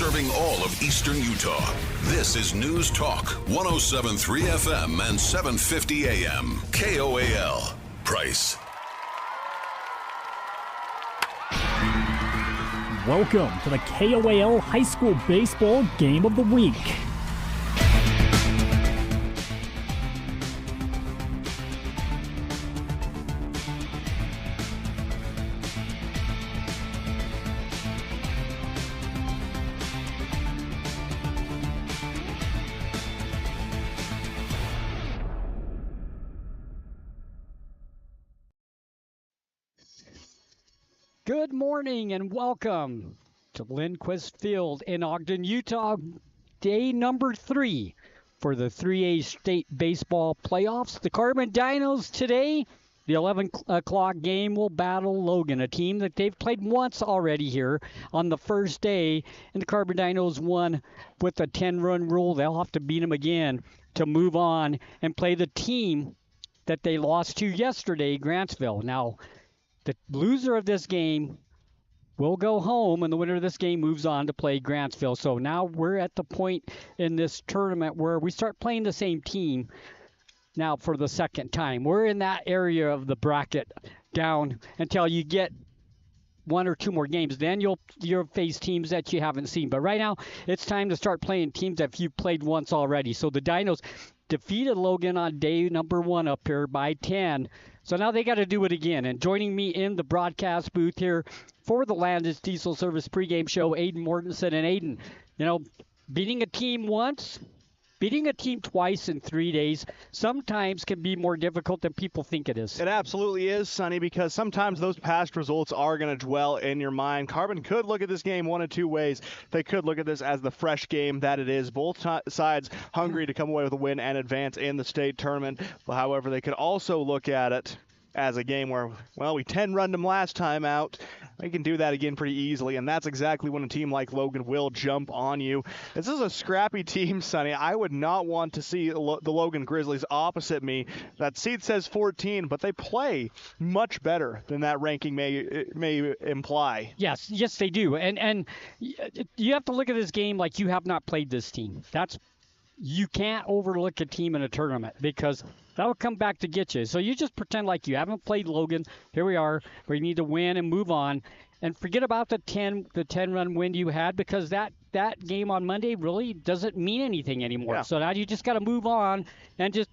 serving all of eastern Utah. This is News Talk 107.3 FM and 750 AM. KOAL. Price. Welcome to the KOAL High School Baseball Game of the Week. Good morning and welcome to Lindquist Field in Ogden, Utah. Day number 3 for the 3A state baseball playoffs. The Carbon Dinos today, the 11 o'clock game, will battle Logan, a team that they've played once already here on the first day. And the Carbon Dinos won with a 10-run rule. They'll have to beat them again to move on and play the team that they lost to yesterday, Grantsville. Now, the loser of this game will go home, and the winner of this game moves on to play Grantsville. So now we're at the point in this tournament where we start playing the same team now for the second time. We're in that area of the bracket down until you get 1 or 2 more games. Then you'll face teams that you haven't seen. But right now, it's time to start playing teams that you've played once already. So the Dinos defeated Logan on day number 1 up here by 10. So now they got to do it again. And joining me in the broadcast booth here for the Landis Diesel Service pregame show, Aiden Mortensen. And Aiden, you know, beating a team once, beating a team twice in 3 days sometimes can be more difficult than people think it is. It absolutely is, Sonny, because sometimes those past results are going to dwell in your mind. Carbon could look at this game one of 2 ways. They could look at this as the fresh game that it is. Both sides hungry to come away with a win and advance in the state tournament. However, they could also look at it as a game where, well, we 10-runned them last time out. They can do that again pretty easily, and that's exactly when a team like Logan will jump on you. This is a scrappy team, Sonny. I would not want to see the Logan Grizzlies opposite me. That seed says 14, but they play much better than that ranking may imply. Yes, they do. And you have to look at this game like you have not played this team. You can't overlook a team in a tournament because that'll come back to get you. So you just pretend like you haven't played Logan. Here we are. We need to win and move on. And forget about the 10-run win you had, because that game on Monday really doesn't mean anything anymore. Yeah. So now you just got to move on and just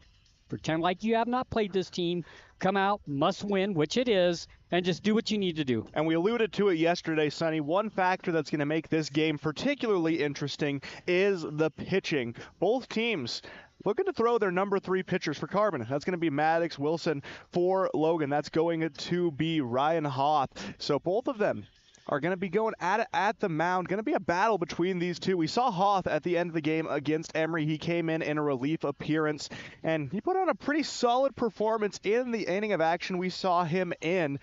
pretend like you have not played this team. Come out, must win, which it is, and just do what you need to do. And we alluded to it yesterday, Sonny. One factor that's going to make this game particularly interesting is the pitching. Both teams looking to throw their number 3 pitchers for Carbon. That's going to be Maddox Wilson. For Logan, that's going to be Ryan Hoth. So both of them are going to be going at it at the mound. Going to be a battle between these two. We saw Hoth at the end of the game against Emory. He came in a relief appearance, and he put on a pretty solid performance in the inning of action we saw him in.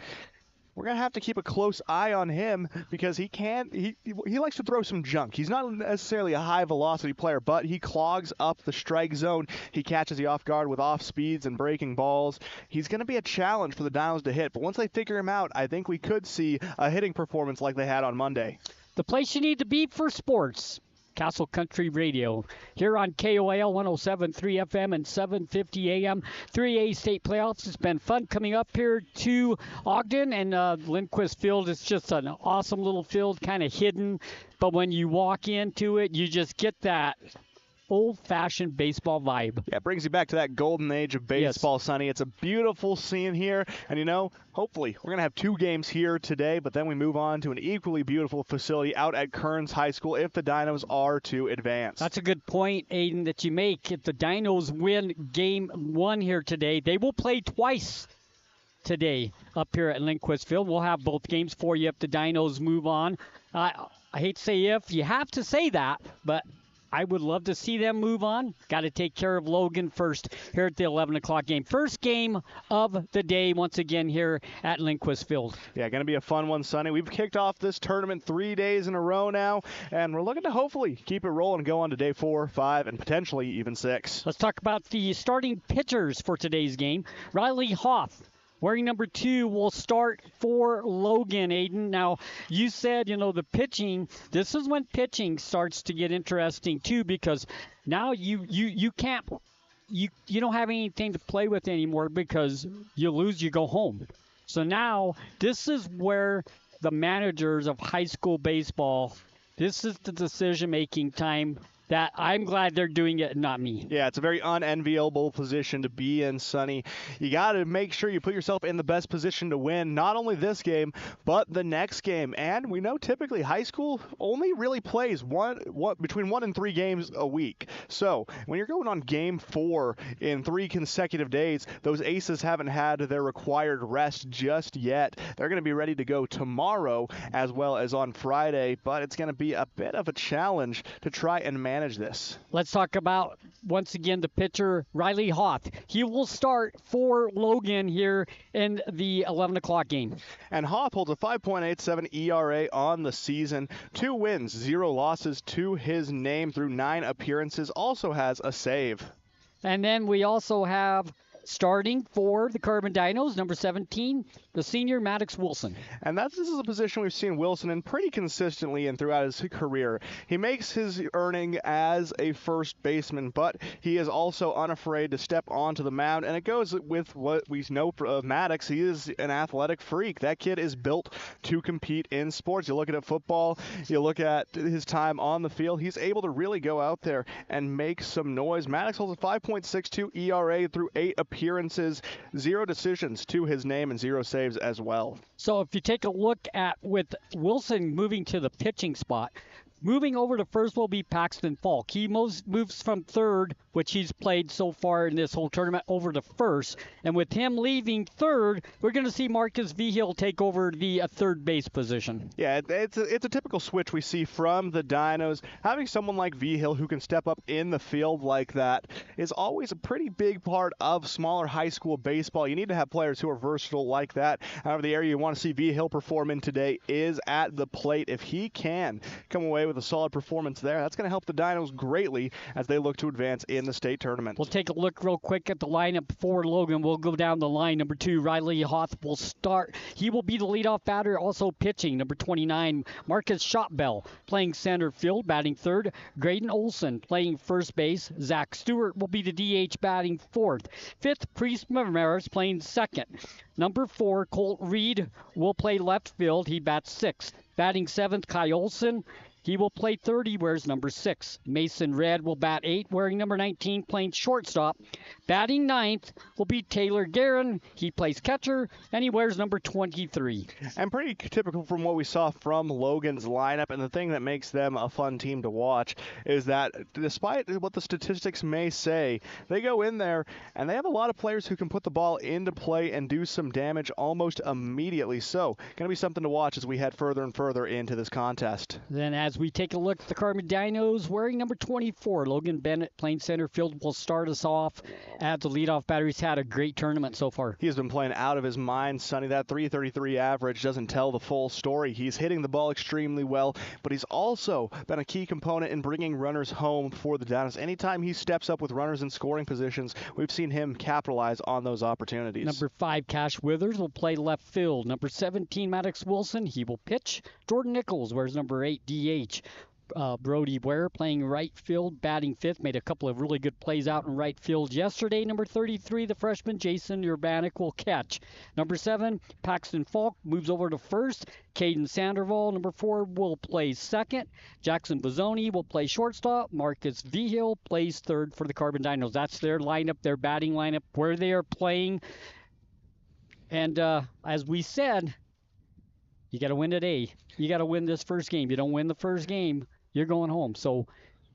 We're going to have to keep a close eye on him because he likes to throw some junk. He's not necessarily a high-velocity player, but he clogs up the strike zone. He catches you off guard with off speeds and breaking balls. He's going to be a challenge for the Dinos to hit, but once they figure him out, I think we could see a hitting performance like they had on Monday. The place you need to be for sports. Castle Country Radio here on KOAL 107.3 FM and 750 AM. 3A state playoffs. It's been fun coming up here to Ogden, and Lindquist Field is just an awesome little field, kind of hidden. But when you walk into it, you just get that old-fashioned baseball vibe. Yeah, it brings you back to that golden age of baseball, yes. Sonny. It's a beautiful scene here, and hopefully we're going to have 2 games here today, but then we move on to an equally beautiful facility out at Kearns High School if the Dinos are to advance. That's a good point, Aiden, that you make. If the Dinos win game 1 here today, they will play twice today up here at Lindquist Field. We'll have both games for you if the Dinos move on. I hate to say if. You have to say that, but I would love to see them move on. Got to take care of Logan first here at the 11 o'clock game. First game of the day once again here at Lindquist Field. Yeah, going to be a fun one, Sonny. We've kicked off this tournament 3 days in a row now, and we're looking to hopefully keep it rolling and go on to day 4, 5, and potentially even 6. Let's talk about the starting pitchers for today's game. Riley Hoth Wearing number 2 will start for Logan, Aiden. Now, you said, the pitching, this is when pitching starts to get interesting too, because now you can't, you don't have anything to play with anymore because you lose, you go home. So now this is where the managers of high school baseball, this is the decision-making time that I'm glad they're doing it, not me. Yeah, it's a very unenviable position to be in, Sonny. You got to make sure you put yourself in the best position to win, not only this game, but the next game. And we know typically high school only really plays between 1 and 3 games a week. So when you're going on game 4 in 3 consecutive days, those aces haven't had their required rest just yet. They're going to be ready to go tomorrow as well as on Friday, but it's going to be a bit of a challenge to try and manage this. Let's talk about, once again, the pitcher, Riley Hoth. He will start for Logan here in the 11 o'clock game. And Hoth holds a 5.87 ERA on the season, 2 wins, 0 losses to his name through 9 appearances, also has a save. And then we also have, starting for the Carbon Dinos, number 17, the senior Maddox Wilson. And this is a position we've seen Wilson in pretty consistently and throughout his career. He makes his earning as a first baseman, but he is also unafraid to step onto the mound. And it goes with what we know of Maddox. He is an athletic freak. That kid is built to compete in sports. You look at football, you look at his time on the field, he's able to really go out there and make some noise. Maddox holds a 5.62 ERA through 8 appearances, 0 decisions to his name, and 0 saves as well. So if you take a look at with Wilson moving to the pitching spot, moving over to first will be Paxton Falk. He moves from third, which he's played so far in this whole tournament, over to first. And with him leaving third, we're going to see Marcus Vigil take over the third base position. Yeah, it's a typical switch we see from the Dinos. Having someone like Vigil who can step up in the field like that is always a pretty big part of smaller high school baseball. You need to have players who are versatile like that. However, the area you want to see Vigil perform in today is at the plate. If he can come away with a solid performance there, that's going to help the Dinos greatly as they look to advance in the state tournament. We'll take a look real quick at the lineup for Logan. We'll go down the line. Number 2, Riley Hoth will start. He will be the leadoff batter, also pitching. Number 29, Marcus Shotbell playing center field, batting third. Graydon Olson playing first base. Zach Stewart will be the DH, batting fourth. Fifth, Priest Mameras playing second. Number 4, Colt Reed will play left field. He bats sixth. Batting seventh, Kai Olson. He will play third. He wears number 6. Mason Red will bat 8, wearing number 19, playing shortstop. Batting ninth will be Taylor Guerin. He plays catcher, and he wears number 23. And pretty typical from what we saw from Logan's lineup. And the thing that makes them a fun team to watch is that despite what the statistics may say, they go in there and they have a lot of players who can put the ball into play and do some damage almost immediately. So going to be something to watch as we head further and further into this contest. Then as we take a look at the Carbon Dinos, wearing number 24, Logan Bennett playing center field will start us off as the leadoff batter. He's had a great tournament so far. He has been playing out of his mind, Sonny. That 333 average doesn't tell the full story. He's hitting the ball extremely well, but he's also been a key component in bringing runners home for the Dinos. Anytime he steps up with runners in scoring positions, we've seen him capitalize on those opportunities. Number 5, Cash Withers will play left field. Number 17, Maddox Wilson, he will pitch. Jordan Nichols wears number 8, DH. Brody Ware playing right field, batting fifth, made a couple of really good plays out in right field yesterday. Number 33, the freshman Jason Urbanik will catch. Number 7, Paxton Falk moves over to first. Caden Sandoval, number 4, will play second. Jackson Bozzoni will play shortstop. Marcus Vigil plays third for the Carbon Dinos. That's their lineup, their batting lineup, where they are playing. And as we said, you got to win today. You got to win this first game. You don't win the first game, you're going home. So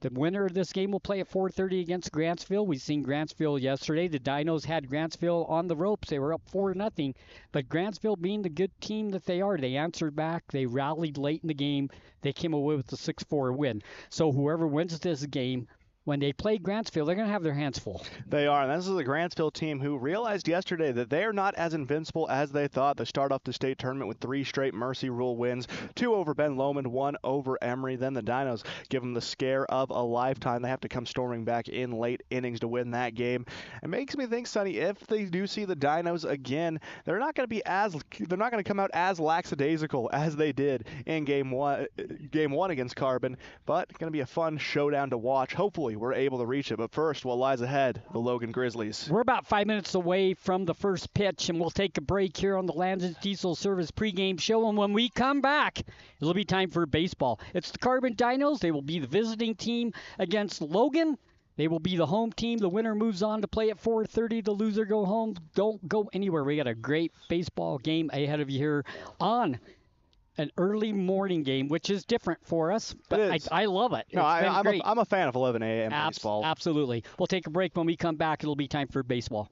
the winner of this game will play at 4:30 against Grantsville. We've seen Grantsville yesterday. The Dinos had Grantsville on the ropes. They were up 4-0. But Grantsville, being the good team that they are, they answered back. They rallied late in the game. They came away with a 6-4 win. So whoever wins this game when they play Grantsville, they're going to have their hands full. They are, and this is a Grantsville team who realized yesterday that they are not as invincible as they thought. They start off the state tournament with 3 straight Mercy Rule wins, 2 over Ben Lomond, 1 over Emory. Then the Dinos give them the scare of a lifetime. They have to come storming back in late innings to win that game. It makes me think, Sonny, if they do see the Dinos again, they're not going to come out as lackadaisical as they did in game one against Carbon, but going to be a fun showdown to watch. Hopefully we're able to reach it. But first, what lies ahead, the Logan Grizzlies. We're about 5 minutes away from the first pitch, and we'll take a break here on the Landon's Diesel Service pregame show. And when we come back, it'll be time for baseball. It's the Carbon Dinos. They will be the visiting team against Logan. They will be the home team. The winner moves on to play at 4:30. The loser go home. Don't go anywhere. We got a great baseball game ahead of you here on an early morning game, which is different for us, but I love it. No, I'm a fan of 11 a.m. baseball. Absolutely. We'll take a break. When we come back, it'll be time for baseball.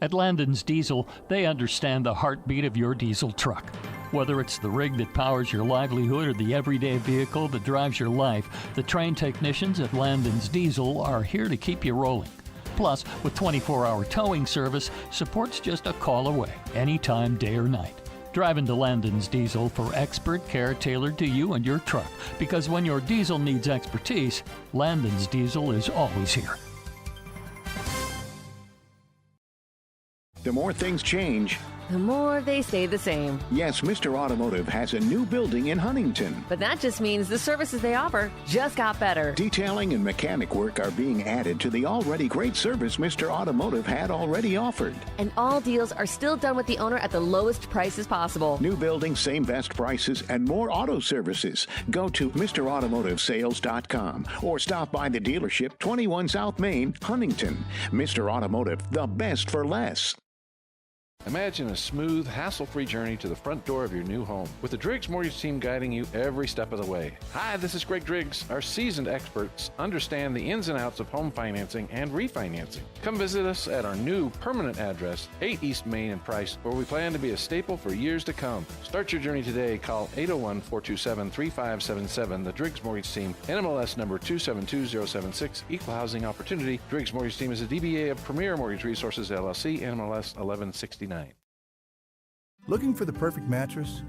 At Landon's Diesel, they understand the heartbeat of your diesel truck. Whether it's the rig that powers your livelihood or the everyday vehicle that drives your life, the trained technicians at Landon's Diesel are here to keep you rolling. Plus, with 24-hour towing service, support's just a call away, anytime, day or night. Drive into Landon's Diesel for expert care tailored to you and your truck, because when your diesel needs expertise, Landon's Diesel is always here. The more things change, the more they stay the same. Yes, Mr. Automotive has a new building in Huntington. But that just means the services they offer just got better. Detailing and mechanic work are being added to the already great service Mr. Automotive had already offered. And all deals are still done with the owner at the lowest prices possible. New building, same best prices, and more auto services. Go to MrAutomotiveSales.com or stop by the dealership, 21 South Main, Huntington. Mr. Automotive, the best for less. Imagine a smooth, hassle-free journey to the front door of your new home with the Driggs Mortgage Team guiding you every step of the way. Hi, this is Greg Driggs. Our seasoned experts understand the ins and outs of home financing and refinancing. Come visit us at our new permanent address, 8 East Main in Price, where we plan to be a staple for years to come. Start your journey today. Call 801-427-3577. The Driggs Mortgage Team, NMLS number 272076, Equal Housing Opportunity. Driggs Mortgage Team is a DBA of Premier Mortgage Resources, LLC, NMLS 1169. Looking for the perfect mattress?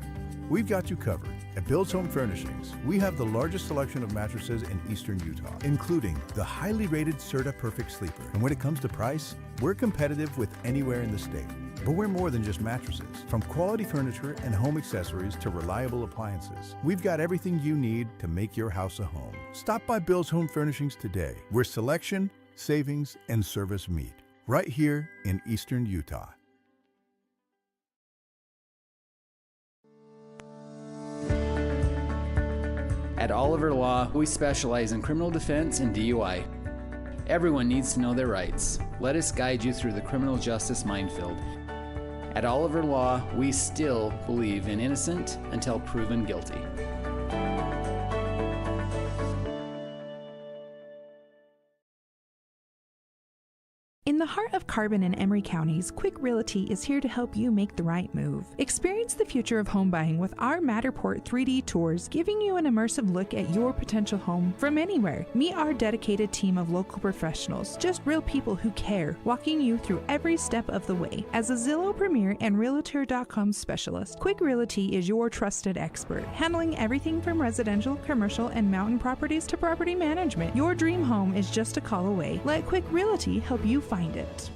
We've got you covered. At Bill's Home Furnishings, we have the largest selection of mattresses in eastern Utah, including the highly rated Serta Perfect Sleeper. And when it comes to price, we're competitive with anywhere in the state. But we're more than just mattresses. From quality furniture and home accessories to reliable appliances, we've got everything you need to make your house a home. Stop by Bill's Home Furnishings today, where selection, savings, and service meet. Right here in eastern Utah. At Oliver Law, we specialize in criminal defense and DUI. Everyone needs to know their rights. Let us guide you through the criminal justice minefield. At Oliver Law, we still believe in innocent until proven guilty. In the heart of Carbon and Emory counties, Quick Realty is here to help you make the right move. Experience the future of home buying with our Matterport 3D tours, giving you an immersive look at your potential home from anywhere. Meet our dedicated team of local professionals, just real people who care, walking you through every step of the way. As a Zillow Premier and Realtor.com specialist, Quick Realty is your trusted expert, handling everything from residential, commercial, and mountain properties to property management. Your dream home is just a call away. Let Quick Realty help you find it.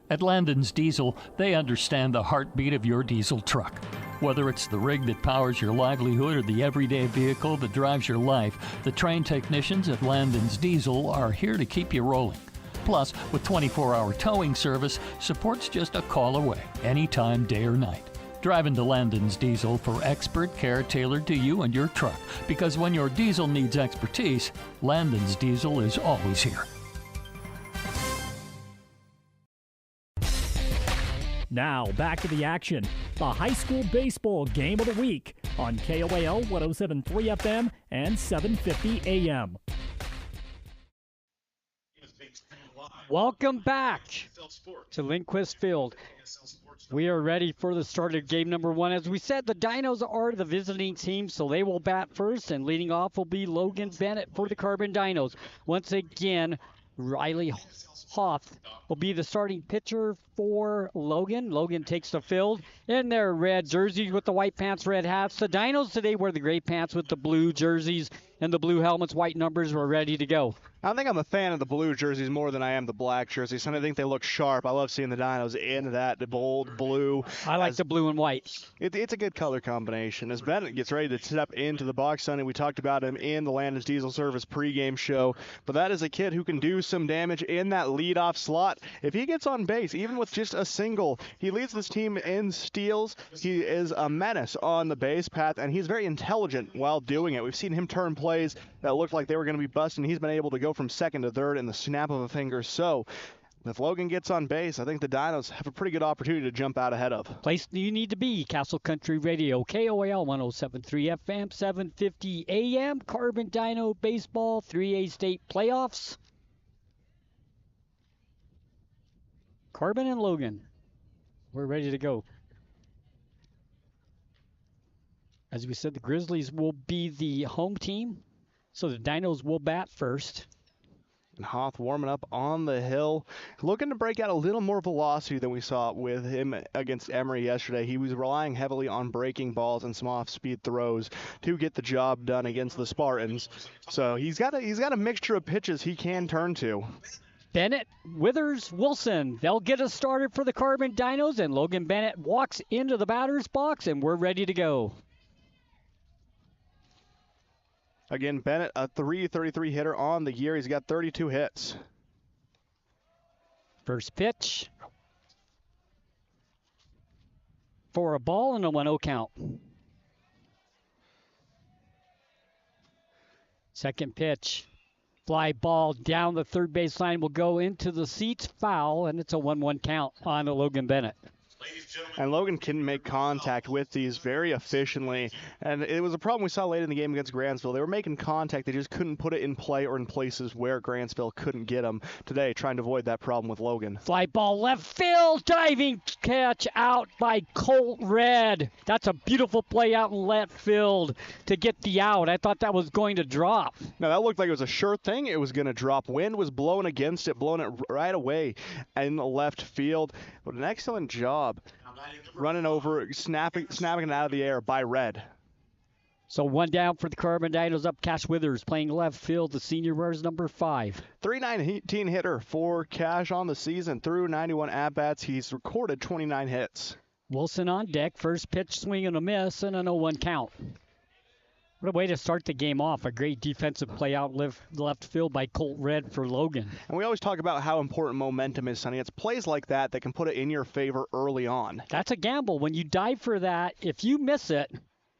At Landon's Diesel, they understand the heartbeat of your diesel truck. Whether it's the rig that powers your livelihood or the everyday vehicle that drives your life, the trained technicians at Landon's Diesel are here to keep you rolling. Plus, with 24-hour towing service, support's just a call away, anytime, day or night. Drive into Landon's Diesel for expert care tailored to you and your truck, because when your diesel needs expertise, Landon's Diesel is always here. Now, back to the action. The high school baseball game of the week on KOAL 107.3 FM and 750 AM. Welcome back to Lindquist Field. We are ready for the start of game number 1. As we said, the Dinos are the visiting team, so they will bat first, and leading off will be Logan Bennett for the Carbon Dinos. Once again, Riley Hoth will be the starting pitcher for Logan. Logan takes the field in their red jerseys with the white pants, red hats. The Dinos today wear the gray pants with the blue jerseys and the blue helmets, white numbers. We're ready to go. I think I'm a fan of the blue jerseys more than I am the black jerseys, and I think they look sharp. I love seeing the Dinos in that bold blue. I like the blue and white. It's a good color combination. As Bennett gets ready to step into the box, Sonny, we talked about him in the Landon's Diesel Service pregame show, but that is a kid who can do some damage in that leadoff slot. If he gets on base, even with just a single, he leads this team in steals. He is a menace on the base path, and he's very intelligent while doing it. We've seen him turn plays that looked like they were going to be busting. He's been able to go from second to third in the snap of a finger. So if Logan gets on base, I think the Dinos have a pretty good opportunity to jump out ahead of. Place you need to be, Castle Country Radio, KOAL 107.3 FM, 750 AM, Carbon Dino Baseball, 3A State Playoffs. Carbon and Logan, we're ready to go. As we said, the Grizzlies will be the home team, so the Dinos will bat first. And Hoth warming up on the hill, looking to break out a little more velocity than we saw with him against Emory yesterday. He was relying heavily on breaking balls and some off-speed throws to get the job done against the Spartans. So he's got a mixture of pitches he can turn to. Bennett, Withers, Wilson, they'll get us started for the Carbon Dinos, and Logan Bennett walks into the batter's box, and we're ready to go. Again, Bennett, a .333 hitter on the year. He's got 32 hits. First pitch for a ball and a 1-0 count. Second pitch, fly ball down the third baseline, will go into the seats, foul, and it's a 1-1 count on Logan Bennett. And Logan can make contact with these very efficiently. And it was a problem we saw late in the game against Grantsville. They were making contact. They just couldn't put it in play or in places where Grantsville couldn't get them. Today, trying to avoid that problem with Logan. Fly ball left field, diving catch out by Colt Red. That's a beautiful play out in left field to get the out. I thought that was going to drop. No, that looked like it was a sure thing. It was going to drop. Wind was blowing against it, blowing it right away in the left field. But an excellent job running over, snapping it out of the air by Red. So one down for the Carbon Dinos. Up Cash Withers playing left field. The senior wears number 5. .319 hitter for Cash on the season. Through 91 at-bats, he's recorded 29 hits. Wilson on deck. First pitch swing and a miss and an 0-1 count. What a way to start the game off. A great defensive play out left field by Colt Red for Logan. And we always talk about how important momentum is, Sonny. It's plays like that that can put it in your favor early on. That's a gamble. When you dive for that, if you miss it,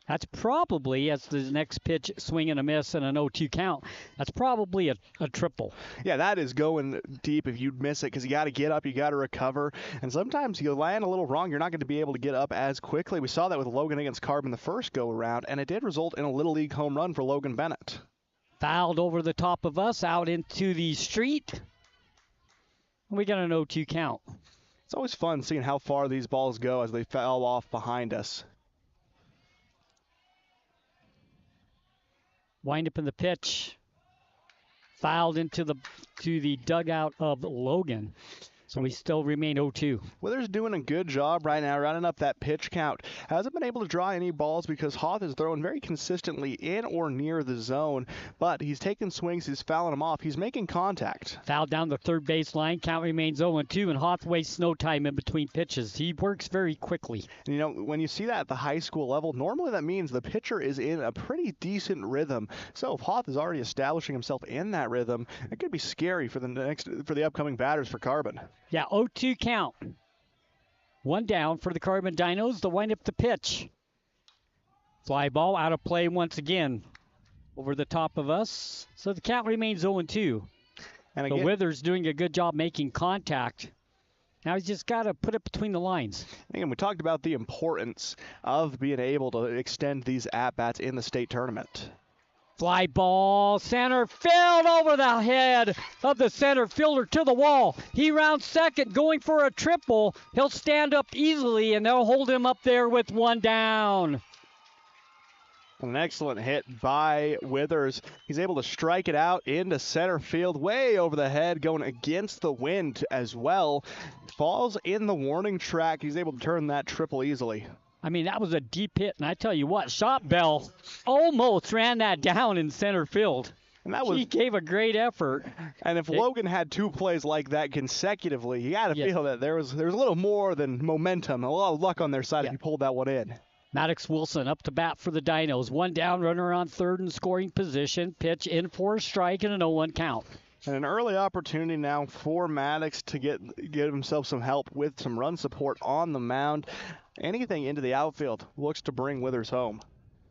that's probably, as the next pitch, swing and a miss and an 0-2 count, that's probably a triple. Yeah, that is going deep if you miss it because you got to get up, you got to recover. And sometimes you land a little wrong, you're not going to be able to get up as quickly. We saw that with Logan against Carbon the first go-around, and it did result in a Little League home run for Logan Bennett. Fouled over the top of us, out into the street. We got an 0-2 count. It's always fun seeing how far these balls go as they foul off behind us. Wind up in the pitch. Fouled into the dugout of Logan. So we still remain 0-2. Withers doing a good job right now running up that pitch count. Hasn't been able to draw any balls because Hoth is throwing very consistently in or near the zone. But he's taking swings. He's fouling them off. He's making contact. Fouled down the third baseline. Count remains 0-2, and Hoth wastes no time in between pitches. He works very quickly. And, you know, when you see that at the high school level, normally that means the pitcher is in a pretty decent rhythm. So if Hoth is already establishing himself in that rhythm, it could be scary for the upcoming batters for Carbon. Yeah, 0-2 count. One down for the Carbon Dinos. The wind up the pitch. Fly ball out of play once again. Over the top of us. So the count remains 0-2. And again, Withers doing a good job making contact. Now he's just got to put it between the lines. And we talked about the importance of being able to extend these at-bats in the state tournament. Fly ball, center field over the head of the center fielder to the wall. He rounds second, going for a triple. He'll stand up easily, and they'll hold him up there with one down. An excellent hit by Withers. He's able to strike it out into center field, way over the head, going against the wind as well. Falls in the warning track. He's able to turn that triple easily. I mean, that was a deep hit, and I tell you what, Shot Bell almost ran that down in center field. And that was, he gave a great effort. And if Logan had two plays like that consecutively, you got to feel that there was a little more than momentum, a lot of luck on their side if he pulled that one in. Maddox Wilson up to bat for the Dinos. One down, runner on third in scoring position. Pitch in for a strike and a 0-1 count. And an early opportunity now for Maddox to get himself some help with some run support on the mound. Anything into the outfield looks to bring Withers home.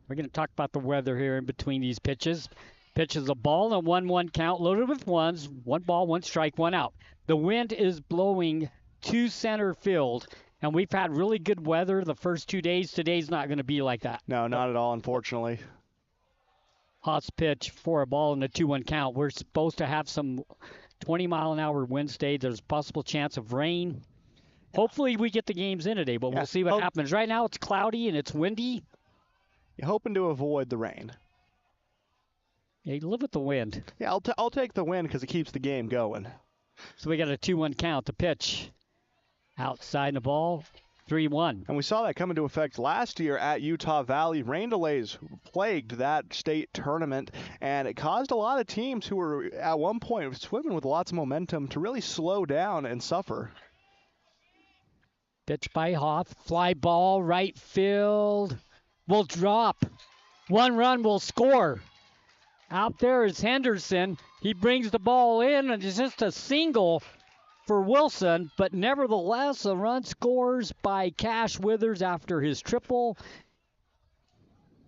We're going to talk about the weather here in between these pitches. Pitch is a ball and a 1-1 count, loaded with ones. 1 ball, 1 strike, 1 out. The wind is blowing to center field, and we've had really good weather the first 2 days. Today's not going to be like that. No, not at all, unfortunately. Haas pitch for a ball and a 2-1 count. We're supposed to have some 20-mile-an-hour wind stays. There's a possible chance of rain. Hopefully we get the games in today, but we'll see what happens. Right now it's cloudy and it's windy. You're hoping to avoid the rain. Yeah, you live with the wind. Yeah, I'll take the wind because it keeps the game going. So we got a 2-1 count. The pitch outside the ball, 3-1. And we saw that come into effect last year at Utah Valley. Rain delays plagued that state tournament, and it caused a lot of teams who were at one point swimming with lots of momentum to really slow down and suffer. Pitch by Hoff. Fly ball, right field. Will drop. 1 run will score. Out there is Henderson. He brings the ball in, and it's just a single for Wilson, but nevertheless, a run scores by Cash Withers after his triple.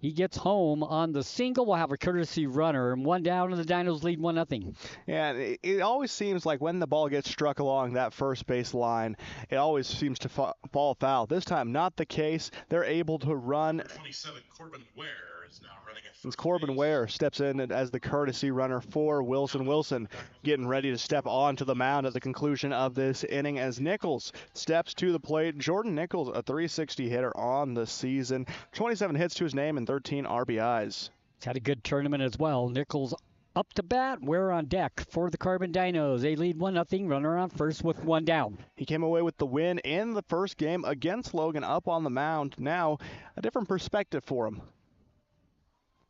He gets home on the single. We'll have a courtesy runner, and 1 down, and the Dinos lead 1-0. Yeah, it always seems like when the ball gets struck along that first base line, it always seems to fall foul. This time, not the case. They're able to run. 27, Corbin Ware is now running at Since Corbin Ware steps in as the courtesy runner for Wilson. Wilson getting ready to step onto the mound at the conclusion of this inning as Nichols steps to the plate. Jordan Nichols, a 360 hitter on the season. 27 hits to his name and 13 RBIs. He's had a good tournament as well. Nichols up to bat. Ware on deck for the Carbon Dinos. They lead 1-0. Runner on first with 1 down. He came away with the win in the first game against Logan up on the mound. Now, a different perspective for him.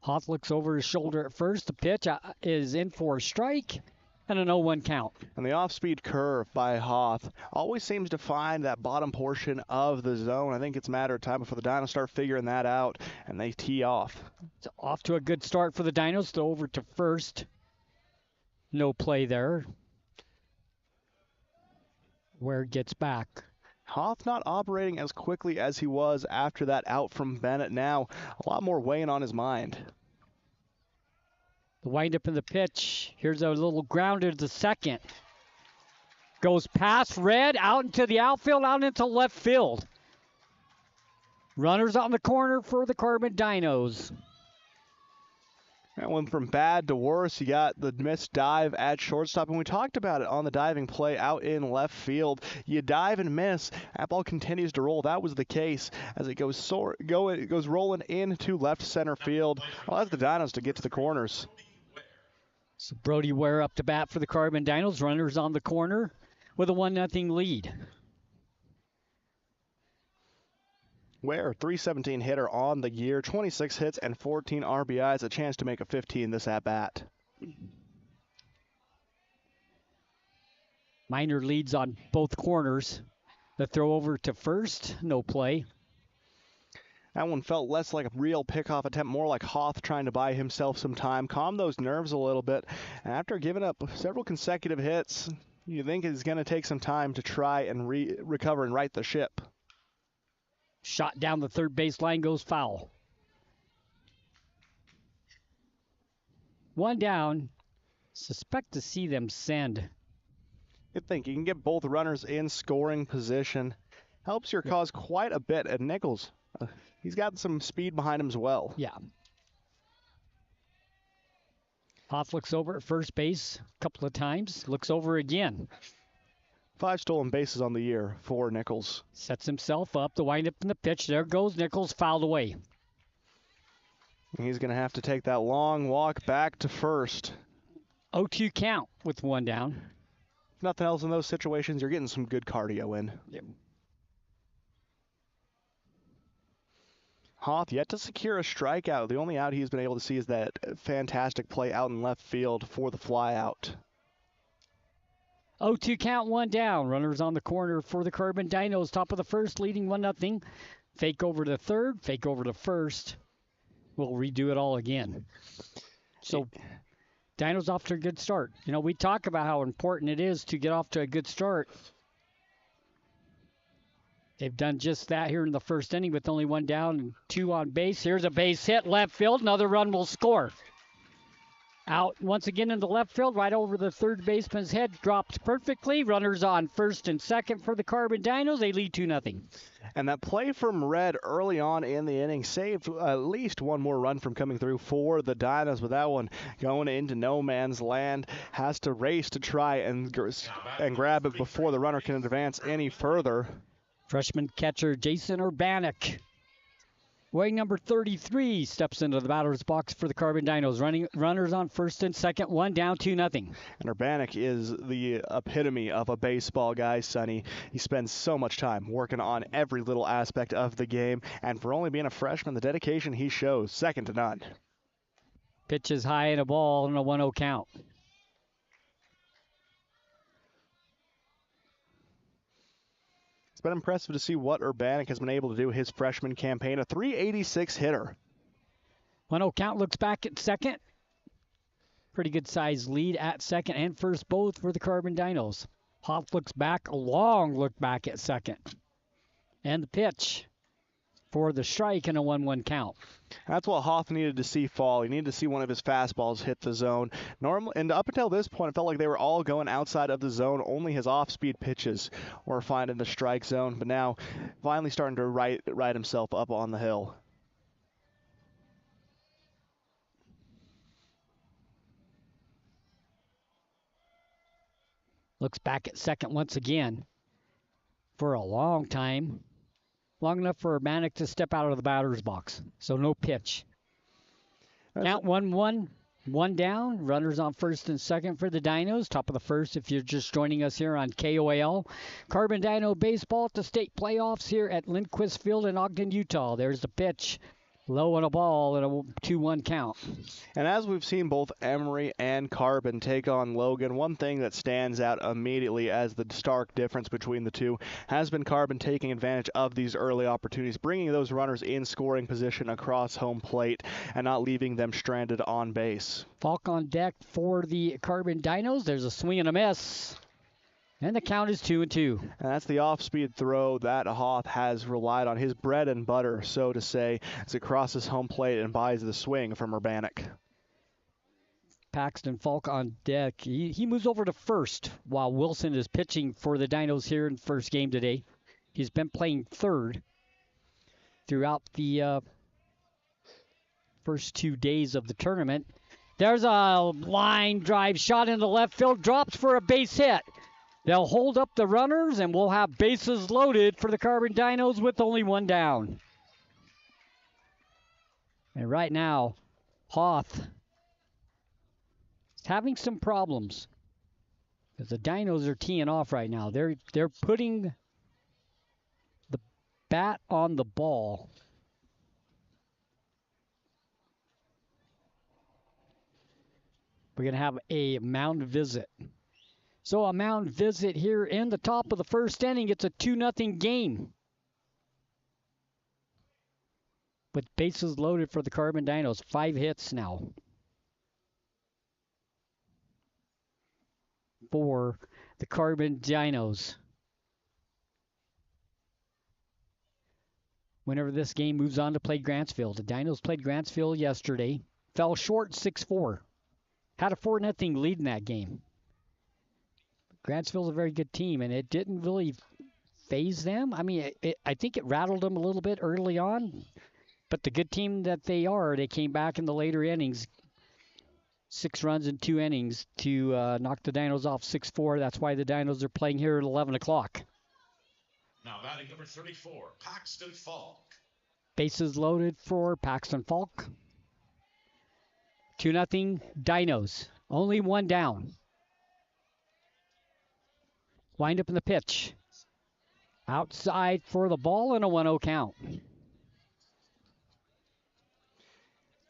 Hoth looks over his shoulder at first. The pitch is in for a strike and an 0-1 count. And the off-speed curve by Hoth always seems to find that bottom portion of the zone. I think it's a matter of time before the Dinos start figuring that out, and they tee off. It's off to a good start for the Dinos. Throw over to first. No play there. Ware gets back. Hoth not operating as quickly as he was after that out from Bennett. Now, a lot more weighing on his mind. The windup in the pitch. Here's a little grounder to second. Goes past Red, out into the outfield, out into left field. Runners on the corner for the Carbon Dinos. That went from bad to worse. You got the missed dive at shortstop, and we talked about it on the diving play out in left field. You dive and miss. That ball continues to roll. That was the case as it goes rolling into left center field. Allows the Dinos to get to the corners. So Brody Ware up to bat for the Carbon Dinos. Runners on the corner with a 1-0 lead. Ware, 317 hitter on the year, 26 hits and 14 RBIs, a chance to make a 15 this at-bat. Minor leads on both corners. The throw over to first, no play. That one felt less like a real pickoff attempt, more like Hoth trying to buy himself some time, calm those nerves a little bit. And after giving up several consecutive hits, you think it's going to take some time to try and recover and right the ship. Shot down the third baseline, goes foul. 1 down. Suspect to see them send. You think you can get both runners in scoring position. Helps your cause quite a bit. And Nichols, he's got some speed behind him as well. Yeah. Hoff looks over at first base a couple of times, looks over again. 5 stolen bases on the year for Nichols. Sets himself up, the windup in the pitch. There goes Nichols, fouled away. He's going to have to take that long walk back to first. 0-2 count with 1 down. If nothing else in those situations, you're getting some good cardio in. Yep. Hoff yet to secure a strikeout. The only out he's been able to see is that fantastic play out in left field for the flyout. 0-2 count, 1 down. Runners on the corner for the Carbon Dinos. Top of the first, leading 1-0. Fake over to third, fake over to first. We'll redo it all again. So, Dinos off to a good start. You know, we talk about how important it is to get off to a good start. They've done just that here in the first inning with only 1 down and 2 on base. Here's a base hit, left field. Another run will score. Out once again in the left field, right over the third baseman's head. Dropped perfectly. Runners on first and second for the Carbon Dinos. They lead 2-0. And that play from Red early on in the inning saved at least one more run from coming through for the Dinos. But that one going into no man's land, has to race to try and grab it before the runner can advance any further. Freshman catcher Jason Urbanek, weighing number 33, steps into the batter's box for the Carbon Dinos. Runners on first and second, 1 down, 2-0. And Urbanek is the epitome of a baseball guy, Sonny. He spends so much time working on every little aspect of the game, and for only being a freshman, the dedication he shows, second to none. Pitch is high and a ball and a 1-0 count. It's been impressive to see what Urbanek has been able to do his freshman campaign. A .386 hitter. 1-0 count, looks back at second. Pretty good size lead at second and first both for the Carbon Dinos. Hoff looks back, a long look back at second. And the pitch for the strike and a 1-1 count. That's what Hoff needed to see fall. He needed to see one of his fastballs hit the zone. And up until this point, it felt like they were all going outside of the zone. Only his off-speed pitches were finding the strike zone. But now, finally starting to right himself up on the hill. Looks back at second once again for a long time. Long enough for Urbanek to step out of the batter's box. So no pitch. Count 1-1, 1 down. Runners on first and second for the Dinos. Top of the first if you're just joining us here on KOAL. Carbon Dino Baseball at the state playoffs here at Lindquist Field in Ogden, Utah. There's the pitch. Low on a ball and a 2-1 count. And as we've seen both Emory and Carbon take on Logan, one thing that stands out immediately as the stark difference between the two has been Carbon taking advantage of these early opportunities, bringing those runners in scoring position across home plate and not leaving them stranded on base. Falk on deck for the Carbon Dinos. There's a swing and a miss. And the count is 2-2. And that's the off-speed throw that Hoff has relied on, his bread and butter, so to say, as it crosses home plate and buys the swing from Urbanek. Paxton Falk on deck. He moves over to first while Wilson is pitching for the Dinos here in the first game today. He's been playing third throughout the first 2 days of the tournament. There's a line drive shot into left field, drops for a base hit. They'll hold up the runners, and we'll have bases loaded for the Carbon Dinos with only 1 down. And right now, Hoff is having some problems because the Dinos are teeing off right now. They're putting the bat on the ball. We're going to have a mound visit. So a mound visit here in the top of the first inning. It's a 2-0 game. With bases loaded for the Carbon Dinos. 5 hits now for the Carbon Dinos. Whenever this game moves on to play Grantsville. The Dinos played Grantsville yesterday. Fell short 6-4. Had a 4-0 lead in that game. Grantsville's a very good team, and it didn't really phase them. I mean, I think it rattled them a little bit early on, but the good team that they are, they came back in the later innings, 6 runs in 2 innings to knock the Dinos off 6-4. That's why the Dinos are playing here at 11 o'clock. Now batting number 34, Paxton Falk. Bases loaded for Paxton Falk. 2-0 Dinos. Only 1 down. Wind up in the pitch. Outside for the ball and a 1-0 count.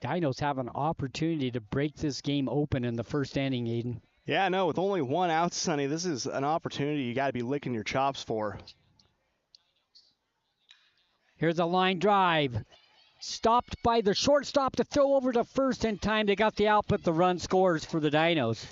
Dinos have an opportunity to break this game open in the first inning, Aiden. Yeah, no, with only 1 out, Sonny, this is an opportunity you got to be licking your chops for. Here's a line drive. Stopped by the shortstop to throw over to first in time. They got the out, but the run scores for the Dinos.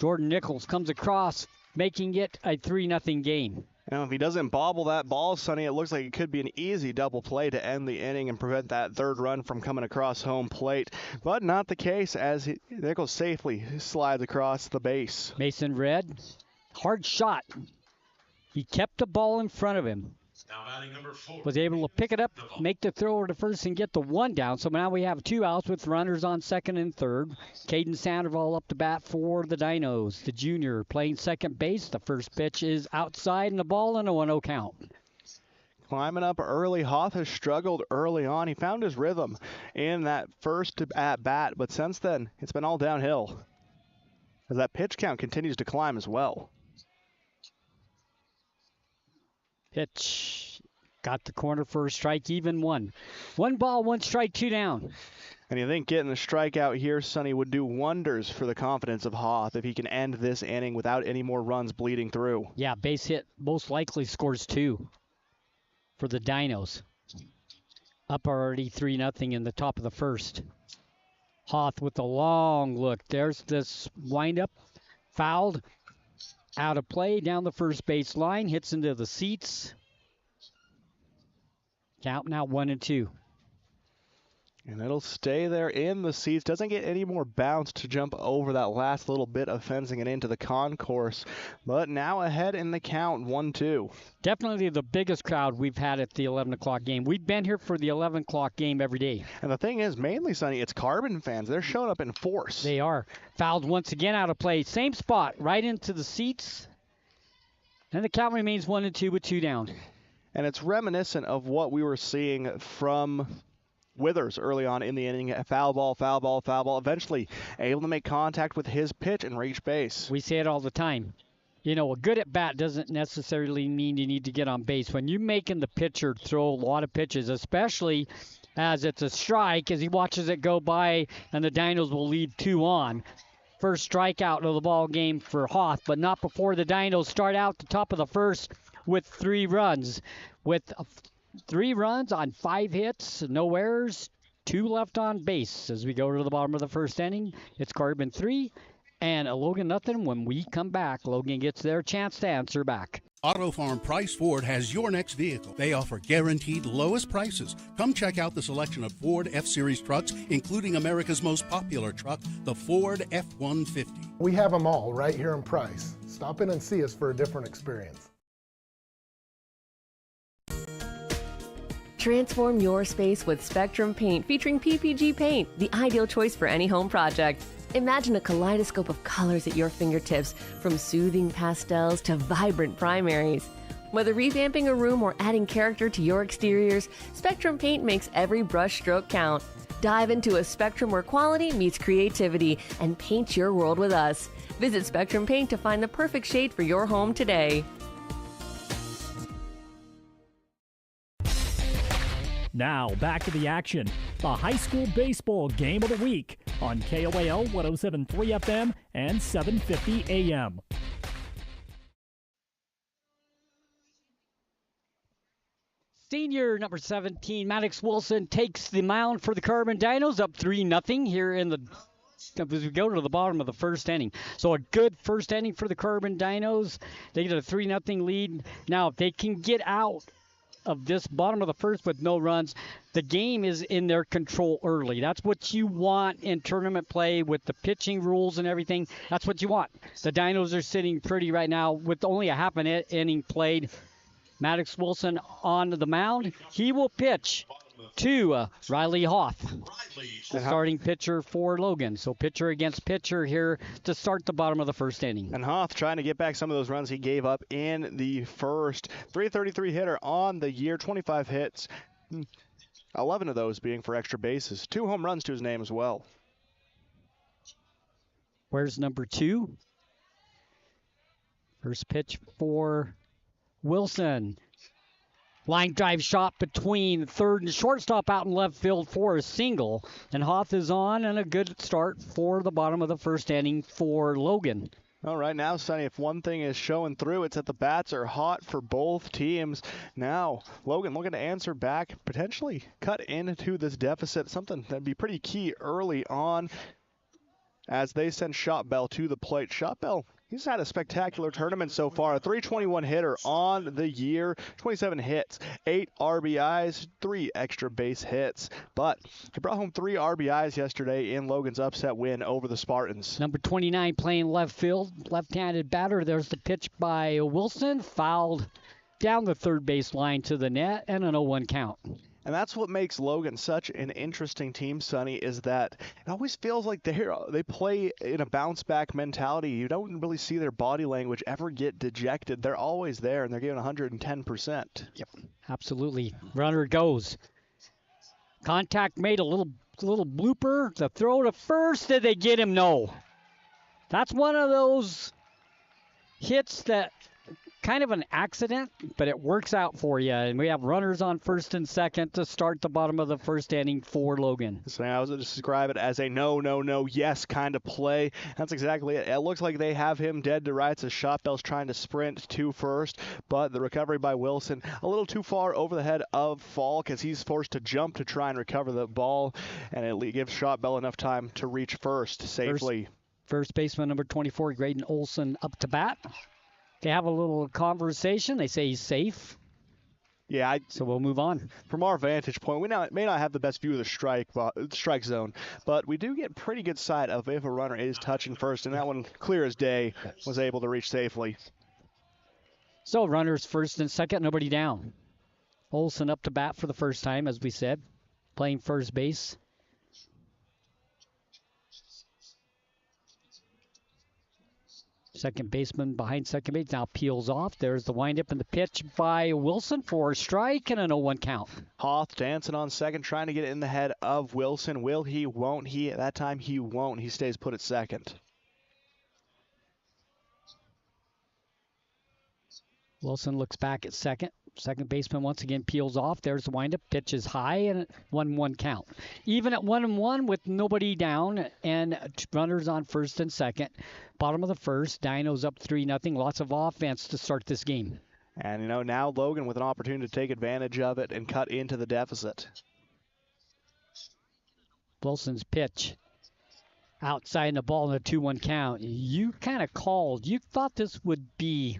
Jordan Nichols comes across, making it a 3-0 game. Now, if he doesn't bobble that ball, Sonny, it looks like it could be an easy double play to end the inning and prevent that 3rd run from coming across home plate. But not the case, as Nichols safely slides across the base. Mason Red, hard shot. He kept the ball in front of him. Now batting number 4. Was able to pick it up, make the throw over to first, and get the 1 down. So now we have 2 outs with runners on 2nd and 3rd. Caden Sandoval up to bat for the Dinos. The junior playing second base. The first pitch is outside, and the ball and a 1-0 count. Climbing up early, Hoth has struggled early on. He found his rhythm in that first at-bat, but since then, it's been all downhill as that pitch count continues to climb as well. Pitch. Got the corner for a strike, even 1. 1 ball, 1 strike, 2 down. And you think getting the strikeout here, Sonny, would do wonders for the confidence of Hoth if he can end this inning without any more runs bleeding through. Yeah, base hit most likely scores 2 for the Dinos. Up already 3-0 in the top of the first. Hoth with a long look. There's this windup. Fouled. Out of play, down the first base line, hits into the seats. Count now 1-2. And it'll stay there in the seats. Doesn't get any more bounce to jump over that last little bit of fencing and into the concourse. But now ahead in the count, 1-2. Definitely the biggest crowd we've had at the 11 o'clock game. We've been here for the 11 o'clock game every day. And the thing is, mainly, Sonny, it's Carbon fans. They're showing up in force. They are. Fouled once again out of play. Same spot, right into the seats. And the count remains 1-2 with 2 down. And it's reminiscent of what we were seeing from Withers early on in the inning. Foul ball, foul ball, foul ball. Eventually able to make contact with his pitch and reach base. We say it all the time. You know, a good at-bat doesn't necessarily mean you need to get on base. When you're making the pitcher throw a lot of pitches, especially as it's a strike, as he watches it go by, and the Dinos will lead 2 on. First strikeout of the ball game for Hoth, but not before the Dinos start out the top of the first with 3 runs. With 3 runs on 5 hits, no errors, 2 left on base. As we go to the bottom of the first inning, it's Carbon 3 and a Logan nothing. When we come back, Logan gets their chance to answer back. Auto Farm Price Ford has your next vehicle. They offer guaranteed lowest prices. Come check out the selection of Ford F-Series trucks, including America's most popular truck, the Ford F-150. We have them all right here in Price. Stop in and see us for a different experience. Transform your space with Spectrum Paint featuring PPG paint, the ideal choice for any home project. Imagine a kaleidoscope of colors at your fingertips, from soothing pastels to vibrant primaries. Whether revamping a room or adding character to your exteriors, Spectrum Paint makes every brush stroke count. Dive into a spectrum where quality meets creativity and paint your world with us. Visit Spectrum Paint to find the perfect shade for your home today. Now, back to the action. The high school baseball game of the week on KOAL 107.3 FM and 750 AM. Senior number 17, Maddox Wilson, takes the mound for the Carbon Dinos, up 3-0 here in the as we go to the bottom of the first inning. So a good first inning for the Carbon Dinos. They get a 3-0 lead. Now, if they can get out of this bottom of the first with no runs, the game is in their control early. That's what you want in tournament play with the pitching rules and everything. That's what you want. The Dinos are sitting pretty right now with only a half an inning played. Maddox Wilson on the mound. He will pitch to Riley Hoff, the starting pitcher for Logan. So pitcher against pitcher here to start the bottom of the first inning. And Hoff trying to get back some of those runs he gave up in the first. 333 hitter on the year, 25 hits, 11 of those being for extra bases. 2 home runs to his name as well. Where's number 2? First pitch for Wilson. Line drive shot between third and shortstop out in left field for a single. And Hoff is on, and a good start for the bottom of the first inning for Logan. All right, now, Sonny, if one thing is showing through, it's that the bats are hot for both teams. Now, Logan looking to answer back, potentially cut into this deficit, something that'd be pretty key early on as they send Shotbell to the plate. Shotbell, he's had a spectacular tournament so far. A 321 hitter on the year, 27 hits, 8 RBIs, 3 extra base hits. But he brought home 3 RBIs yesterday in Logan's upset win over the Spartans. Number 29 playing left field, left-handed batter. There's the pitch by Wilson, fouled down the third base line to the net, and an 0-1 count. And that's what makes Logan such an interesting team, Sonny, is that it always feels like they play in a bounce-back mentality. You don't really see their body language ever get dejected. They're always there, and they're giving 110%. Yep, absolutely. Runner goes. Contact made, a little blooper. The throw to first. Did they get him? No. That's one of those hits that kind of an accident, but it works out for you. And we have runners on first and second to start the bottom of the first inning for Logan. So I was going to describe it as a no, yes kind of play. That's exactly it. It looks like they have him dead to rights as Shotbell's trying to sprint to first, but the recovery by Wilson a little too far over the head of Falk as he's forced to jump to try and recover the ball, and it gives Shotbell enough time to reach first safely. First baseman number 24, Graydon Olson, up to bat. They have a little conversation. They say he's safe. Yeah, so we'll move on. From our vantage point, we may not have the best view of the strike zone, but we do get pretty good sight of if a runner is touching first, and that one, clear as day, was able to reach safely. So runners first and second, nobody down. Olson up to bat for the first time, as we said, playing first base. Second baseman behind second base now peels off. There's the windup and the pitch by Wilson for a strike and an 0-1 count. Hoth dancing on second, trying to get it in the head of Wilson. Will he? Won't he? That time he won't. He stays put at second. Wilson looks back at second. Second baseman once again peels off. There's the windup. Pitch is high and 1-1 count. Even at 1-1 with nobody down and runners on first and second. Bottom of the first. Dinos up 3-0. Lots of offense to start this game. And, now Logan with an opportunity to take advantage of it and cut into the deficit. Wilson's pitch. Outside the ball in a 2-1 count. You kind of called. You thought this would be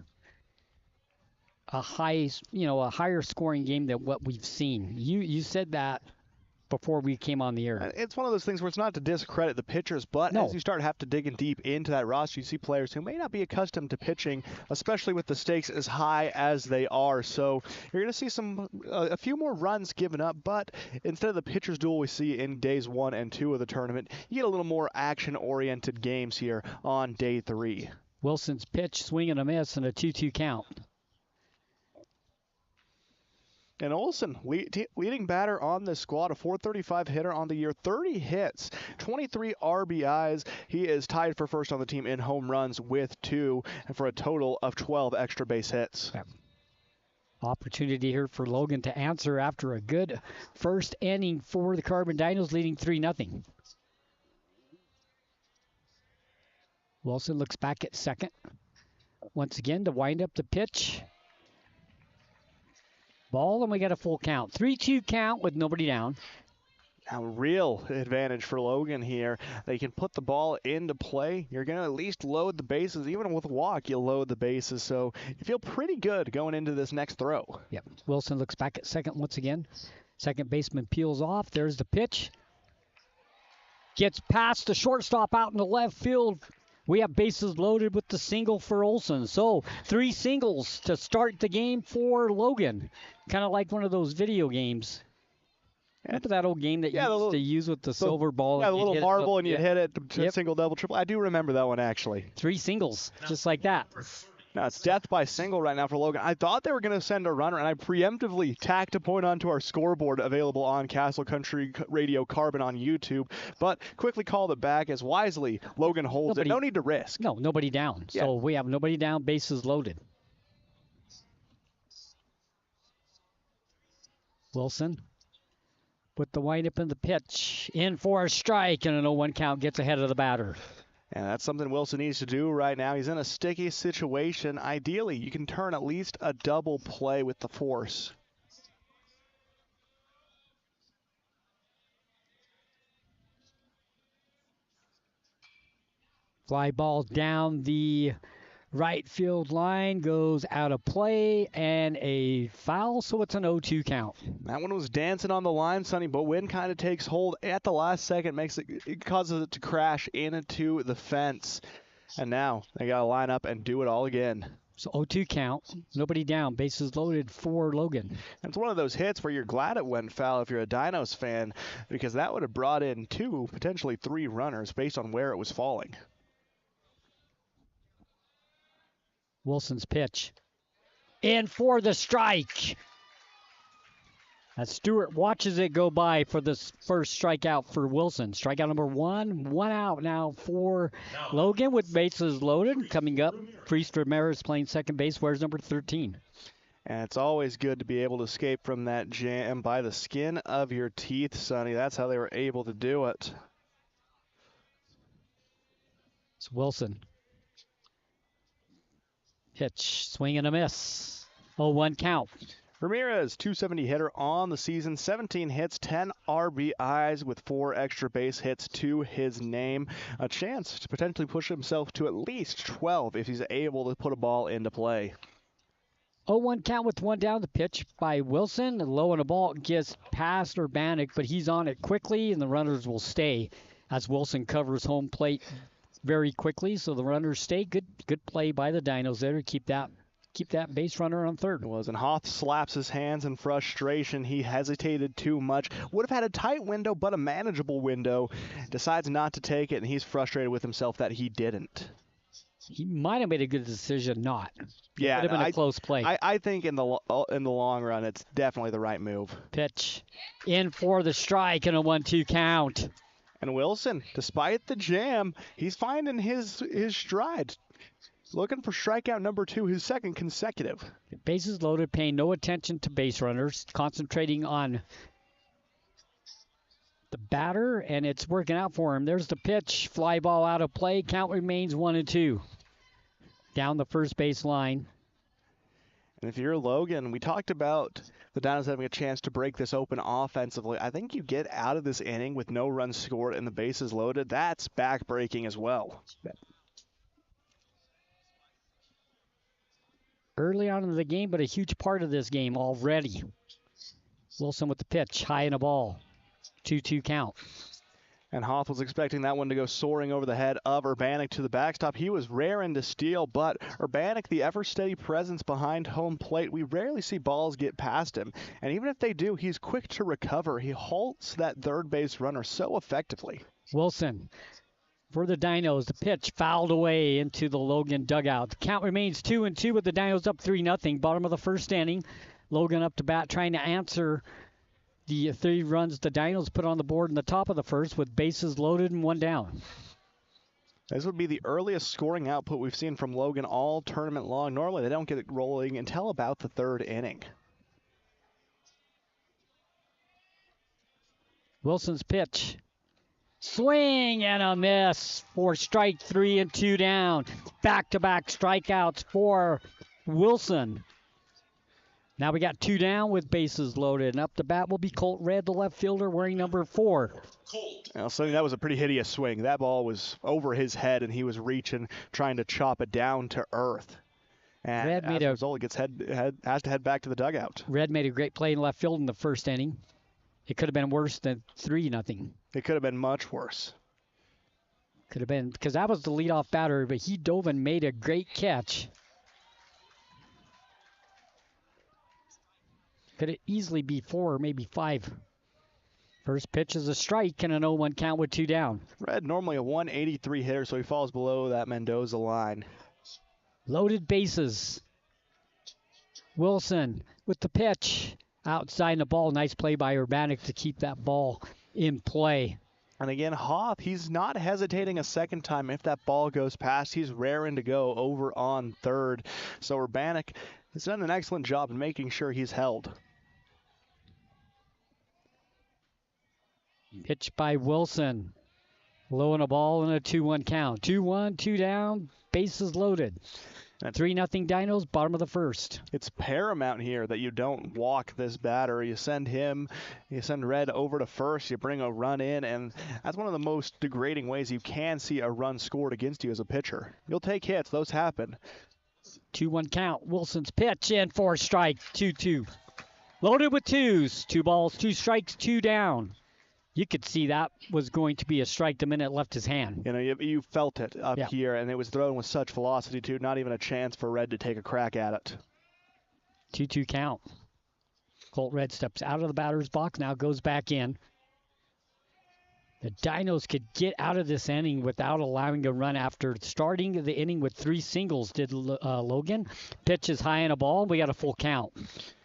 a higher scoring game than what we've seen. You said that before we came on the air. It's one of those things where it's not to discredit the pitchers, but as you start digging deep into that roster, you see players who may not be accustomed to pitching, especially with the stakes as high as they are. So you're going to see a few more runs given up, but instead of the pitcher's duel we see in days 1 and 2 of the tournament, you get a little more action-oriented games here on day 3. Wilson's pitch, swing and a miss, and a 2-2 count. And Olson, leading batter on this squad, a 435 hitter on the year, 30 hits, 23 RBIs. He is tied for first on the team in home runs with 2, and for a total of 12 extra base hits. Yeah. Opportunity here for Logan to answer after a good first inning for the Carbon Dinos, leading 3-0. Wilson looks back at second. Once again to wind up the pitch. Ball, and we got a full count. 3-2 count with nobody down. A real advantage for Logan here. They can put the ball into play. You're going to at least load the bases. Even with a walk, you'll load the bases. So you feel pretty good going into this next throw. Yep. Wilson looks back at second once again. Second baseman peels off. There's the pitch. Gets past the shortstop out in the left field. We have bases loaded with the single for Olson. So 3 singles to start the game for Logan. Kind of like one of those video games. Remember that old game that you used to use with the silver ball? Yeah, the little marble, and you'd hit it to single, double, triple. I do remember that one, actually. 3 singles, just like that. Now, it's death by single right now for Logan. I thought they were going to send a runner, and I preemptively tacked a point onto our scoreboard available on Castle Country Radio Carbon on YouTube, but quickly called it back as wisely Logan holds it. No need to risk. No, nobody down. Yeah. So we have nobody down, bases loaded. Wilson with the windup in the pitch. In for a strike, and an 0-1 count gets ahead of the batter. And that's something Wilson needs to do right now. He's in a sticky situation. Ideally, you can turn at least a double play with the force. Fly ball down the right field line, goes out of play, and a foul, so it's an 0-2 count. That one was dancing on the line, Sonny, but wind kind of takes hold at the last second, it causes it to crash into the fence. And now they got to line up and do it all again. So 0-2 count, nobody down, bases loaded for Logan. It's one of those hits where you're glad it went foul if you're a Dinos fan, because that would have brought in 2, potentially 3 runners based on where it was falling. Wilson's pitch. In for the strike. As Stewart watches it go by for this first strikeout for Wilson. Strikeout number 1. 1 out now for Logan with bases loaded. Coming up, Priest Ramirez playing second base. Where's number 13? And it's always good to be able to escape from that jam by the skin of your teeth, Sonny. That's how they were able to do it. It's Wilson. Pitch, swing and a miss. 0-1 count. Ramirez, 270 hitter on the season, 17 hits, 10 RBIs with 4 extra base hits to his name. A chance to potentially push himself to at least 12 if he's able to put a ball into play. 0-1 count with 1 down. The pitch by Wilson. Low on the ball gets past Urbanek, but he's on it quickly, and the runners will stay as Wilson covers home plate very quickly, so the runners stay. Good play by the Dinos there to keep that base runner on third. It was, and Hoff slaps his hands in frustration. He hesitated too much. Would have had a tight window, but a manageable window. Decides not to take it, and he's frustrated with himself that he didn't. He might have made a good decision not. Yeah, it would have been a close play. I think in the long run, it's definitely the right move. Pitch in for the strike and a 1-2 count. And Wilson, despite the jam, he's finding his stride. Looking for strikeout number 2, his second consecutive. Bases loaded, paying no attention to base runners, concentrating on the batter, and it's working out for him. There's the pitch, fly ball out of play. Count remains 1-2. Down the first base line. And if you're Logan, we talked about the Dinos having a chance to break this open offensively. I think you get out of this inning with no runs scored and the bases loaded. That's back-breaking as well. Early on in the game, but a huge part of this game already. Wilson with the pitch, high in a ball. 2-2 count. And Hoff was expecting that one to go soaring over the head of Urbanek to the backstop. He was raring to steal, but Urbanek, the ever-steady presence behind home plate, we rarely see balls get past him. And even if they do, he's quick to recover. He halts that third base runner so effectively. Wilson for the Dinos. The pitch fouled away into the Logan dugout. The count remains 2-2 with the Dinos up 3-0. Bottom of the first inning. Logan up to bat trying to answer the 3 runs the Dinos put on the board in the top of the first with bases loaded and 1 down. This would be the earliest scoring output we've seen from Logan all tournament long. Normally they don't get it rolling until about the 3rd inning. Wilson's pitch. Swing and a miss for strike 3 and 2 down. Back-to-back strikeouts for Wilson. Now we got 2 down with bases loaded. And up to bat will be Colt Red, the left fielder, wearing number 4. Well, so that was a pretty hideous swing. That ball was over his head, and he was reaching, trying to chop it down to earth. And Red as a result, he has to head back to the dugout. Red made a great play in left field in the first inning. It could have been worse than 3-0. It could have been much worse. Could have been, because that was the leadoff batter, but he dove and made a great catch. Could it easily be 4 or maybe 5? First pitch is a strike and an 0-1 count with 2 down. Red normally a 183 hitter, so he falls below that Mendoza line. Loaded bases. Wilson with the pitch. Outside the ball. Nice play by Urbanik to keep that ball in play. And again, Hoff, he's not hesitating a second time. If that ball goes past, he's raring to go over on third. So Urbanik has done an excellent job in making sure he's held. Pitch by Wilson. Low on a ball and a 2-1 count. 2-1, 2 down, bases loaded. 3-0 Dinos, bottom of the first. It's paramount here that you don't walk this batter. You send Red over to first, you bring a run in, and that's one of the most degrading ways you can see a run scored against you as a pitcher. You'll take hits, those happen. 2-1 count, Wilson's pitch in for a strike, 2-2. Loaded with 2s, 2 balls, 2 strikes, 2 down. You could see that was going to be a strike the minute it left his hand. You know, you felt it up here, and it was thrown with such velocity, too. Not even a chance for Red to take a crack at it. 2-2 count. Colt Red steps out of the batter's box, now goes back in. The Dinos could get out of this inning without allowing a run after starting the inning with 3 singles, did Logan. Pitch is high in a ball. We got a full count.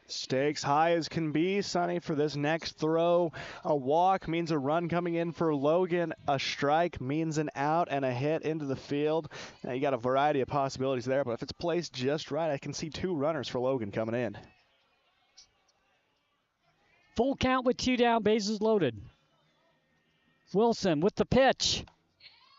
Stakes high as can be, Sonny, for this next throw. A walk means a run coming in for Logan. A strike means an out and a hit into the field. Now, you got a variety of possibilities there, but if it's placed just right, I can see 2 runners for Logan coming in. Full count with 2 down, bases loaded. Wilson with the pitch.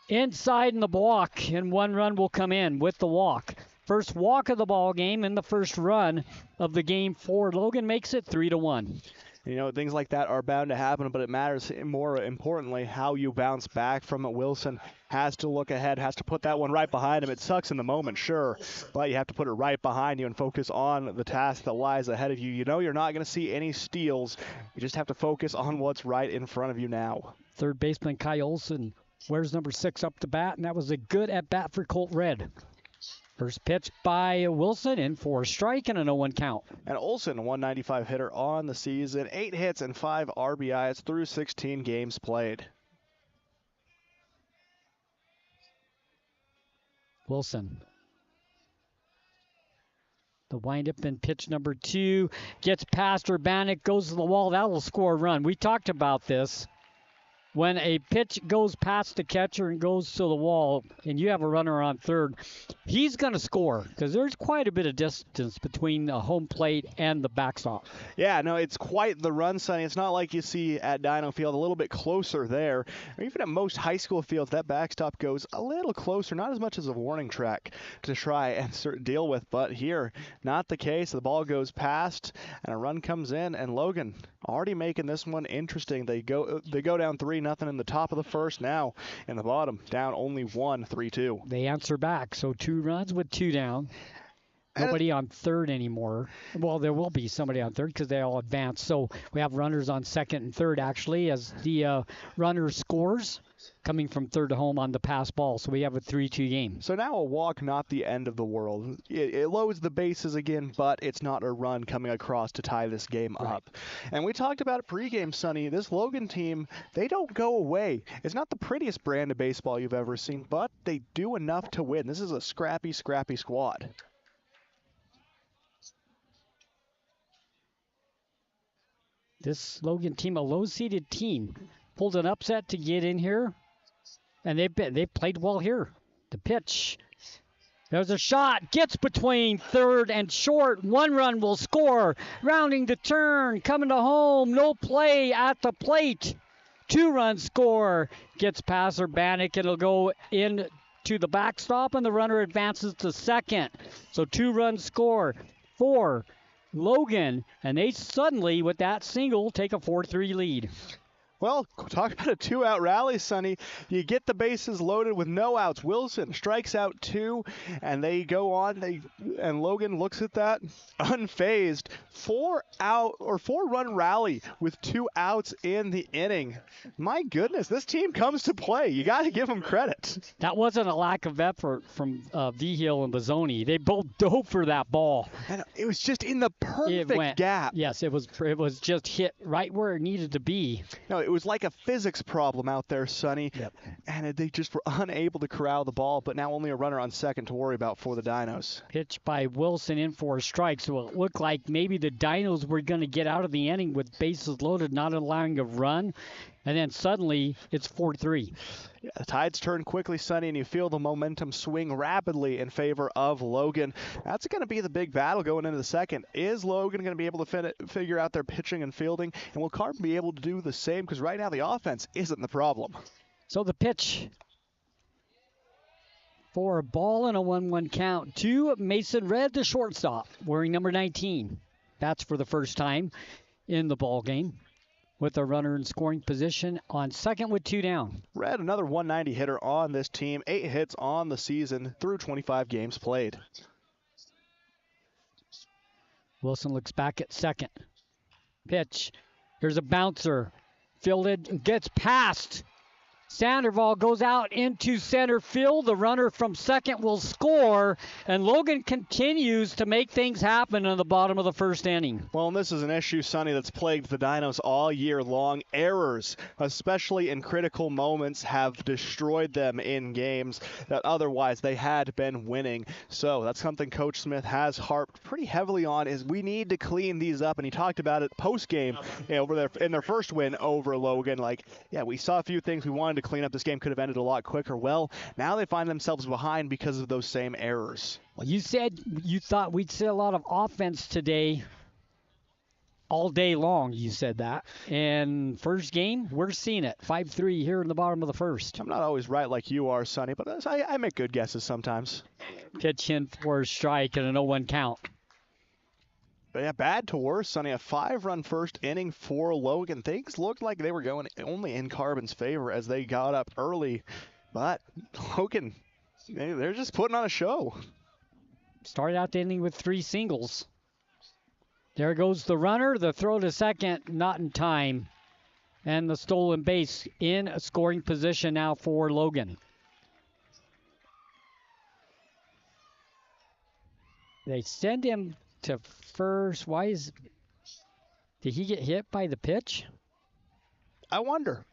Inside in the block, and 1 run will come in with the walk. First walk of the ball game and the first run of the game for Logan makes it 3-1. You know, things like that are bound to happen, but it matters more importantly how you bounce back from it. Wilson has to look ahead, has to put that one right behind him. It sucks in the moment, sure, but you have to put it right behind you and focus on the task that lies ahead of you. You know you're not going to see any steals. You just have to focus on what's right in front of you now. Third baseman Kai Olsen wears number 6 up the bat, and that was a good at-bat for Colt Red. First pitch by Wilson in for a strike and a 0-1 count. And Olsen, 195 hitter on the season, 8 hits and 5 RBIs through 16 games played. Wilson. The windup in pitch number 2 gets past Urbanik, goes to the wall. That will score a run. We talked about this. When a pitch goes past the catcher and goes to the wall and you have a runner on third, he's going to score because there's quite a bit of distance between the home plate and the backstop. Yeah, no, it's quite the run, Sonny. It's not like you see at Dino Field, a little bit closer there. Or even at most high school fields, that backstop goes a little closer, not as much as a warning track to try and deal with. But here, not the case. The ball goes past and a run comes in, and Logan already making this one interesting. They go down 3-0 in the top of the first. Now in the bottom, down only 1, 3-2. They answer back, so 2 runs with 2 down. Nobody on third anymore. Well, there will be somebody on third because they all advance. So we have runners on second and third, actually, as the runner scores coming from third to home on the pass ball. So we have a 3-2 game. So now a walk, not the end of the world. It loads the bases again, but it's not a run coming across to tie this game up. And we talked about it pregame, Sonny. This Logan team, they don't go away. It's not the prettiest brand of baseball you've ever seen, but they do enough to win. This is a scrappy, scrappy squad. This Logan team, a low-seeded team, pulled an upset to get in here, and they've played well here. The pitch. There's a shot. Gets between third and short. 1 run will score. Rounding the turn. Coming to home. No play at the plate. 2-run score. Gets past Urbanik. It'll go in to the backstop, and the runner advances to second. So 2-run score for Logan, and they suddenly, with that single, take a 4-3 lead. Well, talk about a 2-out rally, Sonny. You get the bases loaded with no outs. Wilson strikes out 2, and they go on. And Logan looks at that unfazed. 4-run rally with 2 outs in the inning. My goodness, this team comes to play. You got to give them credit. That wasn't a lack of effort from Vigil and Bozzoni. They both dove for that ball. And it was just in the perfect gap. Yes, it was just hit right where it needed to be. No, it was like a physics problem out there, Sonny. Yep. And they just were unable to corral the ball, but now only a runner on second to worry about for the Dinos. Pitch by Wilson in for a strike, so it looked like maybe the Dinos were going to get out of the inning with bases loaded, not allowing a run. And then suddenly, it's 4-3. Yeah, the tides turn quickly, Sonny, and you feel the momentum swing rapidly in favor of Logan. That's going to be the big battle going into the second. Is Logan going to be able to figure out their pitching and fielding? And will Carbon be able to do the same? Because right now the offense isn't the problem. So the pitch for a ball and a 1-1 count to Mason Red, the shortstop, wearing number 19. That's for the first time in the ball game, with a runner in scoring position on second with 2 down. Red, another 190 hitter on this team, 8 hits on the season through 25 games played. Wilson looks back at second. Pitch. Here's a bouncer. Fielded, gets past. Sandoval goes out into center field. The runner from second will score, and Logan continues to make things happen in the bottom of the first inning. Well, and this is an issue, Sonny, that's plagued the Dinos all year long. Errors, especially in critical moments, have destroyed them in games that otherwise they had been winning. So that's something Coach Smith has harped pretty heavily on, is we need to clean these up. And he talked about it post-game over there in their first win over Logan. Like, yeah, we saw a few things we wanted to clean up. This game could have ended a lot quicker. Well, now they find themselves behind because of those same errors. Well, you said you thought we'd see a lot of offense today all day long. You said that. And first game, we're seeing it. 5-3 here in the bottom of the first. I'm not always right like you are, Sonny, but I make good guesses sometimes. Pitch in for a strike and an 0-1 count. But yeah, bad to worse, Sonny. A 5-run first inning for Logan. Things looked like they were going only in Carbon's favor as they got up early. But Logan, they're just putting on a show. Started out the inning with 3 singles. There goes the runner. The throw to second, not in time. And the stolen base in a scoring position now for Logan. They send him to first. Did he get hit by the pitch? I wonder.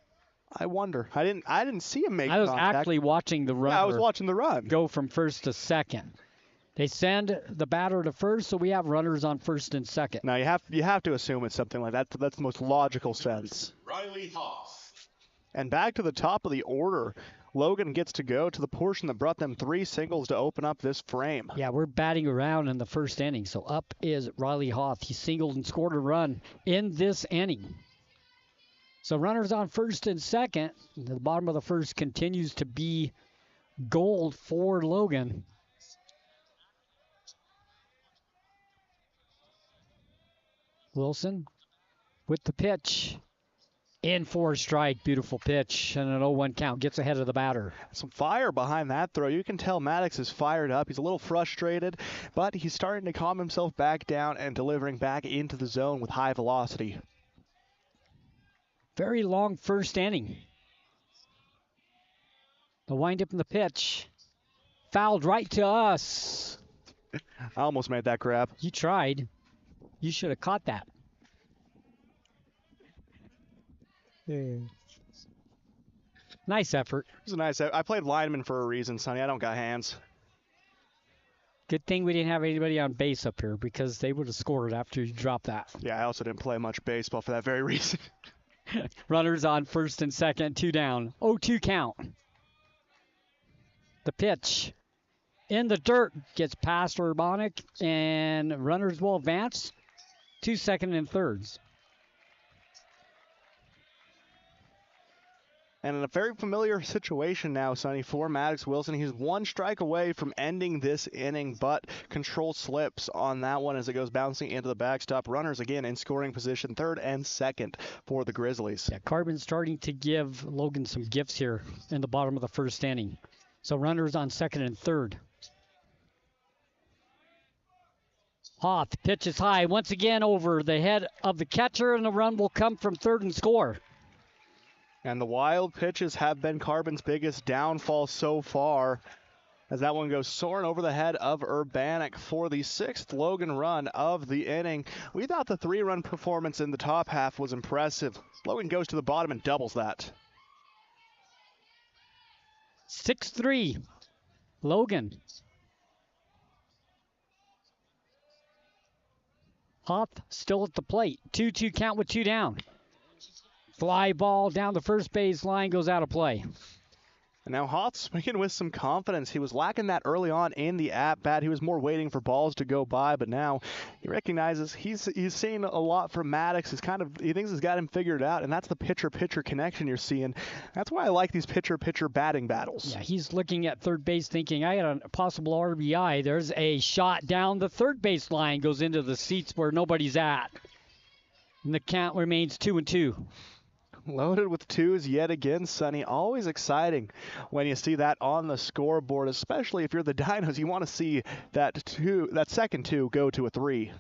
I didn't see him make contact. I was contact. Actually watching the run. Yeah, I was watching the run go from first to second. They send the batter to first, so we have runners on first and second. Now you have to assume it's something like that. That's the most logical sense. Riley Hoff. And back to the top of the order. Logan gets to go to the portion that brought them 3 singles to open up this frame. Yeah, we're batting around in the first inning. So up is Riley Hoff. He singled and scored a run in this inning. So runners on first and second. The bottom of the first continues to be gold for Logan. Wilson with the pitch. In for a strike. Beautiful pitch and an 0-1 count. Gets ahead of the batter. Some fire behind that throw. You can tell Maddox is fired up. He's a little frustrated, but he's starting to calm himself back down and delivering back into the zone with high velocity. Very long first inning. The windup in the pitch. Fouled right to us. I almost made that grab. You tried. You should have caught that. Yeah. Nice effort. It was a nice effort. I played lineman for a reason, Sonny. I don't got hands. Good thing we didn't have anybody on base up here because they would have scored after you dropped that. Yeah, I also didn't play much baseball for that very reason. Runners on first and second, 2 down. 0-2 count. The pitch. In the dirt. Gets past Urbanic, and runners will advance to second and thirds. And in a very familiar situation now, Sonny, for Maddox Wilson. He's 1 strike away from ending this inning, but control slips on that one as it goes bouncing into the backstop. Runners again in scoring position, third and second for the Grizzlies. Yeah, Carbon's starting to give Logan some gifts here in the bottom of the first inning. So runners on second and third. Hoff pitches high once again over the head of the catcher, and the run will come from third and score. And the wild pitches have been Carbon's biggest downfall so far. as that one goes soaring over the head of Urbanek for the 6th Logan run of the inning. We thought the 3-run performance in the top half was impressive. Logan goes to the bottom and doubles that. 6-3, Logan. Hoff still at the plate. 2-2 count with 2 down. Fly ball down the first base line, goes out of play. And now Hoff swinging with some confidence. He was lacking that early on in the at-bat. He was more waiting for balls to go by, but now he recognizes he's seeing a lot from Maddox. He thinks he's got him figured out, and that's the pitcher-pitcher connection you're seeing. That's why I like these pitcher-pitcher batting battles. Yeah, he's looking at third base thinking, I got a possible RBI. There's a shot down the third base line, goes into the seats where nobody's at. And the count remains 2-2. Loaded with 2s yet again, Sonny. Always exciting when you see that on the scoreboard, especially if you're the Dinos. You want to see that second 2 go to a 3.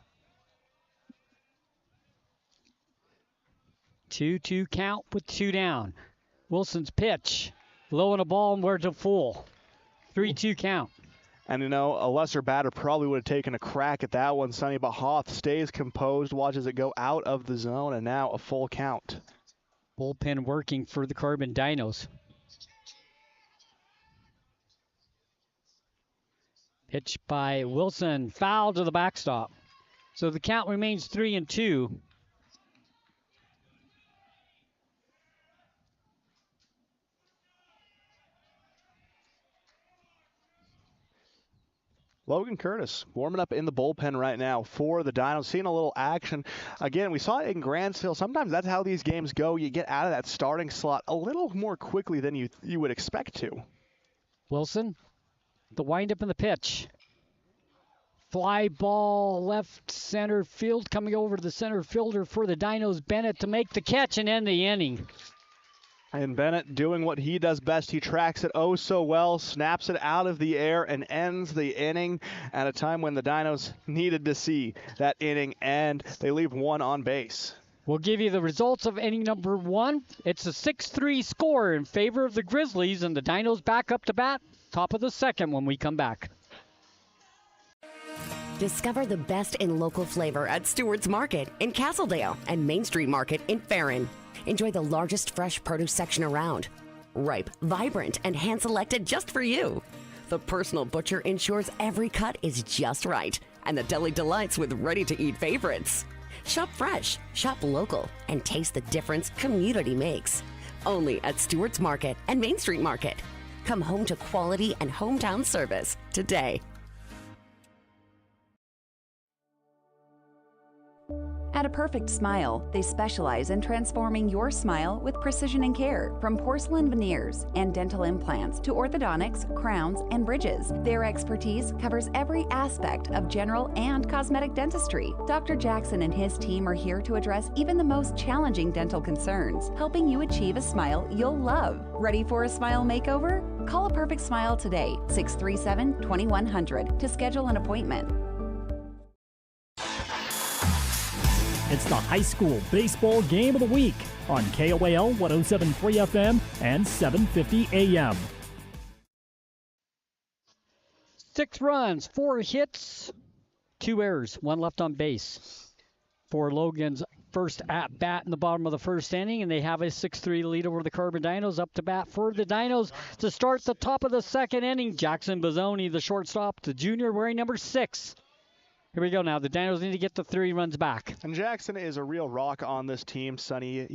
2-2 count with 2 down. Wilson's pitch. Low on the ball and we're to full. 3-2 count. And, a lesser batter probably would have taken a crack at that one, Sonny, but Hoff stays composed, watches it go out of the zone, and now a full count. Bullpen working for the Carbon Dinos. Pitch by Wilson, foul to the backstop. So the count remains 3-2. Logan Curtis warming up in the bullpen right now for the Dinos, seeing a little action. Again, we saw it in Grantsville. Sometimes that's how these games go. You get out of that starting slot a little more quickly than you would expect to. Wilson, the windup in the pitch. Fly ball left center field, coming over to the center fielder for the Dinos, Bennett, to make the catch and end the inning. And Bennett doing what he does best. He tracks it oh so well, snaps it out of the air, and ends the inning at a time when the Dinos needed to see that inning, and they leave one on base. We'll give you the results of inning number 1. It's a 6-3 score in favor of the Grizzlies, and the Dinos back up to bat, top of the second when we come back. Discover the best in local flavor at Stewart's Market in Castledale and Main Street Market in Farron. Enjoy the largest fresh produce section around. Ripe, vibrant, and hand-selected just for you. The personal butcher ensures every cut is just right, and the deli delights with ready-to-eat favorites. Shop fresh, shop local, and taste the difference community makes. Only at Stewart's Market and Main Street Market. Come home to quality and hometown service today. At A Perfect Smile, they specialize in transforming your smile with precision and care. From porcelain veneers and dental implants to orthodontics, crowns, and bridges, their expertise covers every aspect of general and cosmetic dentistry. Dr. Jackson and his team are here to address even the most challenging dental concerns, helping you achieve a smile you'll love. Ready for a smile makeover? Call A Perfect Smile today, 637-2100, to schedule an appointment. It's the high school baseball game of the week on KOAL 107.3 FM and 750 AM. 6 runs, 4 hits, 2 errors, 1 left on base for Logan's first at-bat in the bottom of the first inning, and they have a 6-3 lead over the Carbon Dinos. Up to bat for the Dinos to start the top of the second inning. Jackson Bozzoni, the shortstop, the junior, wearing number 6. Here we go now. The Dinos need to get the 3 runs back. And Jackson is a real rock on this team, Sonny.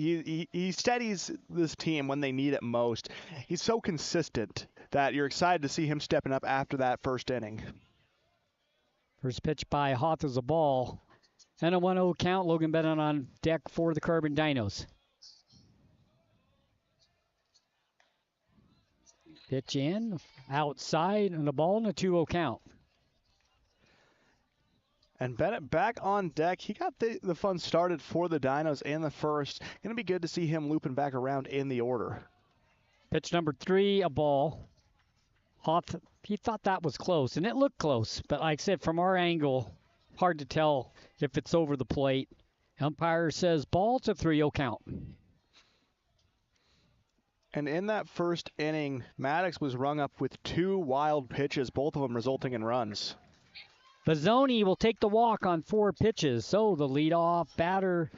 He steadies this team when they need it most. He's so consistent that you're excited to see him stepping up after that first inning. First pitch by Hoth is a ball. And a 1-0 count. Logan Bennett on deck for the Carbon Dinos. Pitch in, outside, and a ball and a 2-0 count. And Bennett back on deck. He got the fun started for the Dinos in the first. Going to be good to see him looping back around in the order. Pitch number 3, a ball. Hoth, he thought that was close, and it looked close. But like I said, from our angle, hard to tell if it's over the plate. Umpire says ball, to 3-0 count. And in that first inning, Maddox was rung up with 2 wild pitches, both of them resulting in runs. Bizzoni will take the walk on 4 pitches. So the leadoff batter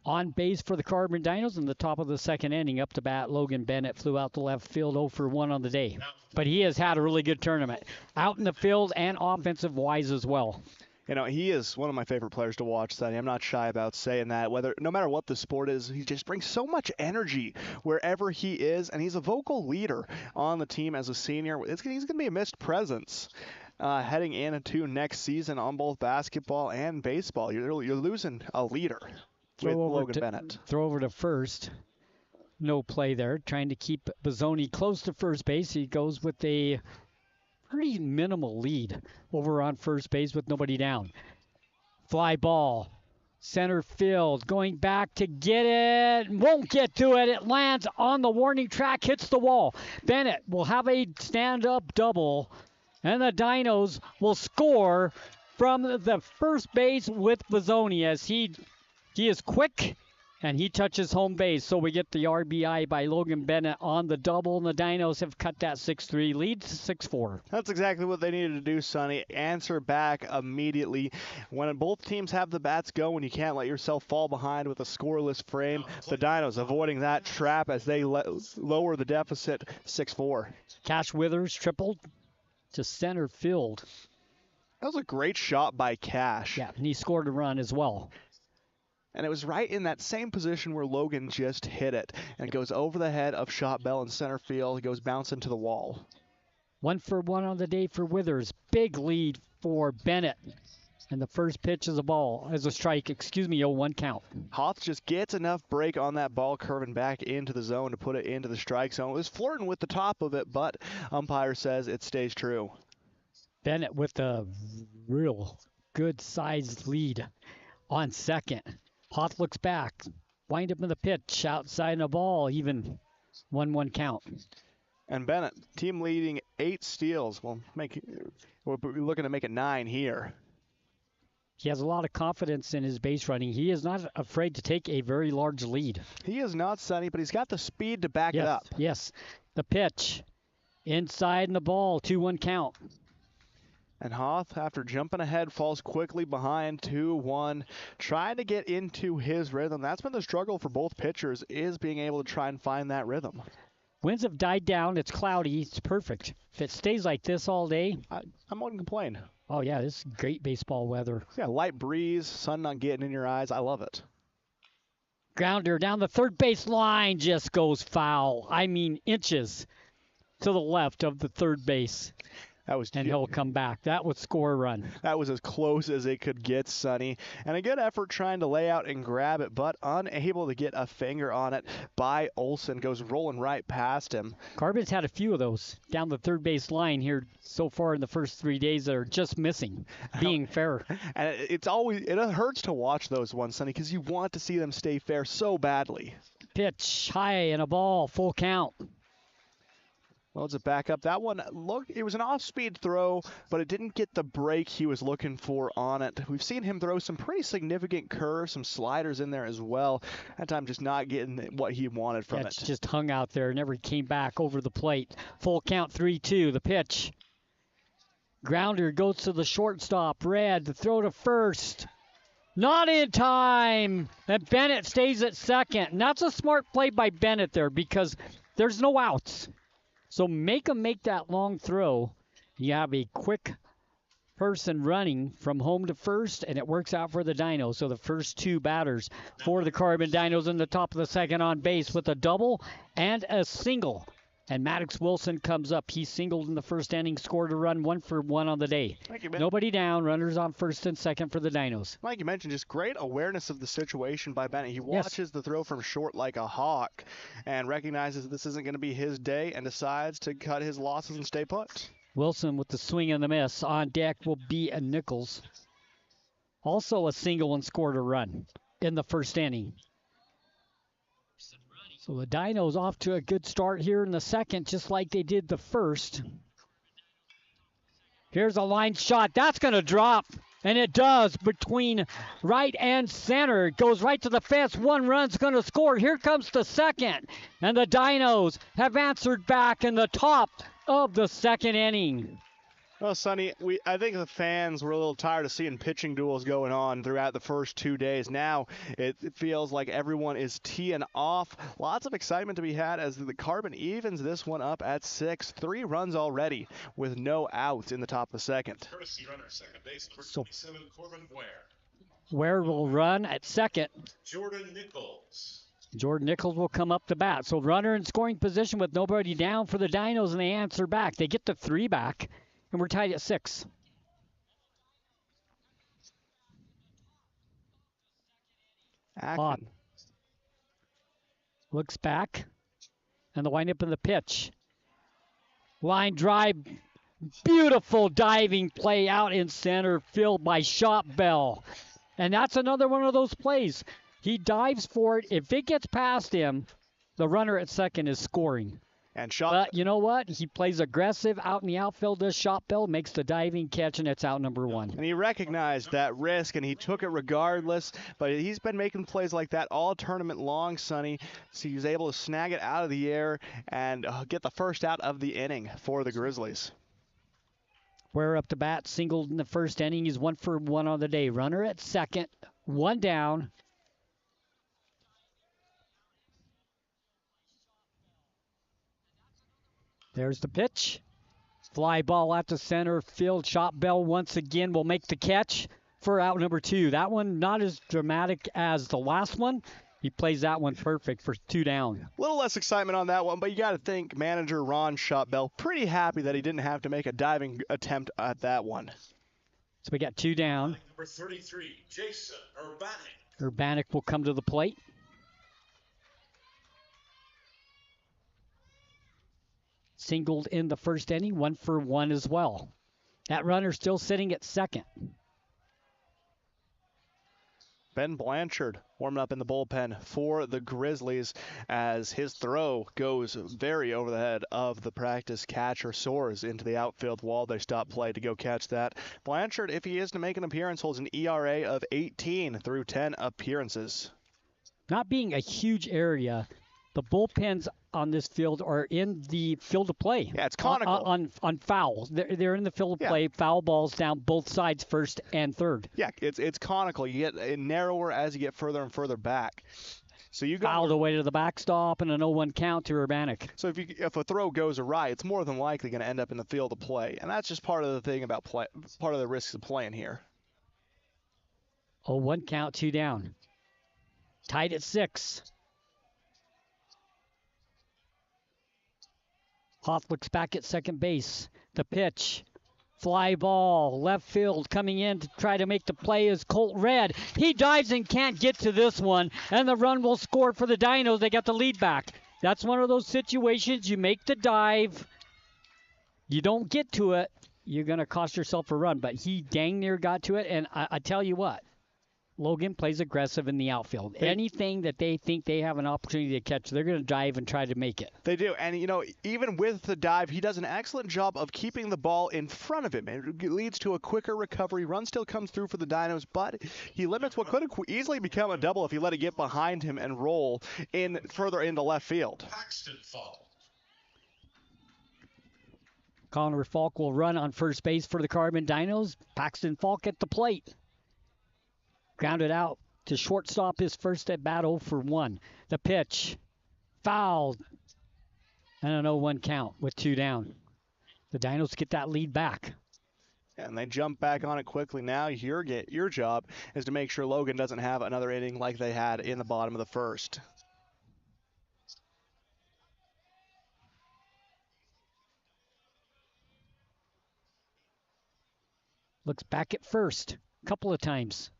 on base for the Carbon Dinos in the top of the second inning. Up to bat, Logan Bennett flew out to left field 0 for 1 on the day. But he has had a really good tournament, out in the field and offensive-wise as well. You know, he is one of my favorite players to watch, Sonny. I'm not shy about saying that. No matter what the sport is, he just brings so much energy wherever he is, and he's a vocal leader on the team as a senior. He's going to be a missed presence heading into next season on both basketball and baseball. You're losing a leader with Logan Bennett. Throw over to first. No play there. Trying to keep Bizzoni close to first base. He goes with a pretty minimal lead over on first base with nobody down. Fly ball. Center field. Going back to get it. Won't get to it. It lands on the warning track. Hits the wall. Bennett will have a stand-up double. And the Dinos will score from the first base with Bizzoni as he is quick and he touches home base. So we get the RBI by Logan Bennett on the double, and the Dinos have cut that 6-3 lead to 6-4. That's exactly what they needed to do, Sonny. Answer back immediately. When both teams have the bats going, you can't let yourself fall behind with a scoreless frame. The Dinos avoiding that trap as they lower the deficit 6-4. Cash Withers tripled to center field. That was a great shot by Cash. Yeah, and he scored a run as well. And it was right in that same position where Logan just hit it. And it goes over the head of Shot Bell in center field. It goes bouncing to the wall. 1 for 1 on the day for Withers. Big lead for Bennett. And the first pitch is a strike, 0-1 count. Hoth just gets enough break on that ball curving back into the zone to put it into the strike zone. It was flirting with the top of it, but umpire says it stays true. Bennett with a real good sized lead on second. Hoth looks back, wind up in the pitch, outside the ball, even 1-1 count. And Bennett, team leading 8 steals. We're looking to make it 9 here. He has a lot of confidence in his base running. He is not afraid to take a very large lead. He is not, Sonny, but he's got the speed to back it up. Yes, the pitch, inside in the ball, 2-1 count. And Hoth, after jumping ahead, falls quickly behind 2-1, trying to get into his rhythm. That's been the struggle for both pitchers, is being able to try and find that rhythm. Winds have died down. It's cloudy. It's perfect. If it stays like this all day, I wouldn't complain. Oh, yeah, this is great baseball weather. Yeah, light breeze, sun not getting in your eyes. I love it. Grounder down the third base line just goes foul. I mean, inches to the left of the third base. And he'll come back. That would score a run. That was as close as it could get, Sonny. And a good effort trying to lay out and grab it, but unable to get a finger on it by Olsen. Goes rolling right past him. Carbon's had a few of those down the third base line here so far in the first 3 days that are just missing, being fair. And it hurts to watch those ones, Sonny, because you want to see them stay fair so badly. Pitch high and a ball, full count. Loads it back up. That one, it was an off-speed throw, but it didn't get the break he was looking for on it. We've seen him throw some pretty significant curves, some sliders in there as well. That time just not getting what he wanted from it. Just hung out there, never came back over the plate. Full count, 3-2, the pitch. Grounder goes to the shortstop. Red, the throw to first. Not in time. And Bennett stays at second. And that's a smart play by Bennett there because there's no outs. So make him make that long throw. You have a quick person running from home to first, and it works out for the Dinos. So the first 2 batters for the Carbon Dinos in the top of the second on base with a double and a single. And Maddox Wilson comes up. He singled in the first inning, scored a run, 1 for 1 on the day. Nobody down, runners on first and second for the Dinos. Like you mentioned, just great awareness of the situation by Bennett. He watches the throw from short like a hawk and recognizes this isn't going to be his day and decides to cut his losses and stay put. Wilson with the swing and the miss. On deck will be a Nichols. Also a single and scored a run in the first inning. So the Dinos off to a good start here in the second, just like they did the first. Here's a line shot. That's going to drop. And it does between right and center. It goes right to the fence. One run's going to score. Here comes the second. And the Dinos have answered back in the top of the second inning. Well, Sonny, I think the fans were a little tired of seeing pitching duels going on throughout the first 2 days. Now it feels like everyone is teeing off. Lots of excitement to be had as the Carbon evens this one up at 6. 3 runs already with no outs in the top of the second. Courtesy runner, second base, number 27, Corbin Ware. Ware will run at second. Jordan Nichols. Jordan Nichols will come up to bat. So runner in scoring position with nobody down for the Dinos, and they answer back. They get the 3 back. And we're tied at 6. Action. Looks back. And the windup in the pitch. Line drive. Beautiful diving play out in center field by Shop Bell. And that's another one of those plays. He dives for it. If it gets past him, the runner at second is scoring. And Shop, but you know what? He plays aggressive out in the outfield. Does Shop Bell, makes the diving catch, and it's out number 1. And he recognized that risk, and he took it regardless. But he's been making plays like that all tournament long, Sonny. So he was able to snag it out of the air and get the first out of the inning for the Grizzlies. Ware up to bat, singled in the first inning. He's 1 for 1 on the day. Runner at second, 1 down. There's the pitch. Fly ball out to center field. Shop Bell once again will make the catch for out number 2. That one not as dramatic as the last one. He plays that one perfect for 2 down. A little less excitement on that one, but you got to think manager Ron Shop Bell pretty happy that he didn't have to make a diving attempt at that one. So we got 2 down. Number 33, Jason Urbanic. Urbanic will come to the plate. Singled in the first inning, 1 for 1 as well. That runner still sitting at second. Ben Blanchard warming up in the bullpen for the Grizzlies as his throw goes very over the head of the practice catcher. Soars into the outfield wall. They stop play to go catch that. Blanchard, if he is to make an appearance, holds an ERA of 18 through 10 appearances. Not being a huge area, the bullpens on this field are in the field of play. Yeah, it's conical. On fouls. They're in the field of play. Foul balls down both sides, first and third. Yeah, it's conical. You get narrower as you get further and further back. So you go fouled away to the backstop and a 0-1 count to Urbanic. So if a throw goes awry, it's more than likely going to end up in the field of play, and that's just part of the thing about play. Part of the risks of playing here. 0-1 count, 2 down. Tied at 6. Hoff looks back at second base. The pitch. Fly ball. Left field coming in to try to make the play is Colt Red. He dives and can't get to this one. And the run will score for the Dinos. They got the lead back. That's one of those situations. You make the dive. You don't get to it. You're going to cost yourself a run. But he dang near got to it. And I tell you what. Logan plays aggressive in the outfield. Anything that they think they have an opportunity to catch, they're going to dive and try to make it. They do. And, even with the dive, he does an excellent job of keeping the ball in front of him. It leads to a quicker recovery. Run still comes through for the Dinos, but he limits what could have easily become a double if he let it get behind him and roll in further into left field. Paxton Falk. Connor Falk will run on first base for the Carbon Dinos. Paxton Falk at the plate. Grounded out to shortstop, his first at bat, 0 for 1. The pitch. Fouled. And an 0-1 count with 2 down. The Dinos get that lead back. And they jump back on it quickly. Now your job is to make sure Logan doesn't have another inning like they had in the bottom of the first. Looks back at first a couple of times.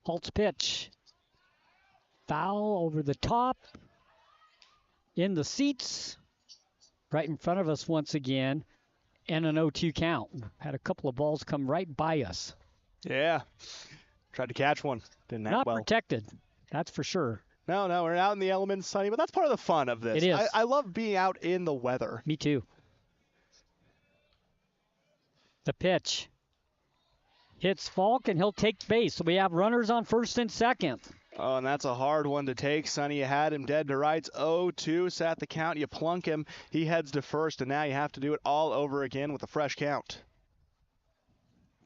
Halts pitch. Foul over the top. In the seats. Right in front of us once again. And an 0-2 count. Had a couple of balls come right by us. Yeah. Tried to catch one. Didn't that well. Not protected. That's for sure. No, we're out in the elements, Sonny, but that's part of the fun of this. It is. I love being out in the weather. Me too. The pitch. hits Falk, and he'll take base. So we have runners on first and second. Oh, and that's a hard one to take, Sonny. You had him dead to rights. 0-2, sat the count. You plunk him. He heads to first, and now you have to do it all over again with a fresh count.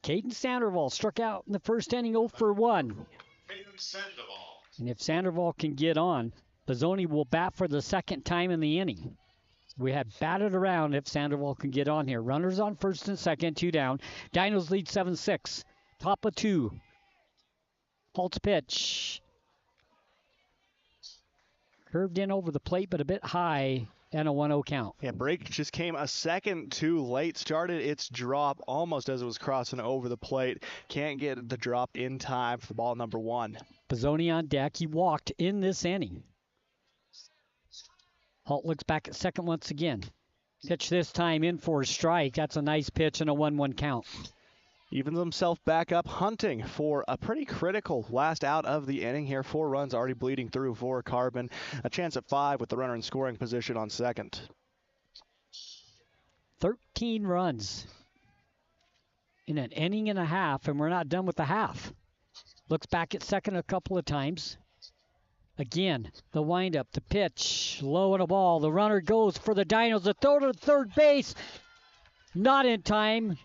Caden Sandoval struck out in the first inning, 0 for 1. Caden Sandoval. And if Sandoval can get on, Pizzoni will bat for the second time in the inning. We had batted around if Sandoval can get on here. Runners on first and second, 2 down. Dinos lead 7-6. Top of 2. Halt's pitch. Curved in over the plate, but a bit high, and a 1-0 count. Yeah, break just came a second too late. Started its drop almost as it was crossing over the plate. Can't get the drop in time for ball number 1. Pizzoni on deck. He walked in this inning. Halt looks back at second once again. Pitch this time in for a strike. That's a nice pitch and a 1-1 count. Evens himself back up, hunting for a pretty critical last out of the inning here. 4 runs already bleeding through for Carbon. A chance at 5 with the runner in scoring position on second. 13 runs in an inning and a half, and we're not done with the half. Looks back at second a couple of times. Again, the windup, the pitch, low and a ball. The runner goes for the Dinos. The throw to third base. Not in time.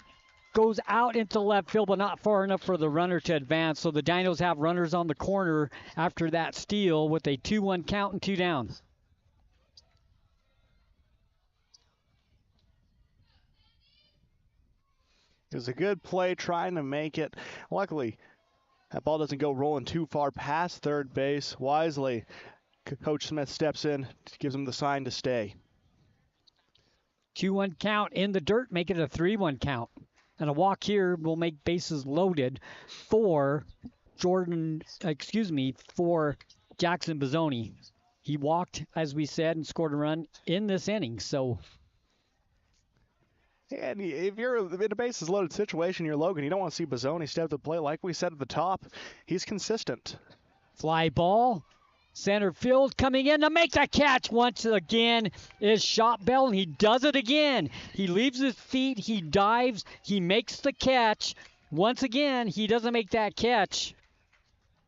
Goes out into left field, but not far enough for the runner to advance. So the Dinos have runners on the corner after that steal with a 2-1 count and 2 down. It was a good play trying to make it. Luckily, that ball doesn't go rolling too far past third base. Wisely, Coach Smith steps in, gives him the sign to stay. 2-1 count in the dirt, make it a 3-1 count. And a walk here will make bases loaded for Jackson Pizzoni. He walked, as we said, and scored a run in this inning. So, and if you're in a bases loaded situation, you're Logan. You don't want to see Pizzoni step to the plate. Like we said at the top, he's consistent. Fly ball. Center field coming in to make the catch once again is Shot Bell, and he does it again. He leaves his feet, he dives, he makes the catch. Once again, he doesn't make that catch.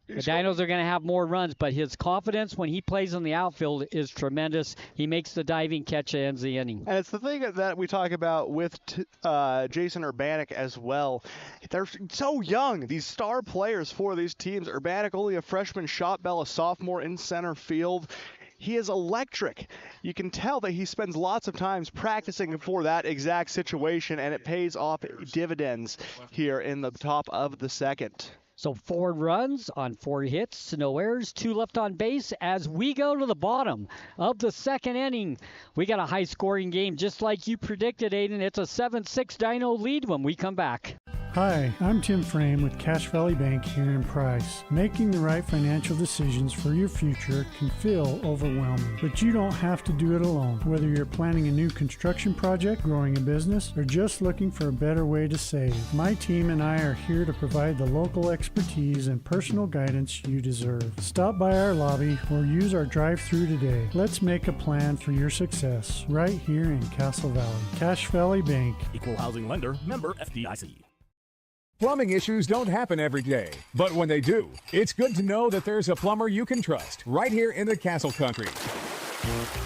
The Dinos are going to have more runs, but his confidence when he plays in the outfield is tremendous. He makes the diving catch and ends the inning. And it's the thing that we talk about with Jason Urbanek as well. They're so young, these star players for these teams. Urbanek, only a freshman, Shot Bell, a sophomore in center field. He is electric. You can tell that he spends lots of times practicing for that exact situation, and it pays off dividends here in the top of the second. So 4 runs on 4 hits, no errors, 2 left on base. As we go to the bottom of the second inning, we got a high-scoring game just like you predicted, Aiden. It's a 7-6 Dino lead when we come back. Hi, I'm Tim Frame with Cache Valley Bank here in Price. Making the right financial decisions for your future can feel overwhelming, but you don't have to do it alone. Whether you're planning a new construction project, growing a business, or just looking for a better way to save, my team and I are here to provide the local expertise and personal guidance you deserve. Stop by our lobby or use our drive-thru today. Let's make a plan for your success right here in Castle Valley. Cache Valley Bank. Equal housing lender, member FDIC. Plumbing issues don't happen every day, but when they do, it's good to know that there's a plumber you can trust right here in the Castle Country.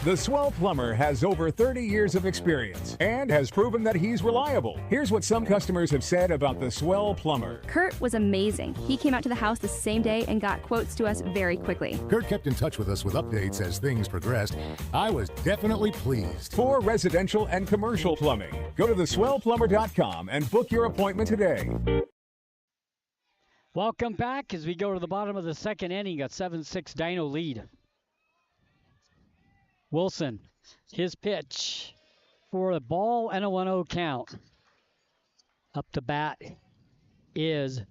The Swell Plumber has over 30 years of experience and has proven that he's reliable. Here's what some customers have said about the Swell Plumber. Kurt was amazing. He came out to the house the same day and got quotes to us very quickly. Kurt kept in touch with us with updates as things progressed. I was definitely pleased. For residential and commercial plumbing, go to theswellplumber.com and book your appointment today. Welcome back as we go to the bottom of the second inning, a 7-6 Dino lead. Wilson, his pitch for a ball and a 1-0 count. Up to bat is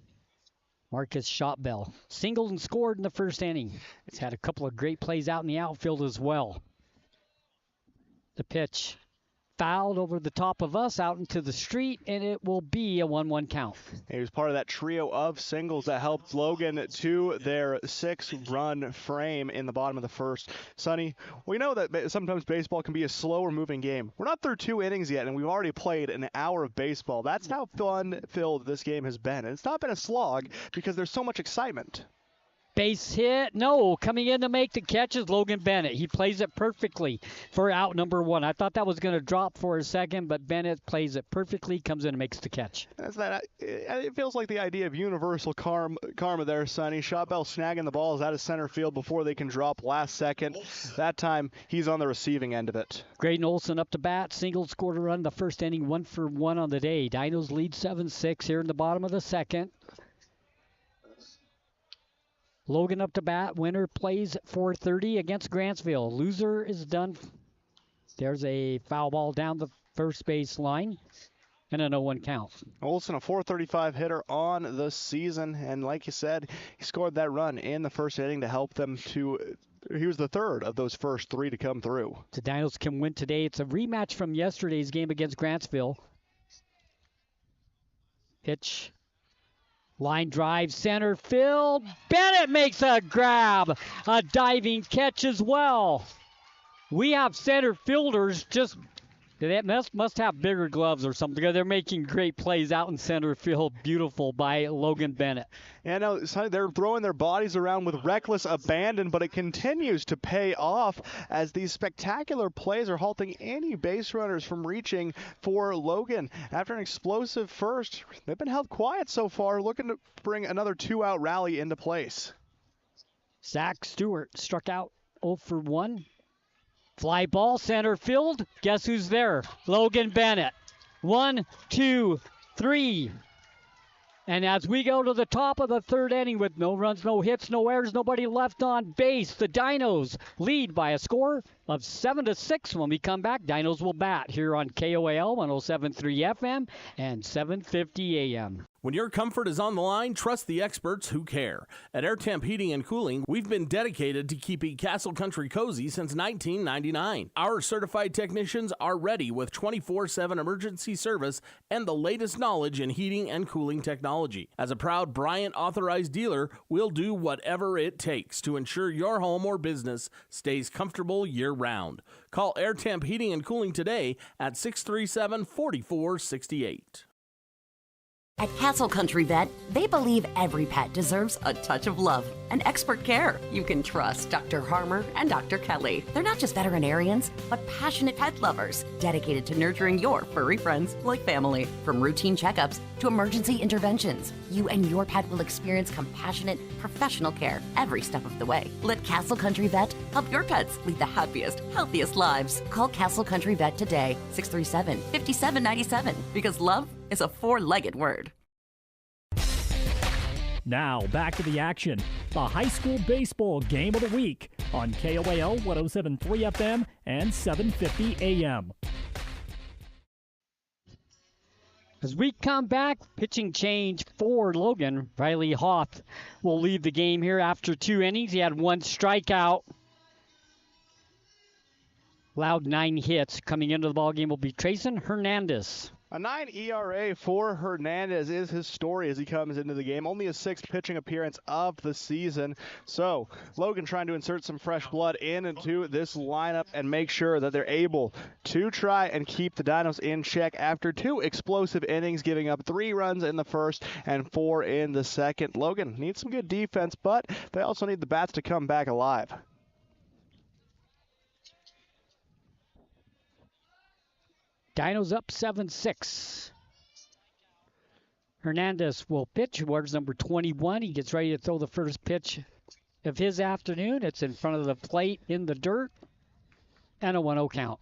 Marcus Shotbell. Singled and scored in the first inning. He's had a couple of great plays out in the outfield as well. The pitch, fouled over the top of us out into the street, and it will be a 1-1 count. He was part of that trio of singles that helped Logan to their 6-run frame in the bottom of the first. Sonny, we know that sometimes baseball can be a slower moving game. We're not through 2 innings yet, and we've already played an hour of baseball. That's how fun-filled this game has been. And it's not been a slog because there's so much excitement. Base hit. No, coming in to make the catch is Logan Bennett. He plays it perfectly for out number 1. I thought that was going to drop for a second, but Bennett plays it perfectly, comes in and makes the catch. It feels like the idea of universal karma there, Sonny. Shotbell snagging the balls out of center field before they can drop last second. That time, he's on the receiving end of it. Graydon Olson up to bat. Single scored a run the first inning, 1 for 1 on the day. Dinos lead 7-6 here in the bottom of the second. Logan up to bat. Winner plays at 4:30 against Grantsville. Loser is done. There's a foul ball down the first base line and an 0-1 count. Olson, a .435 hitter on the season, and like you said, he scored that run in the first inning to help them to. He was the third of those first 3 to come through. The Dinos can win today. It's a rematch from yesterday's game against Grantsville. Pitch. Line drive, center field. Bennett makes a grab. A diving catch as well. We have center fielders just, they must have bigger gloves or something. They're making great plays out in center field. Beautiful by Logan Bennett. Yeah, no, they're throwing their bodies around with reckless abandon, but it continues to pay off as these spectacular plays are halting any base runners from reaching for Logan. After an explosive first, they've been held quiet so far, looking to bring another 2-out rally into place. Zach Stewart struck out 0 for 1. Fly ball, center field. Guess who's there? Logan Bennett. 1, 2, 3. And as we go to the top of the third inning with no runs, no hits, no errors, nobody left on base, the Dinos lead by a score of 7-6. When we come back, Dinos will bat here on KOAL 107.3 FM and 750 AM. When your comfort is on the line, trust the experts who care. At Air Temp Heating and Cooling, we've been dedicated to keeping Castle Country cozy since 1999. Our certified technicians are ready with 24/7 emergency service and the latest knowledge in heating and cooling technology. As a proud Bryant authorized dealer, we'll do whatever it takes to ensure your home or business stays comfortable year-round. Call Air Temp Heating and Cooling today at 637-4468. At Castle Country Vet, they believe every pet deserves a touch of love and expert care. You can trust Dr. Harmer and Dr. Kelly. They're not just veterinarians, but passionate pet lovers, dedicated to nurturing your furry friends like family. From routine checkups to emergency interventions, you and your pet will experience compassionate, professional care every step of the way. Let Castle Country Vet help your pets lead the happiest, healthiest lives. Call Castle Country Vet today, 637-5797, because love is a 4-legged word. Now, back to the action. The high school baseball game of the week on KOAL 107.3 FM and 750 AM. As we come back, pitching change for Logan. Riley Hoth will lead the game here after 2 innings. He had 1 strikeout. Allowed 9 hits. Coming into the ballgame will be Trayson Hernandez. A 9 ERA for Hernandez is his story as he comes into the game. Only his 6th pitching appearance of the season. So Logan trying to insert some fresh blood into this lineup and make sure that they're able to try and keep the Dinos in check after 2 explosive innings, giving up 3 runs in the first and 4 in the second. Logan needs some good defense, but they also need the bats to come back alive. Dinos up 7-6. Hernandez will pitch. Wears number 21. He gets ready to throw the first pitch of his afternoon. It's in front of the plate in the dirt. And a 1-0 count.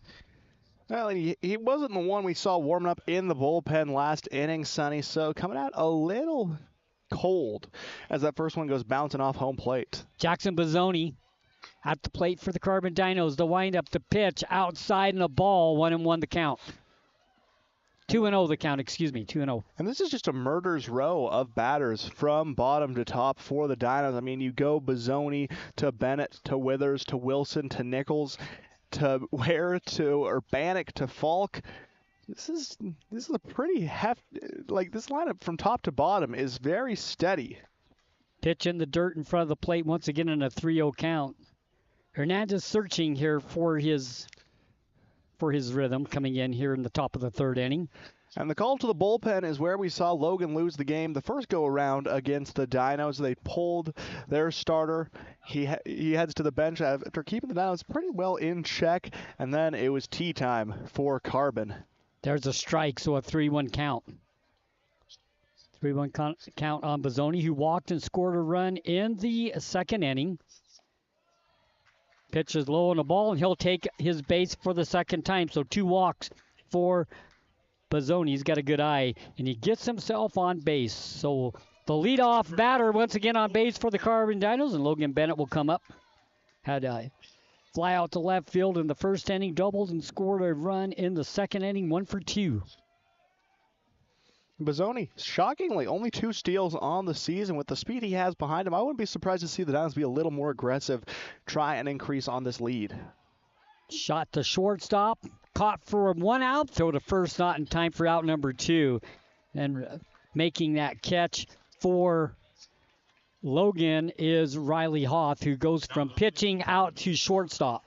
Well, he wasn't the one we saw warming up in the bullpen last inning, Sonny. So coming out a little cold as that first one goes bouncing off home plate. Jackson Bozzoni at the plate for the Carbon Dinos. The windup, the pitch, outside and a ball. 1-1 the count. 2-0 the count, 2-0. And this is just a murder's row of batters from bottom to top for the Dinos. I mean, you go Bozzoni to Bennett to Withers to Wilson to Nichols. to Ware to Urbanek to Falk. This is a pretty hefty. Like, this lineup from top to bottom is very steady. Pitch in the dirt in front of the plate once again in a 3-0 count. Hernandez searching here for his rhythm coming in here in the top of the third inning. And the call to the bullpen is where we saw Logan lose the game the first go-around against the Dinos. They pulled their starter. He heads to the bench after keeping the Dinos pretty well in check, and then it was tea time for Carbon. There's a strike, so a 3-1 count. 3-1 count on Bozzoni, who walked and scored a run in the second inning. Pitch is low on the ball, and he'll take his base for the second time. So 2 walks for Bozzoni. He's got a good eye, and he gets himself on base. So the leadoff batter once again on base for the Carbon Dinos, and Logan Bennett will come up. Had a fly out to left field in the first inning, doubled and scored a run in the second inning, 1 for 2. Bozzoni, shockingly, only 2 steals on the season. With the speed he has behind him, I wouldn't be surprised to see the Dinos be a little more aggressive, try and increase on this lead. Shot to shortstop, caught for 1 out, throw to first, not in time for out number 2. And making that catch for Logan is Riley Hoth, who goes from pitching out to shortstop.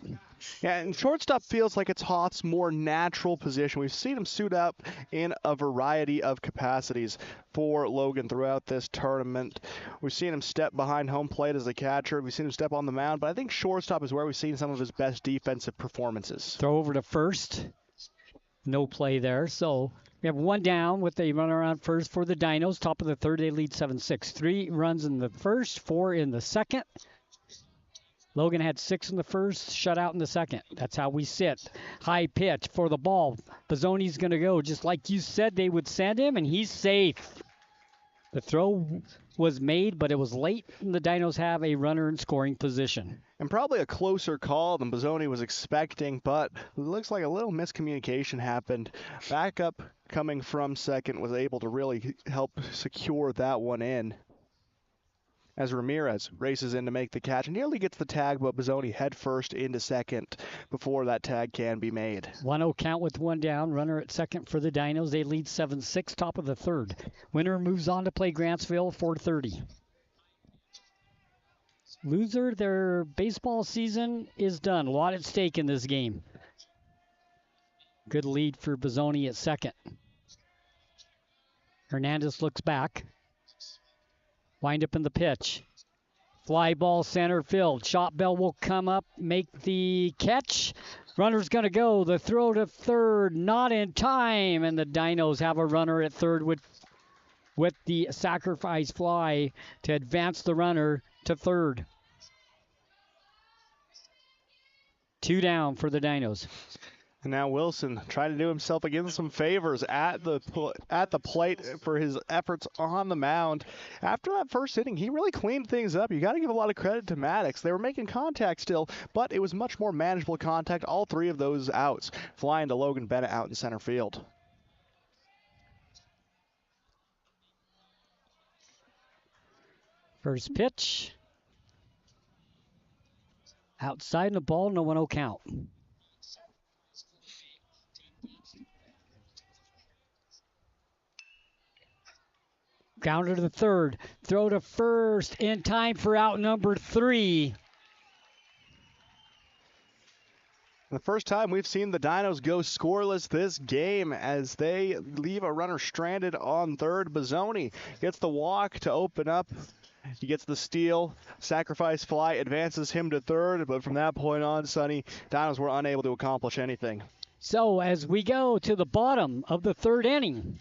Yeah, and shortstop feels like it's Hoth's more natural position. We've seen him suit up in a variety of capacities for Logan throughout this tournament. We've seen him step behind home plate as a catcher. We've seen him step on the mound, but I think shortstop is where we've seen some of his best defensive performances. Throw over to first. No play there, so we have 1 down with a runner on first for the Dinos. Top of the third, they lead 7-6. 3 runs in the first, 4 in the second. Logan had 6 in the first, shutout in the second. That's how we sit. High pitch for the ball. Bozzoni's going to go just like you said they would send him, and he's safe. The throw was made, but it was late, and the Dinos have a runner in scoring position. And probably a closer call than Bozzoni was expecting, but it looks like a little miscommunication happened. Backup coming from second was able to really help secure that one in, as Ramirez races in to make the catch and nearly gets the tag, but Bozzoni head first into second before that tag can be made. 1-0 count with 1 down. Runner at second for the Dinos. They lead 7-6, top of the third. Winner moves on to play Grantsville, 4:30. Loser, their baseball season is done. A lot at stake in this game. Good lead for Bozzoni at second. Hernandez looks back. Wind up in the pitch. Fly ball center field. Shot bell will come up, make the catch. Runner's going to go. The throw to third, not in time. And the Dinos have a runner at third with the sacrifice fly to advance the runner to third. 2 down for the Dinos. And now Wilson trying to do himself again some favors at the plate for his efforts on the mound. After that first inning, he really cleaned things up. You got to give a lot of credit to Maddox. They were making contact still, but it was much more manageable contact. All 3 of those outs flying to Logan Bennett out in center field. First pitch. Outside the ball, no 1-0 count. Grounder to the third. Throw to first in time for out number 3. The first time we've seen the Dinos go scoreless this game as they leave a runner stranded on third. Bozzoni gets the walk to open up. He gets the steal. Sacrifice fly advances him to third, but from that point on, Sonny, Dinos were unable to accomplish anything. So as we go to the bottom of the third inning,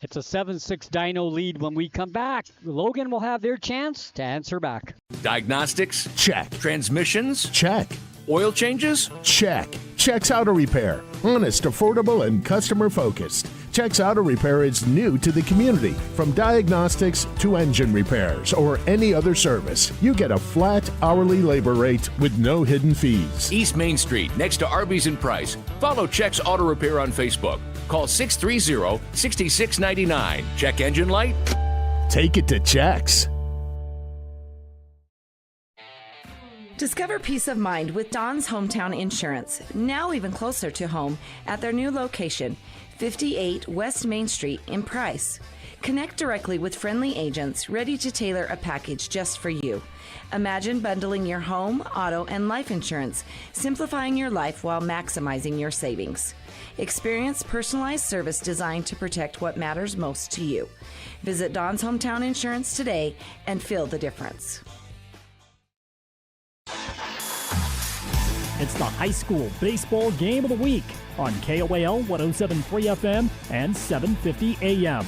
it's a 7-6 Dino lead. When we come back, Logan will have their chance to answer back. Diagnostics? Check. Transmissions? Check. Oil changes? Check. Check's Auto Repair. Honest, affordable, and customer-focused. Check's Auto Repair is new to the community. From diagnostics to engine repairs or any other service, you get a flat hourly labor rate with no hidden fees. East Main Street, next to Arby's and Price. Follow Check's Auto Repair on Facebook. Call 630-6699. Check engine light? Take it to Check's. Discover peace of mind with Don's Hometown Insurance, now even closer to home at their new location, 58 West Main Street in Price. Connect directly with friendly agents ready to tailor a package just for you. Imagine bundling your home, auto, and life insurance, simplifying your life while maximizing your savings. Experience personalized service designed to protect what matters most to you. Visit Don's Hometown Insurance today and feel the difference. It's the high school baseball game of the week on KOAL 107.3 FM and 750 AM.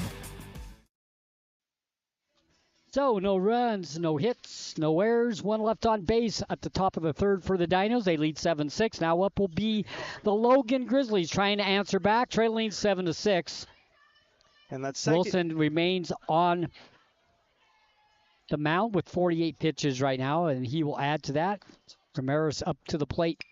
So, no runs, no hits, no errors, one left on base at the top of the third for the Dinos. They lead 7-6. Now up will be the Logan Grizzlies trying to answer back, trailing 7-6. And that's Wilson remains on the mound with 48 pitches right now, and he will add to that. Ramirez up to the plate.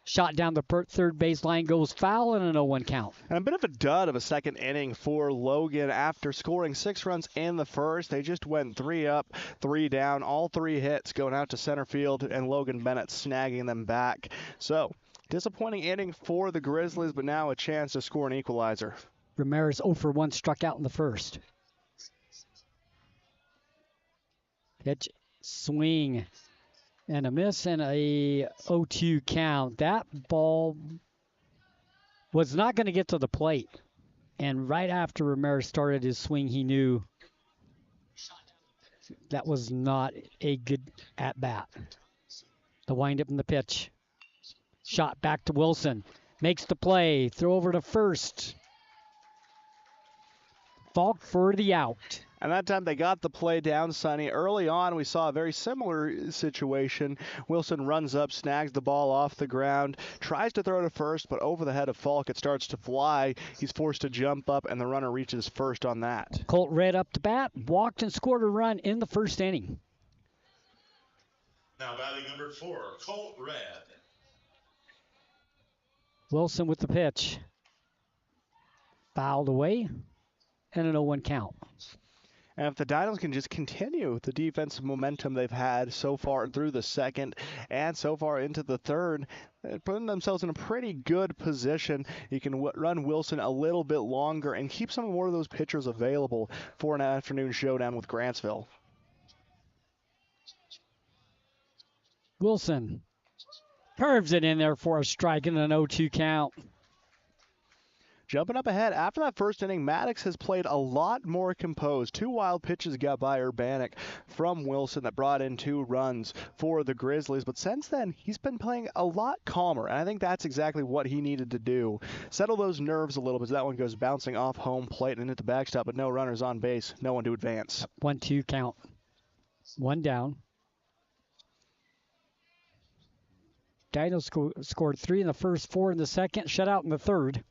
Shot down the third baseline, goes foul, and an 0-1 count. And a bit of a dud of a second inning for Logan after scoring 6 runs in the first. They just went 3 up, 3 down, all 3 hits going out to center field, and Logan Bennett snagging them back. So, disappointing inning for the Grizzlies, but now a chance to score an equalizer. Ramirez 0 for 1, struck out in the first. Pitch, swing, and a miss, and a 0-2 count. That ball was not going to get to the plate. And right after Ramirez started his swing, he knew that was not a good at-bat. The windup in the pitch. Shot back to Wilson. Makes the play. Throw over to first. Falk for the out. And that time they got the play down, Sonny. Early on, we saw a very similar situation. Wilson runs up, snags the ball off the ground, tries to throw to first, but over the head of Falk, it starts to fly. He's forced to jump up, and the runner reaches first on that. Colt Red up to bat, walked and scored a run in the first inning. Now batting number 4, Colt Red. Wilson with the pitch. Fouled away, and an 0-1 count. And if the Dinos can just continue the defensive momentum they've had so far through the second and so far into the third, they're putting themselves in a pretty good position. You can run Wilson a little bit longer and keep some more of those pitchers available for an afternoon showdown with Grantsville. Wilson curves it in there for a strike and an 0-2 count. Jumping up ahead, after that first inning, Maddox has played a lot more composed. 2 wild pitches got by Urbanic from Wilson that brought in 2 runs for the Grizzlies. But since then, he's been playing a lot calmer, and I think that's exactly what he needed to do. Settle those nerves a little bit. That one goes bouncing off home plate and hit the backstop, but no runners on base, no one to advance. 1-2 count. 1 down. Dinos scored 3 in the first, 4 in the second, shutout in the third.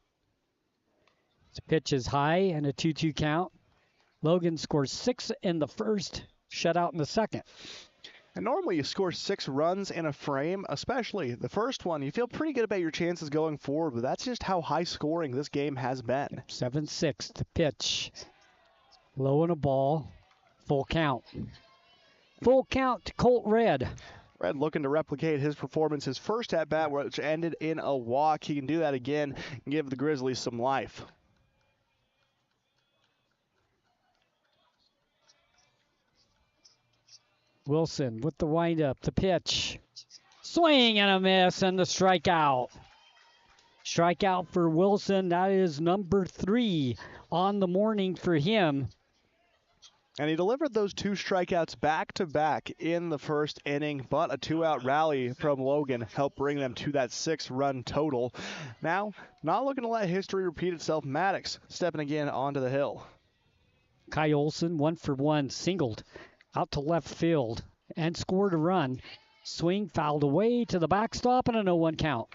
The pitch is high and a 2-2 count. Logan scores 6 in the first, shutout in the second. And normally you score 6 runs in a frame, especially the first one. You feel pretty good about your chances going forward, but that's just how high scoring this game has been. 7-6, the pitch. Low on a ball, full count. Full count to Colt Red. Red looking to replicate his performance, his first at-bat, which ended in a walk. He can do that again and give the Grizzlies some life. Wilson with the windup, the pitch. Swing and a miss and the strikeout. Strikeout for Wilson. That is number 3 on the morning for him. And he delivered those 2 strikeouts back-to-back in the first inning, but a 2-out rally from Logan helped bring them to that 6-run total. Now, not looking to let history repeat itself. Maddox stepping again onto the hill. Kai Olsen, 1 for 1, singled out to left field and scored a run. Swing fouled away to the backstop and a 0-1 count.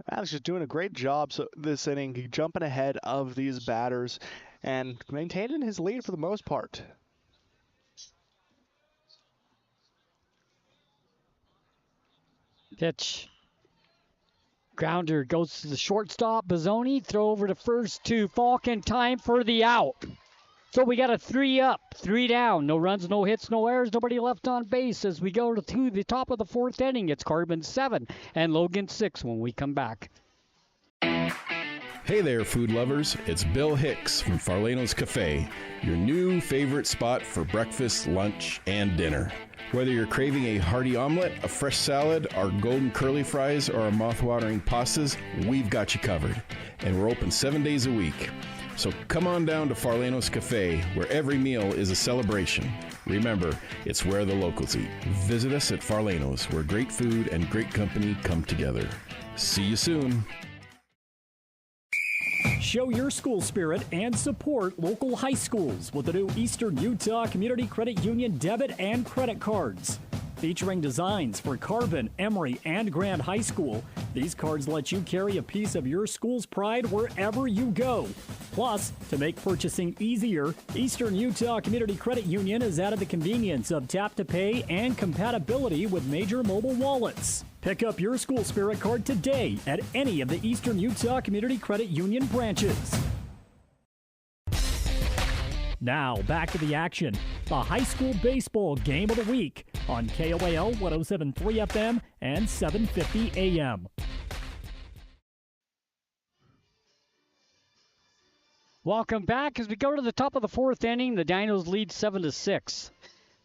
Maddox is doing a great job this inning, jumping ahead of these batters and maintaining his lead for the most part. Pitch. Grounder goes to the shortstop. Bizzoni, throw over to first to Falk in time for the out. So we got a 3 up, 3 down. No runs, no hits, no errors, nobody left on base as we go to the top of the 4th inning. It's Carbon 7 and Logan 6 when we come back. Hey there, food lovers. It's Bill Hicks from Farlano's Cafe, your new favorite spot for breakfast, lunch, and dinner. Whether you're craving a hearty omelet, a fresh salad, our golden curly fries, or our mouth-watering pastas, we've got you covered. And we're open 7 days a week. So come on down to Farlano's Cafe, where every meal is a celebration. Remember, it's where the locals eat. Visit us at Farlano's, where great food and great company come together. See you soon. Show your school spirit and support local high schools with the new Eastern Utah Community Credit Union debit and credit cards. Featuring designs for Carbon, Emory, and Grand High School, these cards let you carry a piece of your school's pride wherever you go. Plus, to make purchasing easier, Eastern Utah Community Credit Union has added the convenience of tap-to-pay and compatibility with major mobile wallets. Pick up your school spirit card today at any of the Eastern Utah Community Credit Union branches. Now, back to the action. The high school baseball game of the week on KOAL 107.3 FM and 750 AM. Welcome back as we go to the top of the 4th inning. The Dinos lead 7-6.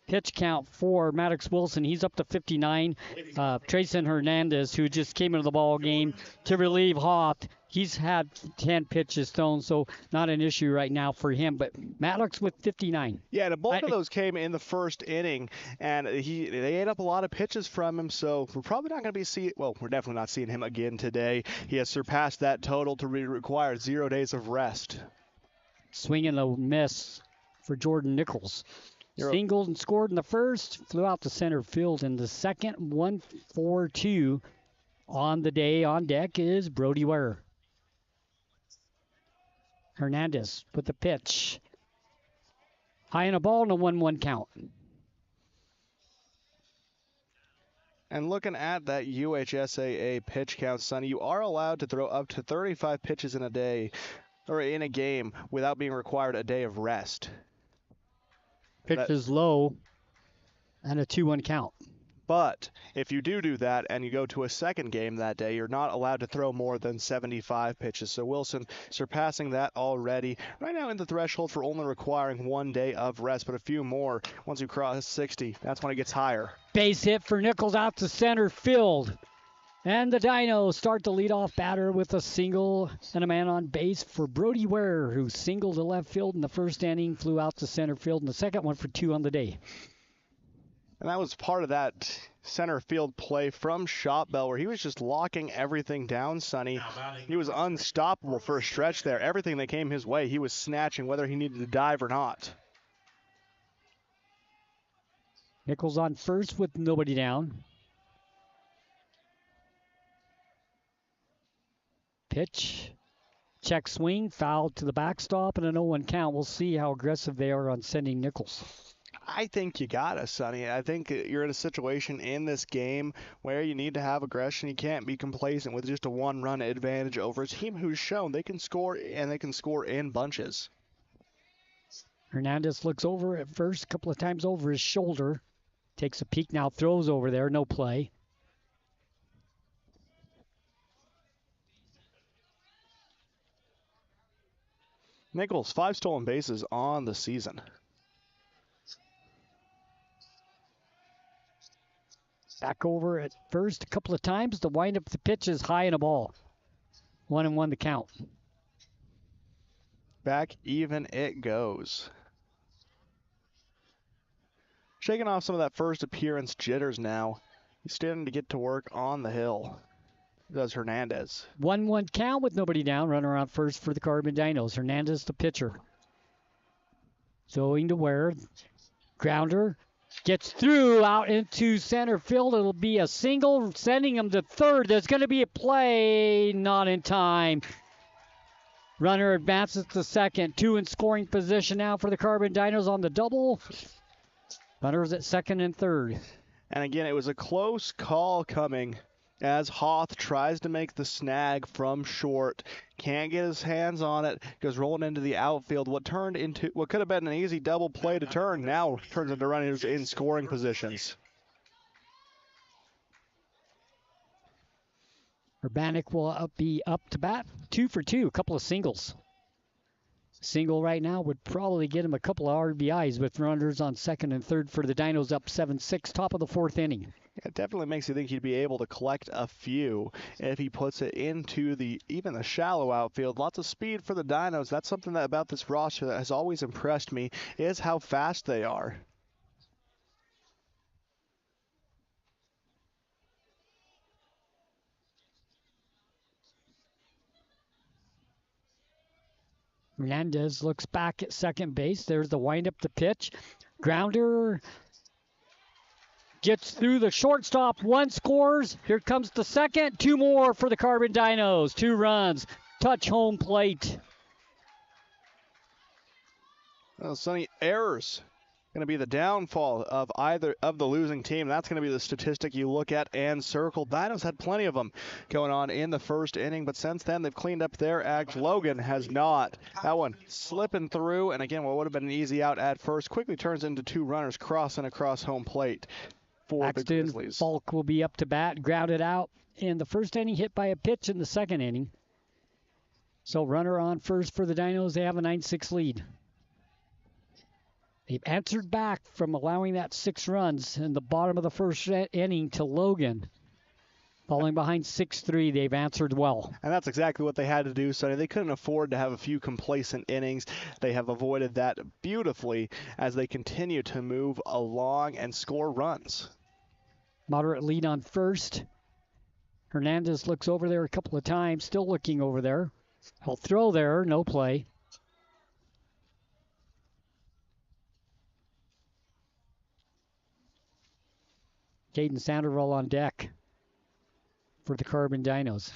Pitch count for Maddox Wilson. He's up to 59. Trayson Hernandez, who just came into the ball game to relieve Hoff, he's had 10 pitches thrown, so not an issue right now for him. But Maddox with 59. Yeah, and a bulk of those came in the first inning, and they ate up a lot of pitches from him, so we're probably not going to be seeing, well, we're definitely not seeing him again today. He has surpassed that total to require 0 days of rest. Swing and a miss for Jordan Nichols. Singled and scored in the first, flew out to center field in the second. 1-4-2 on the day. On deck is Brody Ware. Hernandez with the pitch. High in a ball and a 1-1 count. And looking at that UHSAA pitch count, Sonny, you are allowed to throw up to 35 pitches in a day or in a game without being required a day of rest. Pitch is low and a 2-1 count. But if you do that and you go to a second game that day, you're not allowed to throw more than 75 pitches. So Wilson surpassing that already. Right now in the threshold for only requiring 1 day of rest, but a few more. Once you cross 60, that's when it gets higher. Base hit for Nichols out to center field. And the Dinos start the leadoff batter with a single and a man on base for Brody Ware, who singled to left field in the first inning, flew out to center field in the second, one for 2 on the day. And that was part of that center field play from Shopbell, where he was just locking everything down, Sonny. He was unstoppable for a stretch there. Everything that came his way, he was snatching, whether he needed to dive or not. Nichols on first with nobody down. Pitch, check swing, foul to the backstop, and an 0-1 count. We'll see how aggressive they are on sending Nichols. I think you got to, Sonny. I think you're in a situation in this game where you need to have aggression. You can't be complacent with just a 1-run advantage over a team who's shown they can score, and they can score in bunches. Hernandez looks over at first, a couple of times over his shoulder. Takes a peek now, throws over there, no play. Nichols, 5 stolen bases on the season. Back over at first a couple of times to wind up the pitches high in a ball. 1-1 the count. Back even it goes. Shaking off some of that first appearance jitters now. He's starting to get to work on the hill. Does Hernandez. 1-1 count with nobody down. Runner on first for the Carbon Dinos. Hernandez the pitcher. Throwing to Ware. Grounder. Gets through out into center field. It'll be a single, sending him to third. There's going to be a play. Not in time. Runner advances to second. 2 in scoring position now for the Carbon Dinos on the double. Runners at second and third. And again, it was a close call coming as Hoth tries to make the snag from short. Can't get his hands on it. Goes rolling into the outfield. What could have been an easy double play to turn now turns into runners in scoring positions. Urbanek will be up to bat, 2 for 2, a couple of singles. Single right now would probably get him a couple of RBIs with runners on second and third for the Dinos, up 7-6, top of the 4th inning. It definitely makes you think he'd be able to collect a few if he puts it into even the shallow outfield. Lots of speed for the Dinos. That's something about this roster that has always impressed me, is how fast they are. Hernandez looks back at second base. There's the windup to pitch. Grounder gets through the shortstop. 1 scores. Here comes the second. 2 more for the Carbon Dinos. 2 runs. Touch home plate. Well, Sonny, errors going to be the downfall of either of the losing team. That's going to be the statistic you look at and circle. Dinos had plenty of them going on in the first inning, but since then they've cleaned up their act. Logan has not. That one slipping through, and again, what would have been an easy out at first quickly turns into 2 runners crossing across home plate for the Grizzlies. Falk will be up to bat, grounded out in the first inning, hit by a pitch in the second inning. So runner on first for the Dinos. They have a 9-6 lead. They've answered back from allowing that 6 runs in the bottom of the first inning to Logan. Falling behind 6-3, they've answered well. And that's exactly what they had to do, Sonny. They couldn't afford to have a few complacent innings. They have avoided that beautifully as they continue to move along and score runs. Moderate lead on first. Hernandez looks over there a couple of times, still looking over there. He'll throw there, no play. Caden Sandoval on deck for the Carbon Dinos.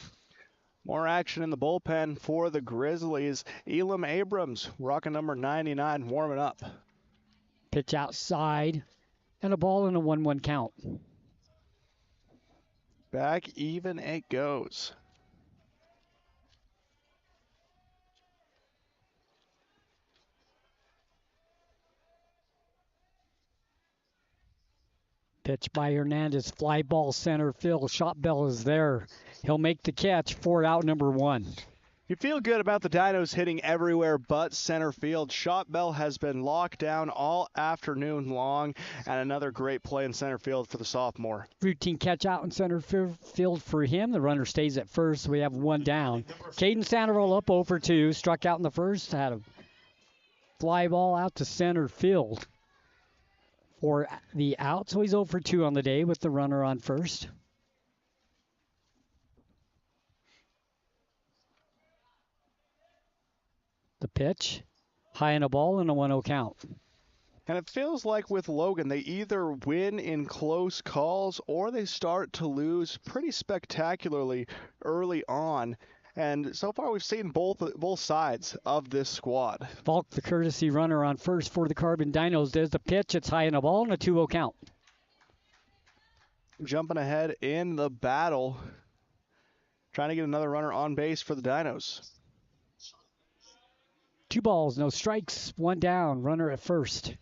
More action in the bullpen for the Grizzlies. Elam Abrams, rocking number 99, warming up. Pitch outside, and a ball in a 1-1 count. Back even it goes. Pitch by Hernandez, fly ball center field. Shot bell is there. He'll make the catch for out number 1. You feel good about the Dinos hitting everywhere but center field. Shot bell has been locked down all afternoon long, and another great play in center field for the sophomore. Routine catch out in center field for him. The runner stays at first. We have 1 down. Caden Sandoval up 0-2. Struck out in the first. Had a fly ball out to center field for the out. So he's 0-2 on the day with the runner on first. The pitch, high in a ball and a 1-0 count. And it feels like with Logan, they either win in close calls or they start to lose pretty spectacularly early on. And so far we've seen both sides of this squad. Falk, the courtesy runner on first for the Carbon Dinos. There's the pitch. It's high in a ball and a 2-0 count. Jumping ahead in the battle. Trying to get another runner on base for the Dinos. 2 balls, no strikes, 1 down. Runner at first.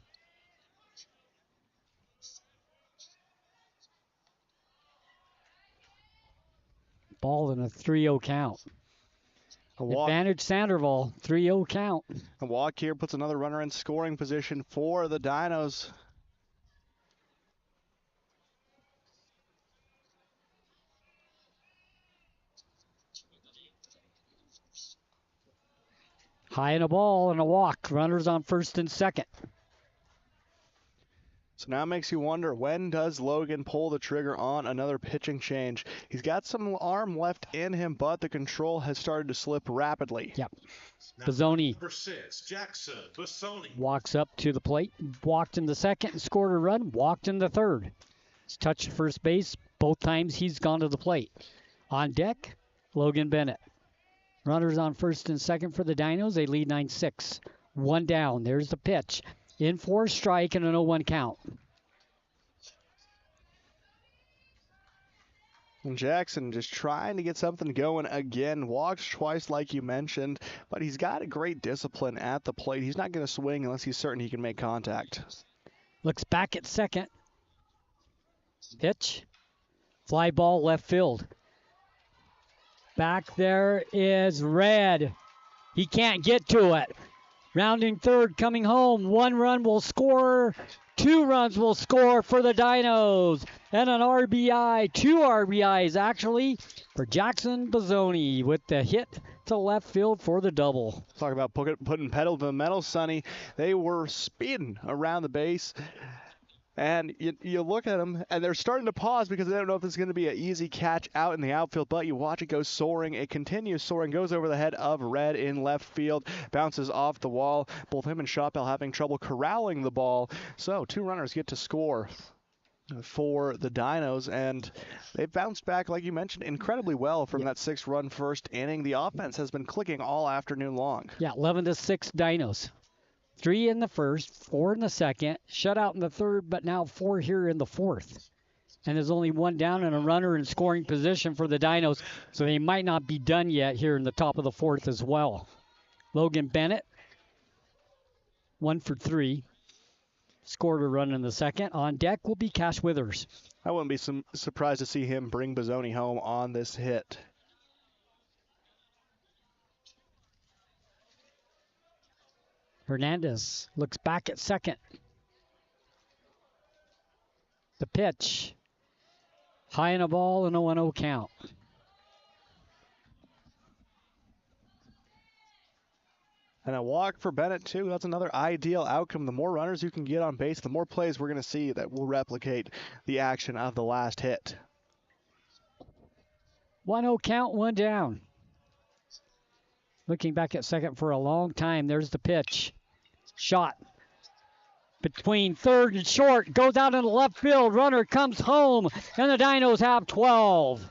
Ball in a 3-0 count. Advantage Sandoval, 3-0 count. A walk here puts another runner in scoring position for the Dinos. High in a ball and a walk. Runners on first and second. So now it makes you wonder, when does Logan pull the trigger on another pitching change? He's got some arm left in him, but the control has started to slip rapidly. Yep. Bazzoni Number 6, Jackson Bazzoni. walks up to the plate. Walked in the second and scored a run. Walked in the third. He's touched first base. Both times he's gone to the plate. On deck, Logan Bennett. Runners on first and second for the Dinos. They lead 9-6. 1 down. There's the pitch. In for a strike and an 0-1 count. And Jackson just trying to get something going again. Walks twice like you mentioned, but he's got a great discipline at the plate. He's not going to swing unless he's certain he can make contact. Looks back at second. Pitch. Fly ball left field. Back there is Red. He can't get to it. Rounding third, coming home. 1 run will score. 2 runs will score for the Dinos. And an RBI, 2 RBIs actually, for Jackson Bozzoni with the hit to left field for the double. Talk about putting pedal to the metal, Sonny. They were speeding around the base. And you look at them, and they're starting to pause because they don't know if this is going to be an easy catch out in the outfield. But you watch it go soaring. It continues soaring, goes over the head of Red in left field, bounces off the wall. Both him and Shotbell having trouble corralling the ball. So 2 runners get to score for the Dinos, and they bounced back, like you mentioned, incredibly well from that 6-run first inning. The offense has been clicking all afternoon long. Yeah, 11-6 Dinos. 3 in the first, 4 in the second, shutout in the third, but now 4 here in the fourth. And there's only 1 down and a runner in scoring position for the Dinos, so they might not be done yet here in the top of the fourth as well. Logan Bennett, 1 for 3, scored a run in the second. On deck will be Cash Withers. I wouldn't be surprised to see him bring Bozzoni home on this hit. Hernandez looks back at second. The pitch. High in a ball and a 1-0 count. And a walk for Bennett, too. That's another ideal outcome. The more runners you can get on base, the more plays we're going to see that will replicate the action of the last hit. 1-0 count, 1 down. Looking back at second for a long time. There's the pitch. Shot. Between third and short. Goes out into left field. Runner comes home. And the Dinos have 12.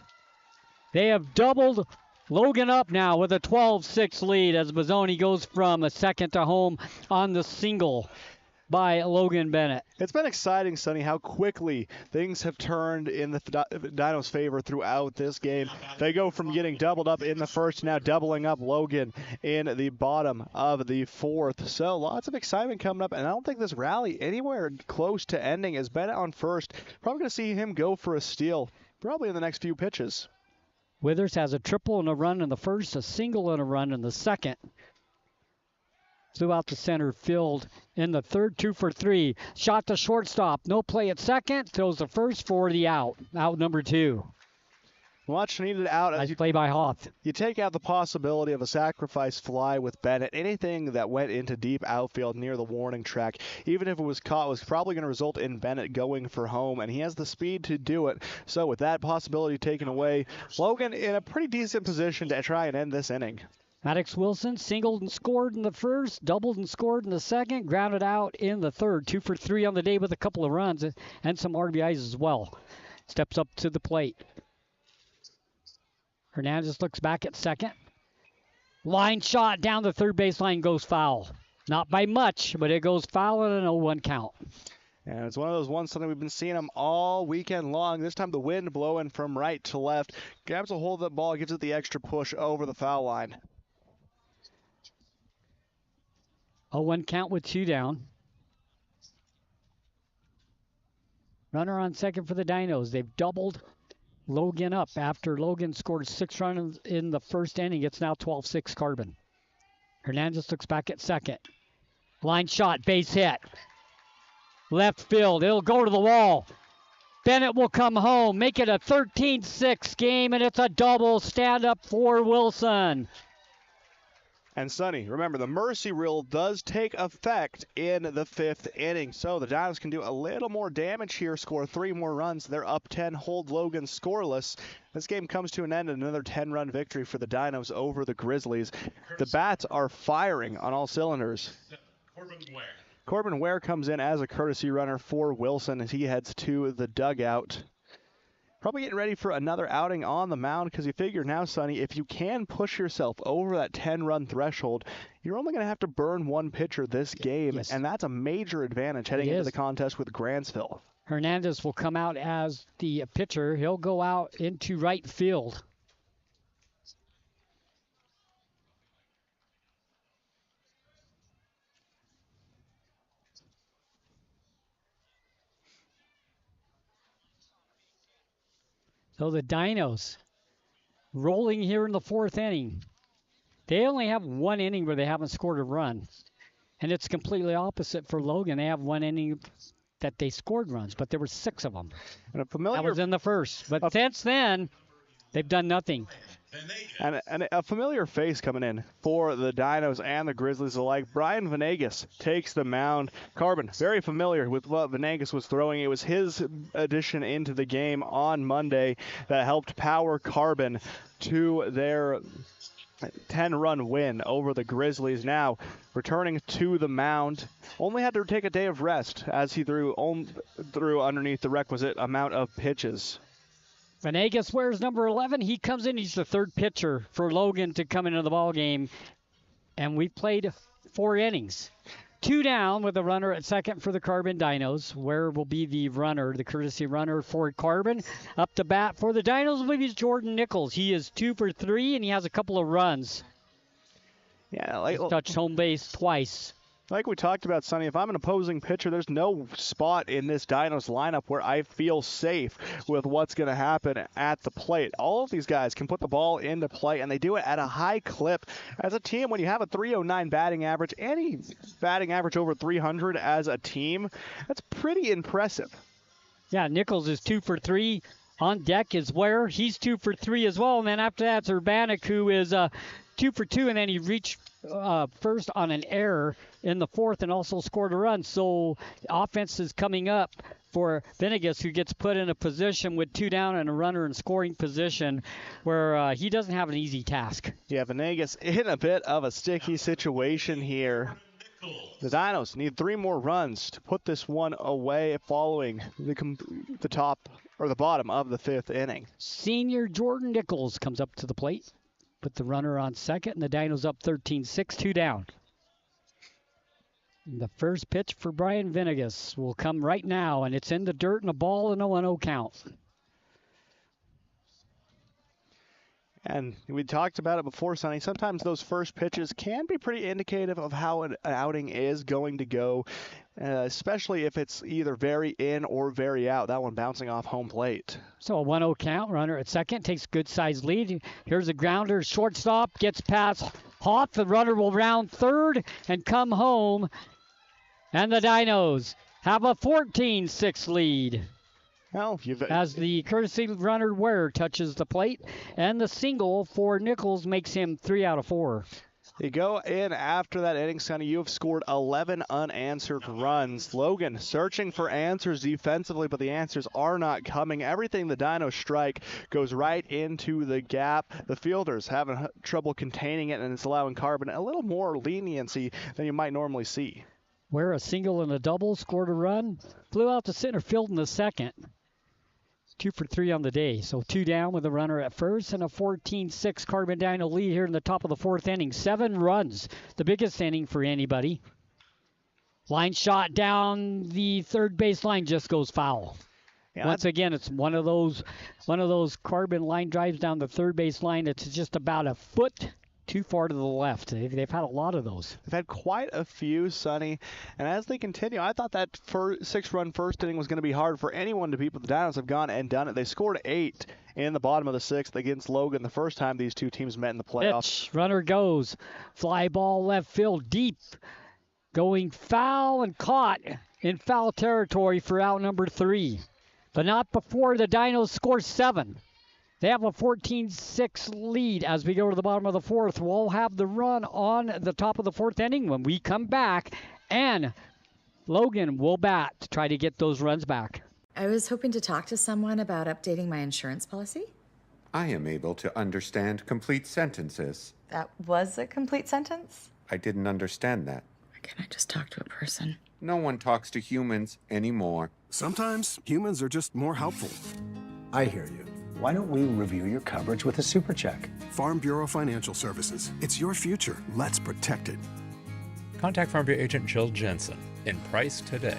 They have doubled Logan up now with a 12-6 lead as Bozzoni goes from a second to home on the single by Logan Bennett. It's been exciting, Sonny, how quickly things have turned in the Dinos' favor throughout this game. They go from getting doubled up in the first to now doubling up Logan in the bottom of the fourth. So lots of excitement coming up, and I don't think this rally anywhere close to ending as Bennett on first. Probably going to see him go for a steal probably in the next few pitches. Withers has a triple and a run in the first, a single and a run in the second. Flew out to center field in the third, 2 for 3. Shot to shortstop. No play at second. Throws the first for the out. Out number 2. Much needed out. Nice play by Hoff. You take out the possibility of a sacrifice fly with Bennett. Anything that went into deep outfield near the warning track, even if it was caught, was probably going to result in Bennett going for home, and he has the speed to do it. So with that possibility taken away, Logan in a pretty decent position to try and end this inning. Maddox Wilson singled and scored in the first, doubled and scored in the second, grounded out in the third. 2 for 3 on the day with a couple of runs and some RBIs as well. Steps up to the plate. Hernandez looks back at second. Line shot down the third baseline goes foul. Not by much, but it goes foul at an 0-1 count. And it's one of those ones, something we've been seeing them all weekend long. This time the wind blowing from right to left. Grabs a hold of that ball, gives it the extra push over the foul line. 0-1 count with 2 down. Runner on second for the Dinos. They've doubled Logan up after Logan scored 6 runs in the first inning. It's now 12-6 Carbon. Hernandez looks back at second. Line shot, base hit. Left field, it'll go to the wall. Bennett will come home, make it a 13-6 game, and it's a double stand-up for Wilson. And Sonny, remember, the mercy rule does take effect in the 5th inning. So the Dinos can do a little more damage here, score 3 more runs. They're up 10, hold Logan scoreless. This game comes to an end, another 10-run victory for the Dinos over the Grizzlies. The bats are firing on all cylinders. Corbin Ware comes in as a courtesy runner for Wilson as he heads to the dugout. Probably getting ready for another outing on the mound because you figure now, Sonny, if you can push yourself over that 10-run threshold, you're only going to have to burn 1 pitcher this game, and that's a major advantage heading into the contest with Grantsville. Hernandez will come out as the pitcher. He'll go out into right field. So the Dinos rolling here in the 4th inning. They only have 1 inning where they haven't scored a run. And it's completely opposite for Logan. They have 1 inning that they scored runs, but there were 6 of them. And a familiar, that was in the first. But since then, they've done nothing. And a familiar face coming in for the Dinos and the Grizzlies alike. Brian Venegas takes the mound. Carbon, very familiar with what Venegas was throwing. It was his addition into the game on Monday that helped power Carbon to their 10-run win over the Grizzlies. Now returning to the mound, only had to take a day of rest as he threw underneath the requisite amount of pitches. Venegas wears number 11. He comes in. He's the 3rd pitcher for Logan to come into the ball game. And we played 4 innings. 2 down with a runner at second for the Carbon Dinos. Where will be the runner, the courtesy runner for Carbon? Up to bat for the Dinos, I believe he's Jordan Nichols. He is 2 for 3, and he has a couple of runs. Yeah, He's touched home base twice. Like we talked about, Sonny, if I'm an opposing pitcher, there's no spot in this Dinos lineup where I feel safe with what's going to happen at the plate. All of these guys can put the ball into play, and they do it at a high clip. As a team, when you have a 309 batting average, any batting average over 300 as a team, that's pretty impressive. Yeah, Nichols is 2 for 3. On deck is Ware. He's 2 for 3 as well. And then after that, it's Urbanik, who is 2 for 2, and then he reached first on an error in the 4th and also scored a run. So offense is coming up for Venegas, who gets put in a position with 2 down and a runner in scoring position where he doesn't have an easy task. Yeah, Venegas in a bit of a sticky situation here. The Dinos need 3 more runs to put this one away following the top or the bottom of the 5th inning. Senior Jordan Nichols comes up to the plate. Put the runner on second, and the Dinos up 13-6, 2 down. The first pitch for Brian Venegas will come right now, and it's in the dirt and a ball and a 1-0 count. And we talked about it before, Sonny. Sometimes those first pitches can be pretty indicative of how an outing is going to go, especially if it's either very in or very out. That one bouncing off home plate. So a 1-0 count. Runner at second takes good sized lead. Here's a grounder. Shortstop gets past Hoff. The runner will round third and come home. And the Dinos have a 14-6 lead. Well, as the courtesy runner Ware touches the plate, and the single for Nichols makes him 3 out of 4. You go in after that inning, Sonny. You have scored 11 unanswered runs. Logan searching for answers defensively, but the answers are not coming. Everything the Dinos strike goes right into the gap. The fielders having trouble containing it, and it's allowing Carbon a little more leniency than you might normally see. Ware a single and a double, scored a run, flew out to center field in the second. 2 for 3 on the day. So 2 down with a runner at first and a 14-6 Carbon Dino lead here in the top of the 4th inning. 7 runs, the biggest inning for anybody. Line shot down the third base line just goes foul. Yeah, once again, it's one of those Carbon line drives down the third base line. It's just about a foot too far to the left. They've had a lot of those. They've had quite a few, Sonny. And as they continue, I thought that 6-run first inning was going to be hard for anyone to beat, but the Dinos have gone and done it. They scored 8 in the bottom of the 6th against Logan the first time these two teams met in the playoffs. Pitch, runner goes. Fly ball left field deep. Going foul and caught in foul territory for out number 3. But not before the Dinos score 7. They have a 14-6 lead as we go to the bottom of the 4th. We'll have the run on the top of the 4th inning when we come back, and Logan will bat to try to get those runs back. I was hoping to talk to someone about updating my insurance policy. I am able to understand complete sentences. That was a complete sentence? I didn't understand that. Why can't I just talk to a person? No one talks to humans anymore. Sometimes humans are just more helpful. I hear you. Why don't we review your coverage with a super check? Farm Bureau Financial Services. It's your future. Let's protect it. Contact Farm Bureau agent Jill Jensen in Price today.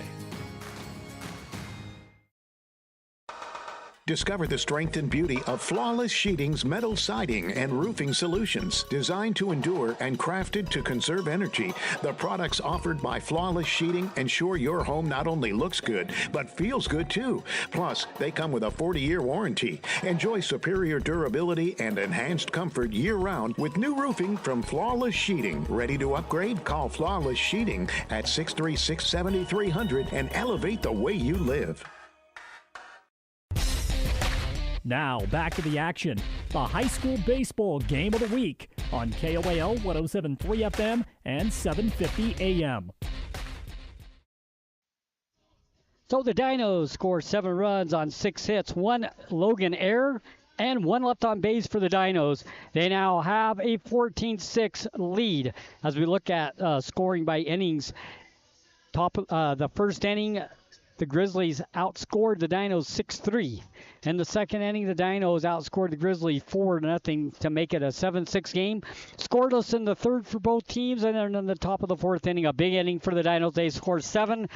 Discover the strength and beauty of Flawless Sheeting's metal siding and roofing solutions. Designed to endure and crafted to conserve energy, the products offered by Flawless Sheeting ensure your home not only looks good, but feels good too. Plus, they come with a 40-year warranty. Enjoy superior durability and enhanced comfort year-round with new roofing from Flawless Sheeting. Ready to upgrade? Call Flawless Sheeting at 636-7300 and elevate the way you live. Now, back to the action. The high school baseball game of the week on KOAL 107.3 FM and 750 AM. So the Dinos score 7 runs on 6 hits, 1 Logan error, and 1 left on base for the Dinos. They now have a 14-6 lead. As we look at scoring by innings, the first inning, the Grizzlies outscored the Dinos 6-3. In the second inning, the Dinos outscored the Grizzlies 4-0 to make it a 7-6 game. Scoreless in the third for both teams, and then in the top of the fourth inning, a big inning for the Dinos. They scored 7.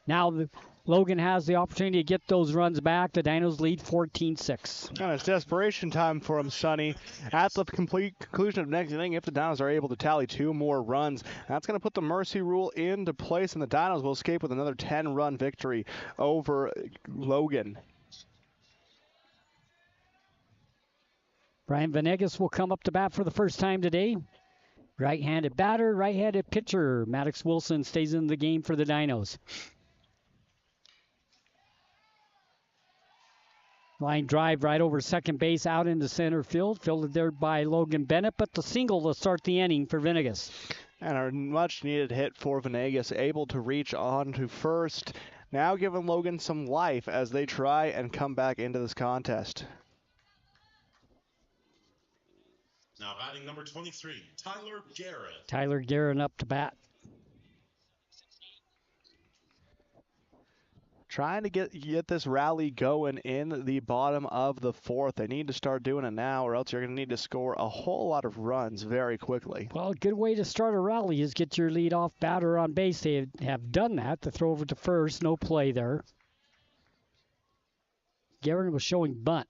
Now Logan has the opportunity to get those runs back. The Dinos lead 14-6. And it's desperation time for him, Sonny. At the complete conclusion of next inning, if the Dinos are able to tally 2 more runs, that's going to put the mercy rule into place, and the Dinos will escape with another 10-run victory over Logan. Brian Venegas will come up to bat for the first time today. Right-handed batter, right-handed pitcher. Maddox Wilson stays in the game for the Dinos. Line drive right over second base out into center field. Fielded there by Logan Bennett, but the single to start the inning for Venegas. And a much-needed hit for Venegas, able to reach on to first. Now giving Logan some life as they try and come back into this contest. Now batting number 23, Tyler Garrett. Tyler Garrett up to bat. Trying to get this rally going in the bottom of the fourth. They need to start doing it now, or else you're going to need to score a whole lot of runs very quickly. Well, a good way to start a rally is get your leadoff batter on base. They have done that. The throw over to first, no play there. Garrett was showing bunt.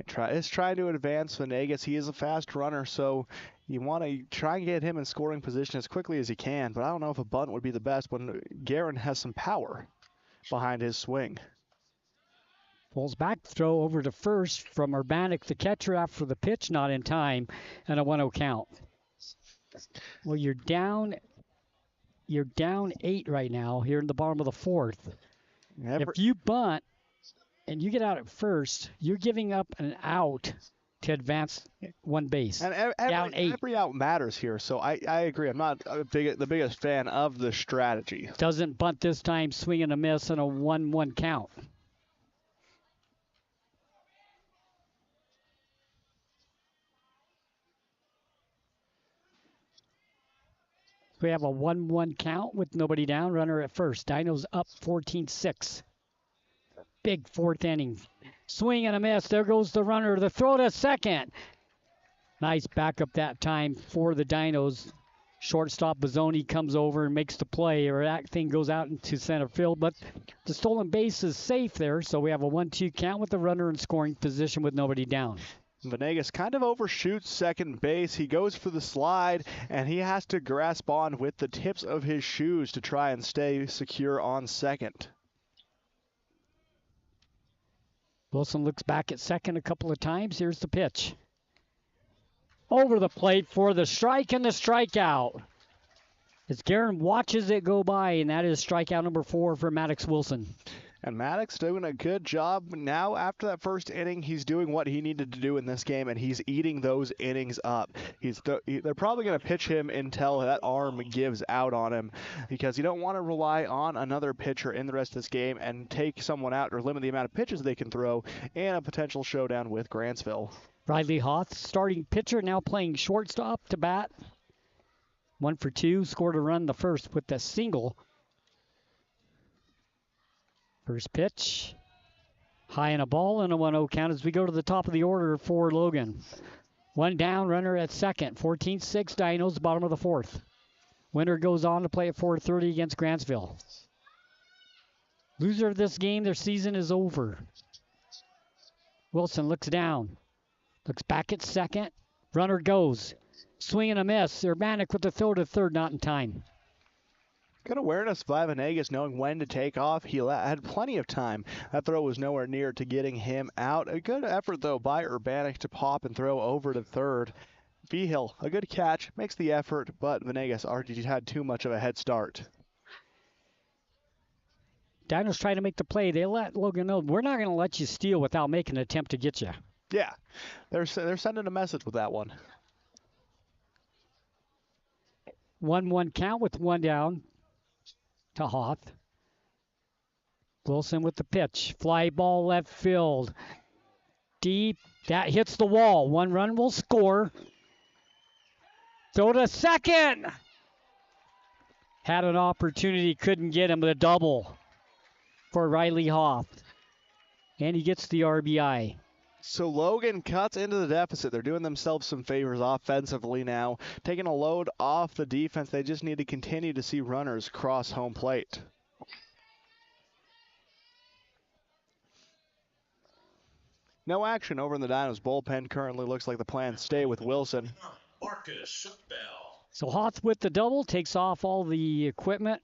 It's trying to advance Venegas. He is a fast runner, so you want to try and get him in scoring position as quickly as you can. But I don't know if a bunt would be the best when Garrett has some power behind his swing. Pulls back, throw over to first from Urbanik, the catcher, after the pitch, not in time, and a 1-0 count. Well, you're down 8 right now here in the bottom of the fourth. If you bunt and you get out at first, you're giving up an out to advance one base. And down 8. Every out matters here, so I agree. I'm not the biggest fan of the strategy. Doesn't bunt this time, swing and a miss, and a 1-1 count. We have a 1-1 count with nobody down, runner at first. Dinos up 14-6. Big fourth inning. Swing and a miss. There goes the runner. The throw to second. Nice backup that time for the Dinos. Shortstop Bozzoni comes over and makes the play, or that thing goes out into center field. But the stolen base is safe there, so we have a 1-2 count with the runner in scoring position with nobody down. Venegas kind of overshoots second base. He goes for the slide, and he has to grasp on with the tips of his shoes to try and stay secure on second. Wilson looks back at second a couple of times. Here's the pitch. Over the plate for the strike and the strikeout. As Guerin watches it go by, and that is strikeout number 4 for Maddox Wilson. And Maddox doing a good job. Now, after that first inning, he's doing what he needed to do in this game, and he's eating those innings up. They're probably going to pitch him until that arm gives out on him, because you don't want to rely on another pitcher in the rest of this game and take someone out or limit the amount of pitches they can throw in a potential showdown with Grantsville. Riley Hoth, starting pitcher, now playing shortstop to bat. 1 for 2, scored a run the first with the single. First pitch, high and a ball, and a 1-0 count as we go to the top of the order for Logan. 1 down, runner at second. 14-6 Dinos, bottom of the fourth. Winner goes on to play at 4:30 against Grantsville. Loser of this game, their season is over. Wilson looks down. Looks back at second. Runner goes. Swing and a miss. Urbanic with the throw to third, not in time. Good awareness by Venegas, knowing when to take off. He had plenty of time. That throw was nowhere near to getting him out. A good effort, though, by Urbanic to pop and throw over to third. Vigil, a good catch, makes the effort, but Venegas already had too much of a head start. Dinos trying to make the play. They let Logan know, we're not going to let you steal without making an attempt to get you. Yeah, they're sending a message with that one. 1-1 count with one down to Hoth. Wilson with the pitch. Fly ball left field. Deep. That hits the wall. One run will score. Throw to second. Had an opportunity. Couldn't get him. A double for Riley Hoth. And he gets the RBI. So Logan cuts into the deficit. They're doing themselves some favors offensively now. Taking a load off the defense. They just need to continue to see runners cross home plate. No action over in the Dinos bullpen. Currently looks like the plan stay with Wilson. Marcus Bell. So Hoth with the double takes off all the equipment.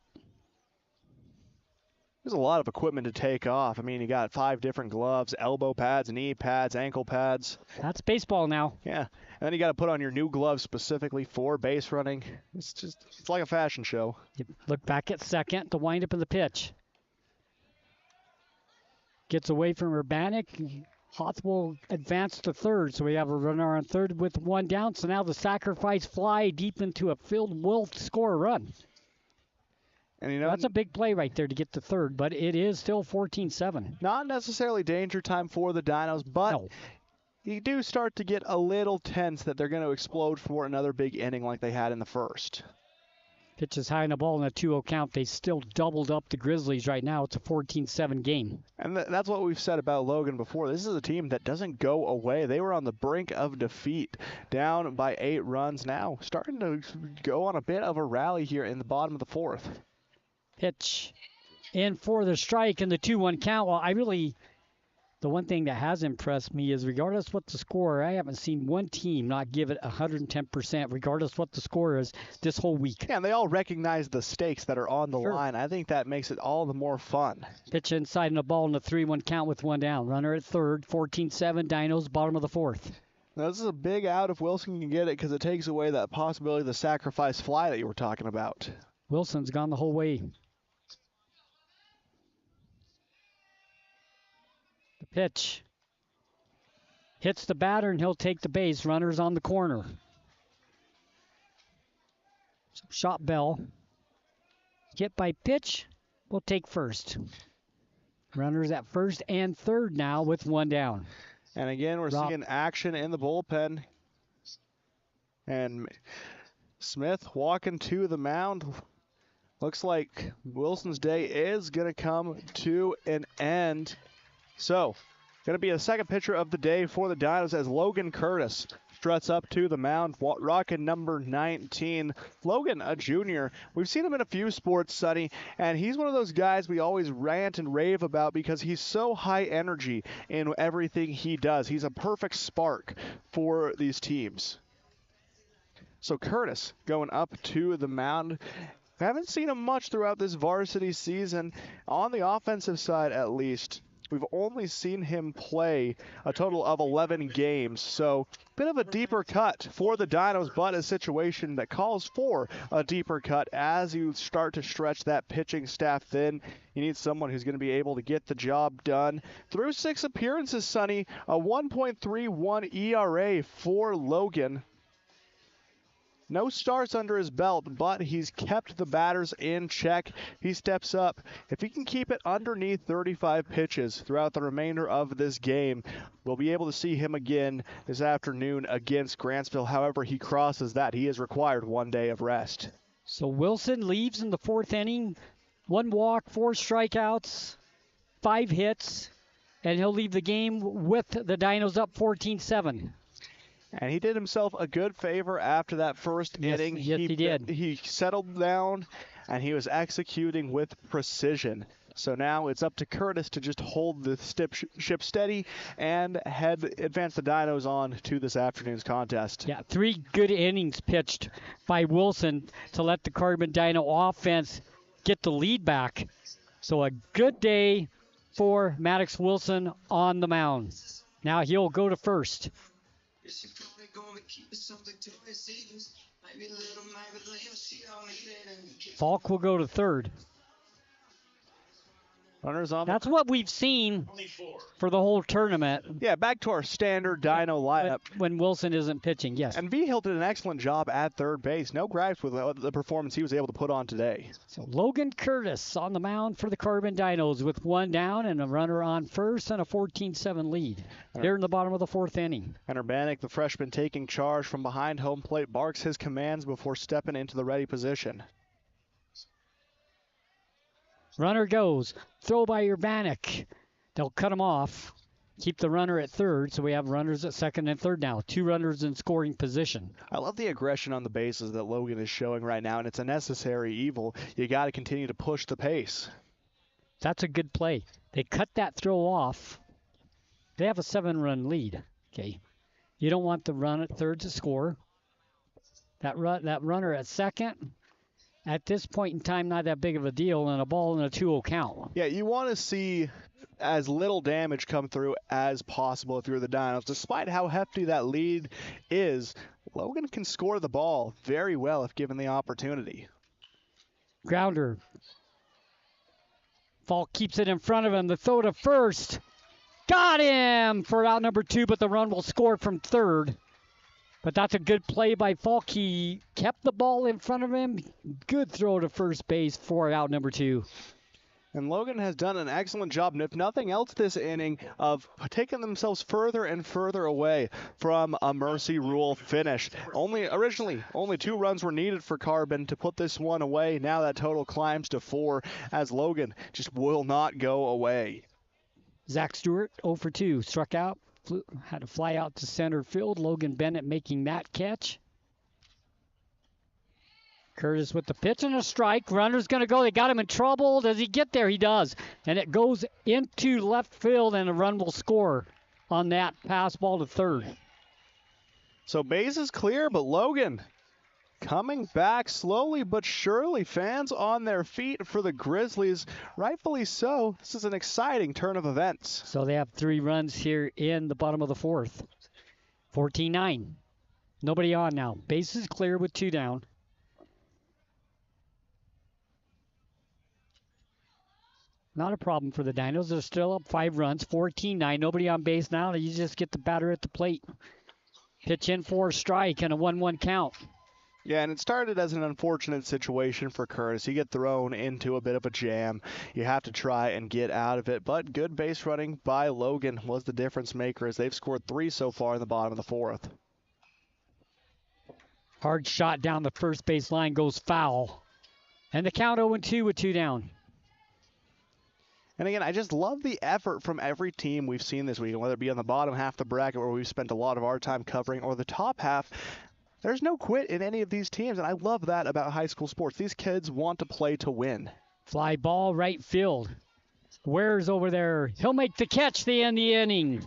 There's a lot of equipment to take off. I mean, you got 5 different gloves, elbow pads, knee pads, ankle pads. That's baseball now. Yeah. And then you got to put on your new gloves specifically for base running. It's like a fashion show. You look back at second, the windup of the pitch. Gets away from Urbanic. Hoth will advance to third, so we have a runner on third with one down. So now the sacrifice fly deep into a field will score a run. And you know, that's a big play right there to get to third, but it is still 14-7. Not necessarily danger time for the Dinos, but you do start to get a little tense that they're going to explode for another big inning like they had in the first. Pitch is high in the ball in a 2-0 count. They still doubled up the Grizzlies right now. It's a 14-7 game. And that's what we've said about Logan before. This is a team that doesn't go away. They were on the brink of defeat, down by 8 runs now. Starting to go on a bit of a rally here in the bottom of the 4th. Pitch in for the strike in the 2-1 count. Well, the one thing that has impressed me is regardless what the score, I haven't seen one team not give it 110% regardless what the score is this whole week. Yeah, and they all recognize the stakes that are on the line. I think that makes it all the more fun. Pitch inside and a ball in the 3-1 count with one down. Runner at third, 14-7, Dinos, bottom of the 4th. Now, this is a big out if Wilson can get it because it takes away that possibility of the sacrifice fly that you were talking about. Wilson's gone the whole way. Pitch. Hits the batter, and he'll take the base. Runners on the corner. So shot Bell. Hit by pitch. We'll take first. Runners at first and third now with one down. And again, we're seeing action in the bullpen. And Smith walking to the mound. Looks like Wilson's day is going to come to an end. So, going to be a second pitcher of the day for the Dinos as Logan Curtis struts up to the mound, rocking number 19. Logan, a junior. We've seen him in a few sports, Sonny, and he's one of those guys we always rant and rave about because he's so high energy in everything he does. He's a perfect spark for these teams. So Curtis going up to the mound. I haven't seen him much throughout this varsity season, on the offensive side at least. We've only seen him play a total of 11 games, so bit of a deeper cut for the Dinos, but a situation that calls for a deeper cut as you start to stretch that pitching staff thin. You need someone who's going to be able to get the job done. Through 6 appearances, Sonny, a 1.31 ERA for Logan. No starts under his belt, but he's kept the batters in check. He steps up. If he can keep it underneath 35 pitches throughout the remainder of this game, we'll be able to see him again this afternoon against Grantsville. However, he crosses that. He is required 1 day of rest. So Wilson leaves in the 4th inning. 1 walk, 4 strikeouts, 5 hits, and he'll leave the game with the Dinos up 14-7. And he did himself a good favor after that first inning. Yes, he did. He settled down, and he was executing with precision. So now it's up to Curtis to just hold the ship steady and advance the Dinos on to this afternoon's contest. Yeah, 3 good innings pitched by Wilson to let the Carbon Dino offense get the lead back. So a good day for Maddox Wilson on the mound. Now he'll go to first. Falk will go to third. Runners on. That's what we've seen for the whole tournament. Yeah, back to our standard Dino lineup. When Wilson isn't pitching, yes. And Vigil did an excellent job at third base. No gripes with the performance he was able to put on today. So Logan Curtis on the mound for the Carbon Dinos with 1 down and a runner on first and a 14-7 lead. Here in the bottom of the 4th inning. And Urbanik, the freshman, taking charge from behind home plate, barks his commands before stepping into the ready position. Runner goes. Throw by Urbanik. They'll cut him off. Keep the runner at third, so we have runners at second and third now. 2 runners in scoring position. I love the aggression on the bases that Logan is showing right now, and it's a necessary evil. You got to continue to push the pace. That's a good play. They cut that throw off. They have a 7-run lead. Okay, you don't want the run at third to score. That runner at second. At this point in time, not that big of a deal, and a ball in a 2-0 count. Yeah, you want to see as little damage come through as possible if you're the Dinos. Despite how hefty that lead is, Logan can score the ball very well if given the opportunity. Grounder. Falk keeps it in front of him. The throw to first. Got him for out number 2, but the run will score from third. But that's a good play by Falk. He kept the ball in front of him. Good throw to first base for out number 2. And Logan has done an excellent job, and if nothing else this inning, of taking themselves further and further away from a mercy rule finish. Originally, only 2 runs were needed for Carbon to put this one away. Now that total climbs to 4 as Logan just will not go away. Zach Stewart, 0 for 2, struck out. Had to fly out to center field. Logan Bennett making that catch. Curtis with the pitch and a strike. Runner's going to go. They got him in trouble. Does he get there? He does. And it goes into left field, and a run will score on that pass ball to third. So base is clear, but Logan coming back slowly but surely. Fans on their feet for the Grizzlies. Rightfully so. This is an exciting turn of events. So they have 3 runs here in the bottom of the 4th. 14-9. Nobody on now. Base is clear with 2 down. Not a problem for the Dinos. They're still up 5 runs. 14-9. Nobody on base now. You just get the batter at the plate. Pitch in for a strike and a 1-1 count. Yeah, and it started as an unfortunate situation for Curtis. You get thrown into a bit of a jam. You have to try and get out of it, but good base running by Logan was the difference maker as they've scored 3 so far in the bottom of the 4th. Hard shot down the first base line goes foul. And the count 0-2 with 2 down. And again, I just love the effort from every team we've seen this week, whether it be on the bottom half of the bracket where we've spent a lot of our time covering, or the top half. There's no quit in any of these teams, and I love that about high school sports. These kids want to play to win. Fly ball right field. Ware's over there. He'll make the catch to end the inning.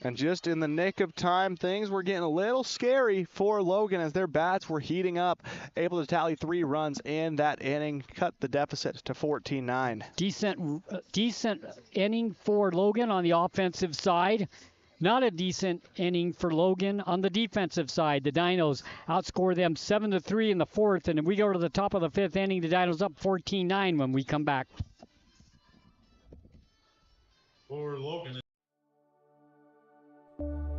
And just in the nick of time, things were getting a little scary for Logan as their bats were heating up, able to tally 3 runs in that inning, cut the deficit to 14-9. Decent inning for Logan on the offensive side. Not a decent inning for Logan on the defensive side. The Dinos outscore them 7-3 in the 4th, and we go to the top of the 5th inning. The Dinos up 14-9 when we come back. For Logan.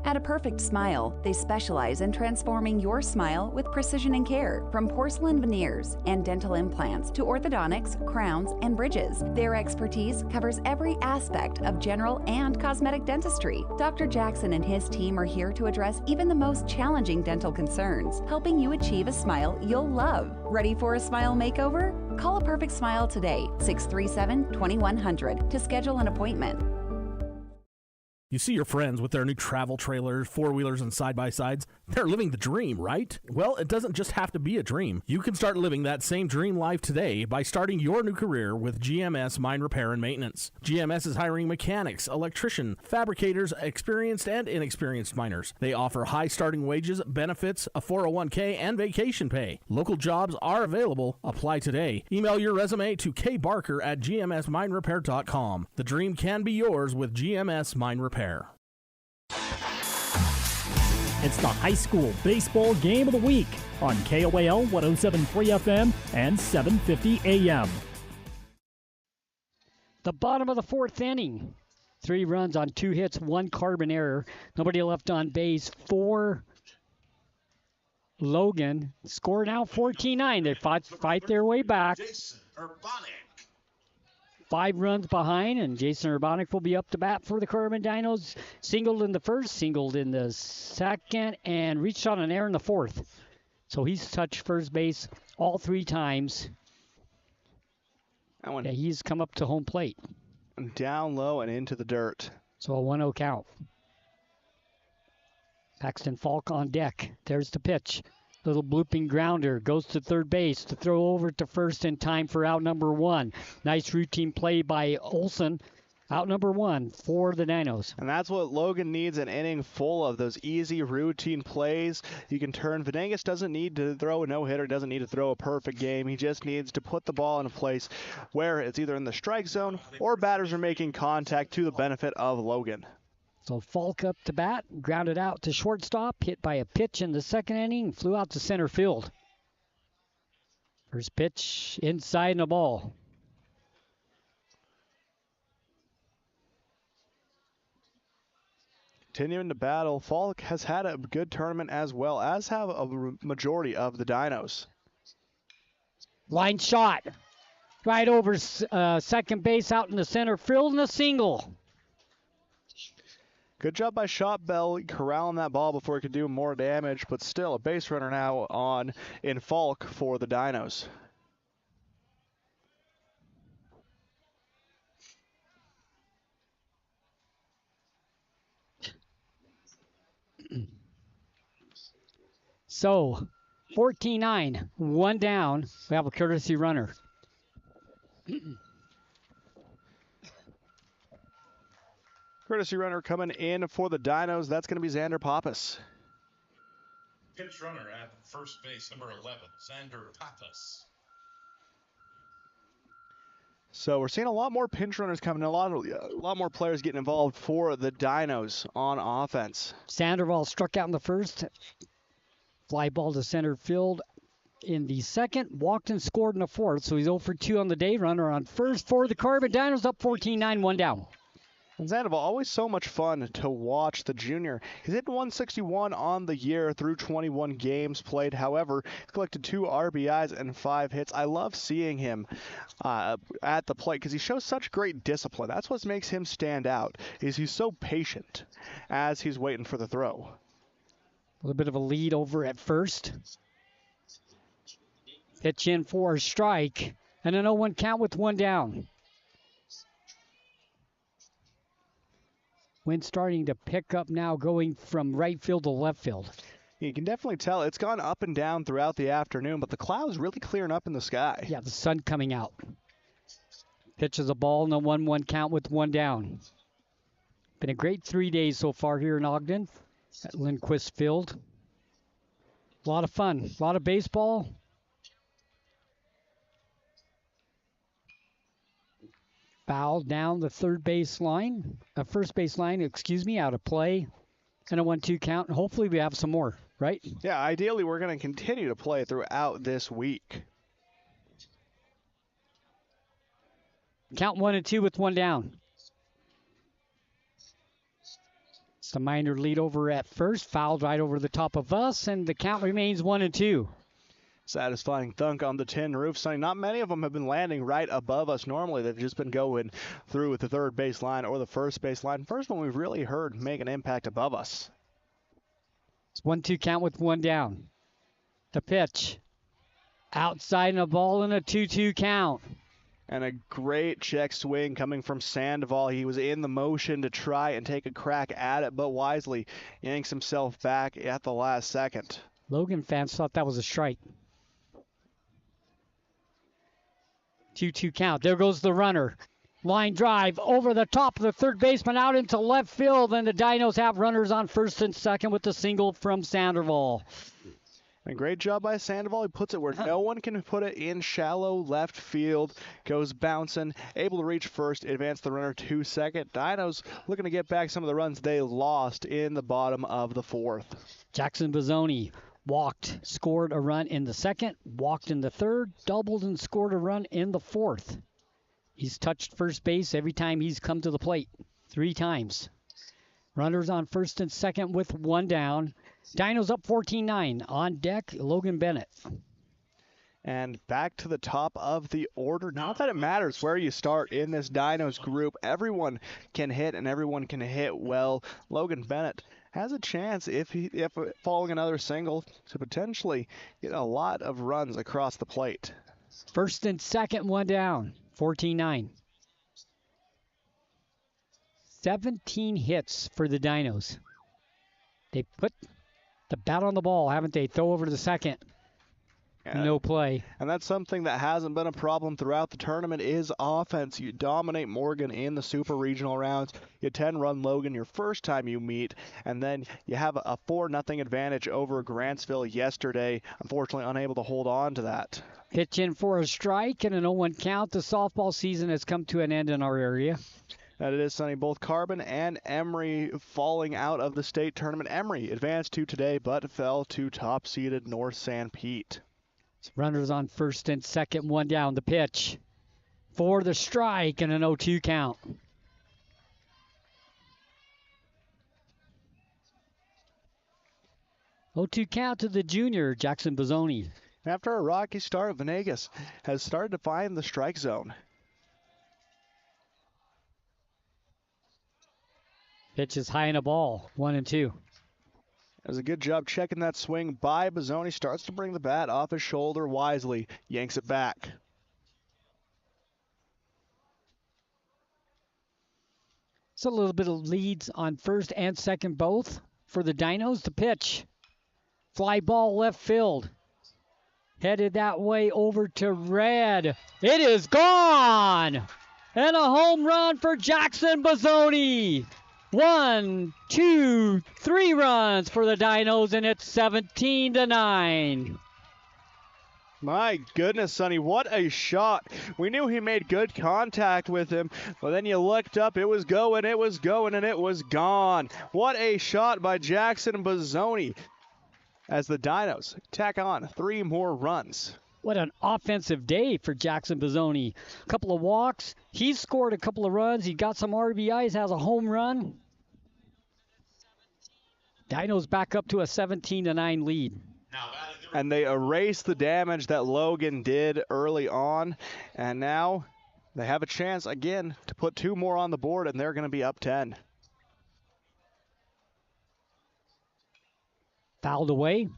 At A Perfect Smile, they specialize in transforming your smile with precision and care. From porcelain veneers and dental implants to orthodontics, crowns, and bridges, their expertise covers every aspect of general and cosmetic dentistry. Dr. Jackson and his team are here to address even the most challenging dental concerns, helping you achieve a smile you'll love. Ready for a smile makeover? Call A Perfect Smile today, 637-2100, to schedule an appointment. You see your friends with their new travel trailers, four-wheelers, and side-by-sides. They're living the dream, right? Well, it doesn't just have to be a dream. You can start living that same dream life today by starting your new career with GMS Mine Repair and Maintenance. GMS is hiring mechanics, electricians, fabricators, experienced and inexperienced miners. They offer high starting wages, benefits, a 401k, and vacation pay. Local jobs are available. Apply today. Email your resume to kbarker@gmsminerepair.com. The dream can be yours with GMS Mine Repair. It's the high school baseball game of the week on KOAL 107.3 FM and 750 AM. The bottom of the fourth inning. 3 runs on 2 hits, 1 carbon error. Nobody left on base for Logan. Score now 14-9. They fight their way back. 5 runs behind, and Jason Urbanic will be up to bat for the Carbon Dinos. Singled in the first, singled in the second, and reached on an error in the fourth. So he's touched first base all 3 times. Yeah, he's come up to home plate. Down low and into the dirt. So a 1-0 count. Paxton Falk on deck. There's the pitch. Little blooping grounder. Goes to third base to throw over to first in time for out number 1. Nice routine play by Olson. Out number 1 for the Dinos. And that's what Logan needs, an inning full of those easy routine plays. You can turn. Venegas doesn't need to throw a no-hitter, doesn't need to throw a perfect game. He just needs to put the ball in a place where it's either in the strike zone or batters are making contact to the benefit of Logan. So Falk up to bat, grounded out to shortstop, hit by a pitch in the second inning, flew out to center field. First pitch inside and a ball. Continuing to battle, Falk has had a good tournament as well, as have a majority of the Dinos. Line shot. Right over second base out in the center field and a single. Good job by Shot Bell corralling that ball before it could do more damage, but still a base runner now on in Falk for the Dinos. So 14-9, 1 down. We have a courtesy runner. Courtesy runner coming in for the Dinos. That's going to be Xander Pappas. Pinch runner at first base, number 11, Xander Pappas. So we're seeing a lot more pinch runners coming, a lot more players getting involved for the Dinos on offense. Sandoval struck out in the first. Fly ball to center field in the second. Walked and scored in the fourth, so he's 0 for 2 on the day. Runner on first for the Carbon Dinos, up 14-9, 1 down. And Sandoval, always so much fun to watch the junior. He's hitting 161 on the year through 21 games played. However, he's collected 2 RBIs and 5 hits. I love seeing him at the plate because he shows such great discipline. That's what makes him stand out, is he's so patient as he's waiting for the throw. A little bit of a lead over at first. Pitch in for a strike. And an 0-1 count with 1 down. Wind starting to pick up now, going from right field to left field. You can definitely tell it's gone up and down throughout the afternoon, but the clouds really clearing up in the sky. Yeah, the sun coming out. Pitches a ball and a 1-1 count with 1 down. Been a great 3 days so far here in Ogden at Lindquist Field. A lot of fun, a lot of baseball. Foul down the first base line, out of play. And a 1-2 count, and hopefully we have some more, right? Yeah, ideally we're going to continue to play throughout this week. Count 1-2 with 1 down. It's the minor lead over at first, fouled right over the top of us, and the count remains 1-2. Satisfying thunk on the tin roof. Sonny, not many of them have been landing right above us. Normally, they've just been going through with the third base line or the first base line. First one we've really heard make an impact above us. It's 1-2 count with 1 down. The pitch. Outside and a ball and a 2-2 count. And a great check swing coming from Sandoval. He was in the motion to try and take a crack at it, but wisely yanks himself back at the last second. Logan fans thought that was a strike. 2-2 count. There goes the runner. Line drive over the top of the third baseman out into left field, and the Dinos have runners on first and second with the single from Sandoval. And great job by Sandoval. He puts it where no one can put it in shallow left field. Goes bouncing, able to reach first, advance the runner to second. Dinos looking to get back some of the runs they lost in the bottom of the fourth. Jackson Bozzoni walked, scored a run in the second, walked in the third, doubled and scored a run in the fourth. He's touched first base every time he's come to the plate, 3 times. Runners on first and second with 1 down. Dinos up 14-9. On deck, Logan Bennett. And back to the top of the order. Not that it matters where you start in this Dinos group. Everyone can hit, and everyone can hit well. Logan Bennett has a chance, if following another single, to potentially get a lot of runs across the plate. First and second, 1 down. 14-9. 17 hits for the Dinos. They put the bat on the ball, haven't they? Throw over to the second. No play. And that's something that hasn't been a problem throughout the tournament is offense. You dominate Morgan in the super regional rounds. You 10-run Logan your first time you meet, and then you have a 4-0 advantage over Grantsville yesterday. Unfortunately, unable to hold on to that. Pitch in for a strike and an 0-1 count. The softball season has come to an end in our area. That it is, Sonny. Both Carbon and Emory falling out of the state tournament. Emory advanced to today, but fell to top-seeded North San Pete. Runners on first and second, 1 down. The pitch for the strike and an 0-2 count. Oh-2 count to the junior, Jackson Bozzoni. After a rocky start, Venegas has started to find the strike zone. Pitch is high in a ball, 1-2. It was a good job checking that swing by Bozzoni. Starts to bring the bat off his shoulder wisely. Yanks it back. It's a little bit of leads on first and second both for the Dinos. The pitch. Fly ball left field. Headed that way over to Red. It is gone! And a home run for Jackson Bozzoni. 1, 2, 3 runs for the Dinos, and it's 17-9. My goodness, Sonny, what a shot. We knew he made good contact with him, but then you looked up, it was going, and it was gone. What a shot by Jackson Bozzoni as the Dinos tack on 3 more runs. What an offensive day for Jackson Bozzoni. A couple of walks. He's scored a couple of runs. He got some RBIs, has a home run. Dinos back up to a 17-9 lead. And they erased the damage that Logan did early on. And now they have a chance again to put 2 more on the board, and they're going to be up 10. Fouled away.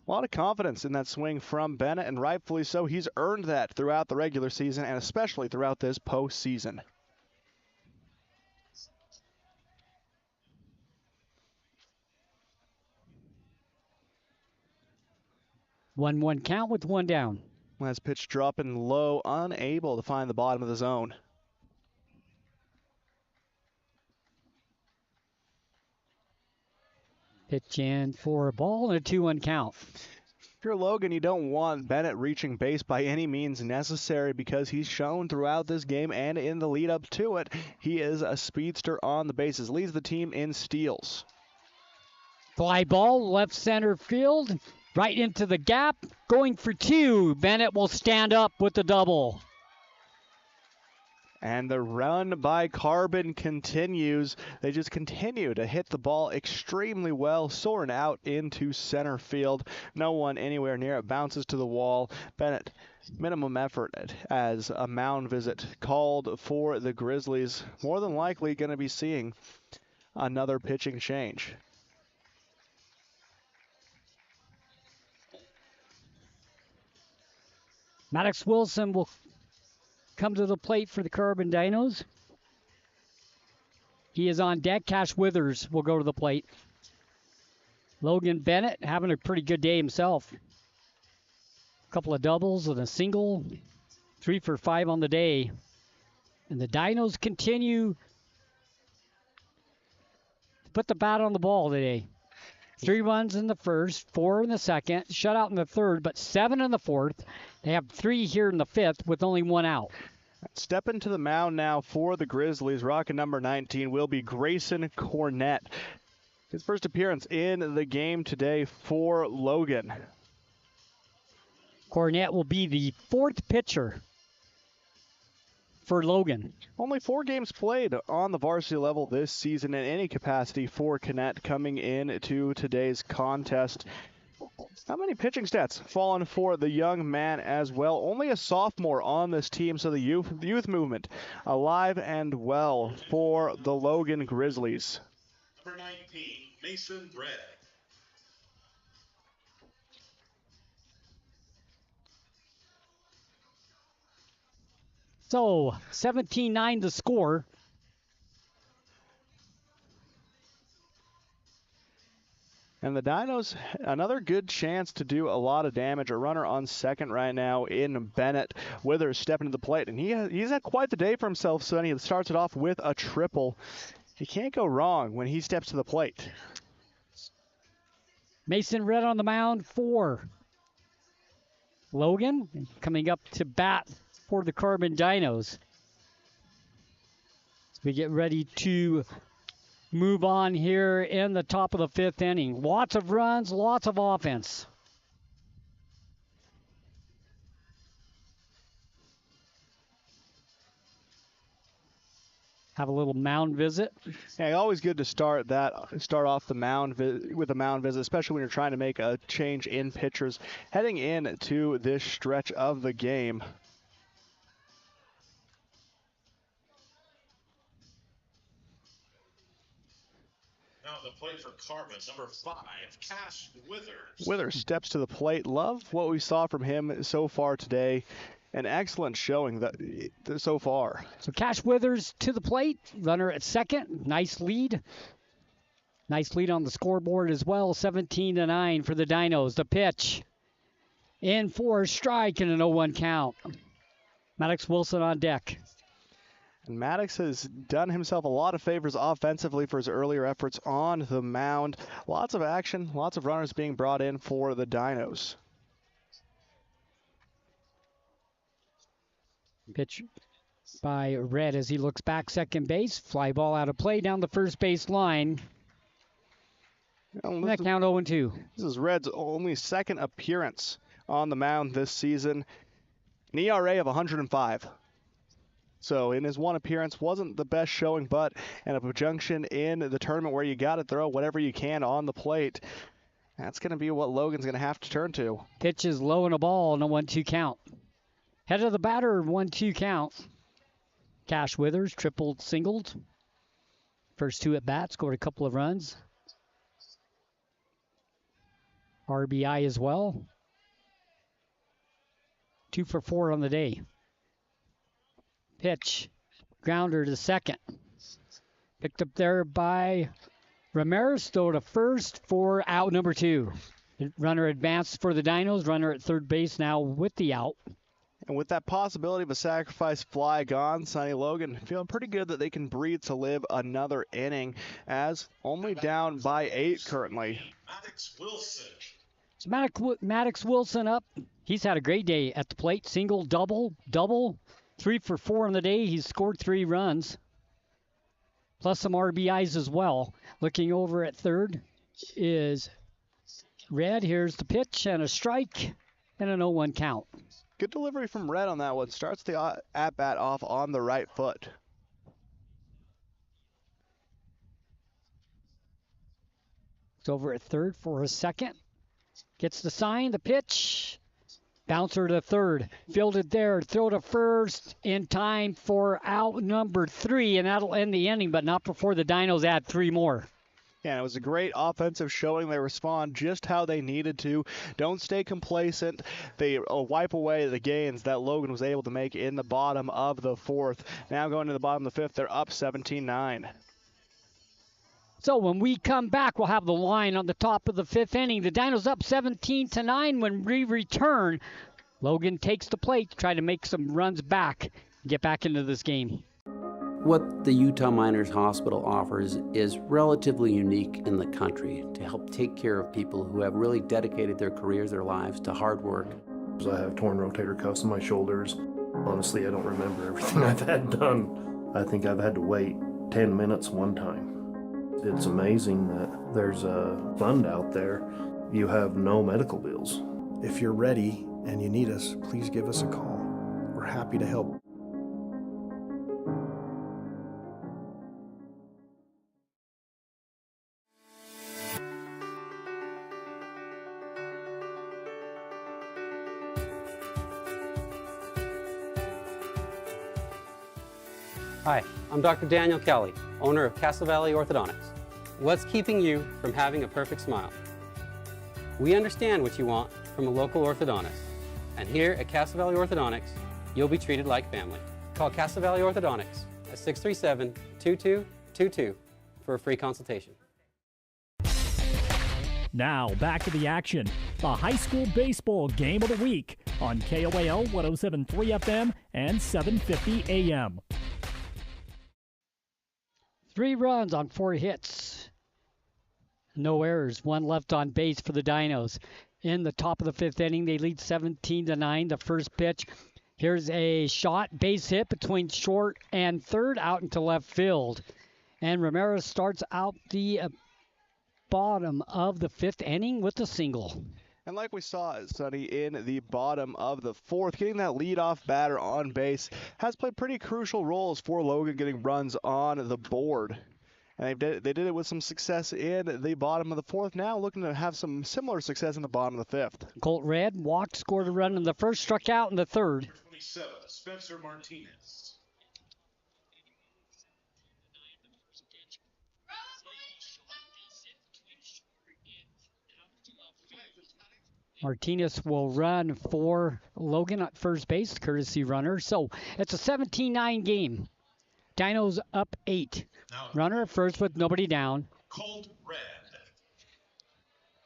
A lot of confidence in that swing from Bennett, and rightfully so. He's earned that throughout the regular season and especially throughout this postseason. One count with 1 down. Last pitch dropping low, unable to find the bottom of the zone. Pitch in for a ball and a 2-1 count. If you're Logan, you don't want Bennett reaching base by any means necessary because he's shown throughout this game and in the lead up to it, he is a speedster on the bases. Leads the team in steals. Fly ball, left center field, right into the gap, going for 2. Bennett will stand up with the double. And the run by Carbon continues. They just continue to hit the ball extremely well, soaring out into center field. No one anywhere near it. Bounces to the wall. Bennett, minimum effort as a mound visit called for the Grizzlies. More than likely going to be seeing another pitching change. Maddox Wilson will come to the plate for the Carbon Dinos. He is on deck. Cash Withers will go to the plate. Logan Bennett having a pretty good day himself. A couple of doubles and a single. 3 for 5 on the day. And the Dinos continue to put the bat on the ball today. 3 runs in the first, 4 in the second, shutout in the third, but 7 in the fourth. They have 3 here in the fifth with only 1 out. Stepping to the mound now for the Grizzlies, rocking number 19 will be Grayson Cornett. His first appearance in the game today for Logan. Cornett will be the 4th pitcher for Logan. Only 4 games played on the varsity level this season in any capacity for Cornett coming into today's contest. How many pitching stats fallen for the young man as well? Only a sophomore on this team, so the youth movement alive and well for the Logan Grizzlies. Number 19, Mason Red. So, 17-9 the score. And the Dinos, another good chance to do a lot of damage. A runner on second right now in Bennett. Withers stepping to the plate, and he's had quite the day for himself, Sonny. He starts it off with a triple. He can't go wrong when he steps to the plate. Mason Red on the mound for Logan, coming up to bat for the Carbon Dinos. As we get ready to move on here in the top of the 5th inning. Lots of runs, lots of offense. Have a little mound visit. Yeah, always good to start off the mound with a mound visit, especially when you're trying to make a change in pitchers heading into this stretch of the game. Now the plate for Carbon, number 5, Cash Withers. Withers steps to the plate. Love what we saw from him so far today. An excellent showing so far. So Cash Withers to the plate. Runner at second. Nice lead. Nice lead on the scoreboard as well. 17-9 for the Dinos. The pitch. In for a strike and an 0-1 count. Maddox Wilson on deck. And Maddox has done himself a lot of favors offensively for his earlier efforts on the mound. Lots of action, lots of runners being brought in for the Dinos. Pitch by Red as he looks back second base. Fly ball out of play down the first base line. That count 0-2. This is Red's only second appearance on the mound this season. An ERA of 105. So in his one appearance, wasn't the best showing, but in a junction in the tournament where you got to throw whatever you can on the plate, that's going to be what Logan's going to have to turn to. Pitch is low and a ball and a 1-2 count. Head of the batter, 1-2 count. Cash Withers, tripled, singled. First 2 at bat, scored a couple of runs. RBI as well. 2 for 4 on the day. Pitch, grounder to second. Picked up there by Ramirez, throw to first for out number 2. Runner advanced for the Dinos, runner at third base now with the out. And with that possibility of a sacrifice fly gone, Sonny, Logan feeling pretty good that they can breathe to live another inning, as only down by 8 currently. Maddox Wilson. So Maddox Wilson up. He's had a great day at the plate. Single, double. 3 for 4 on the day. He's scored 3 runs, plus some RBIs as well. Looking over at third is Red. Here's the pitch and a strike and an 0-1 count. Good delivery from Red on that one. Starts the at-bat off on the right foot. It's over at third for a second. Gets the sign, the pitch. Bouncer to third. Fielded there. Throw to first in time for out number 3, and that'll end the inning, but not before the Dinos add 3 more. Yeah, it was a great offensive showing. They respond just how they needed to. Don't stay complacent. They wipe away the gains that Logan was able to make in the bottom of the fourth. Now going to the bottom of the fifth, they're up 17-9. So when we come back, we'll have the line on the top of the fifth inning. The Dinos up 17-9. When we return, Logan takes the plate to try to make some runs back, get back into this game. What the Utah Miners Hospital offers is relatively unique in the country to help take care of people who have really dedicated their careers, their lives to hard work. I have torn rotator cuffs in my shoulders. Honestly, I don't remember everything I've had done. I think I've had to wait 10 minutes one time. It's amazing that there's a fund out there. You have no medical bills. If you're ready and you need us, please give us a call. We're happy to help. Hi, I'm Dr. Daniel Kelly, owner of Castle Valley Orthodontics. What's keeping you from having a perfect smile? We understand what you want from a local orthodontist. And here at Castle Valley Orthodontics, you'll be treated like family. Call Castle Valley Orthodontics at 637-2222 for a free consultation. Now, back to the action. The high school baseball game of the week on KOAL 107.3 FM and 750 AM. 3 runs on 4 hits. No errors. 1 left on base for the Dinos. In the top of the 5th inning, they lead 17-9. The first pitch. Here's a shot, base hit between short and third, out into left field. And Ramirez starts out the bottom of the 5th inning with a single. And like we saw, Sonny, in the bottom of the 4th, getting that leadoff batter on base has played pretty crucial roles for Logan getting runs on the board. And they did it with some success in the bottom of the 4th. Now looking to have some similar success in the bottom of the 5th. Colt Red walked, scored a run in the first, struck out in the third. 27, Spencer Martinez. Martinez will run for Logan at first base, courtesy runner. So it's a 17-9 game. Dinos up 8. Runner at first with nobody down. Cold Red.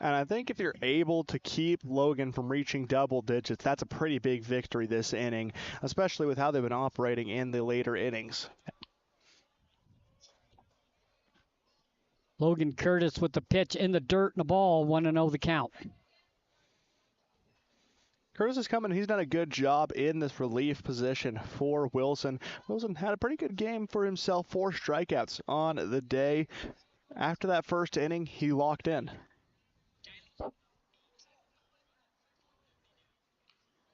And I think if you're able to keep Logan from reaching double digits, that's a pretty big victory this inning, especially with how they've been operating in the later innings. Logan Curtis with the pitch in the dirt and the ball, 1-0 the count. Curtis is coming. He's done a good job in this relief position for Wilson. Wilson had a pretty good game for himself, 4 strikeouts on the day. After that first inning, he locked in.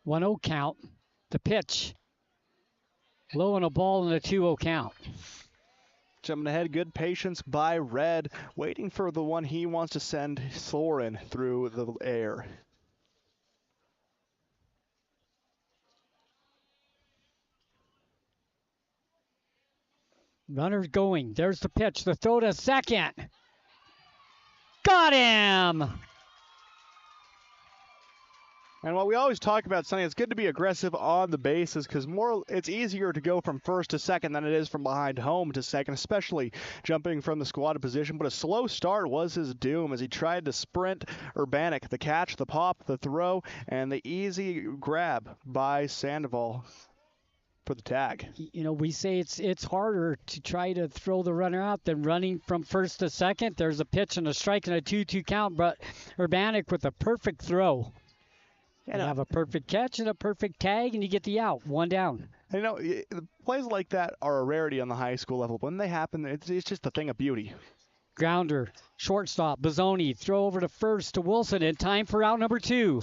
1-0 count. The pitch. Low on a ball and a 2-0 count. Jumping ahead, good patience by Red, waiting for the one he wants to send Soren through the air. Runner's going. There's the pitch. The throw to second. Got him! And while we always talk about Sonny, it's good to be aggressive on the bases because it's easier to go from first to second than it is from behind home to second, especially jumping from the squatted position. But a slow start was his doom as he tried to sprint Urbanek, the catch, the pop, the throw, and the easy grab by Sandoval for the tag. You know, we say it's harder to try to throw the runner out than running from first to second. There's a pitch and a strike and a 2-2 count, but Urbanek with a perfect throw. You have a perfect catch and a perfect tag, and you get the out, 1 down. You know, plays like that are a rarity on the high school level. When they happen, it's just a thing of beauty. Grounder, shortstop, Bozzoni, throw over to first to Wilson in time for out number 2.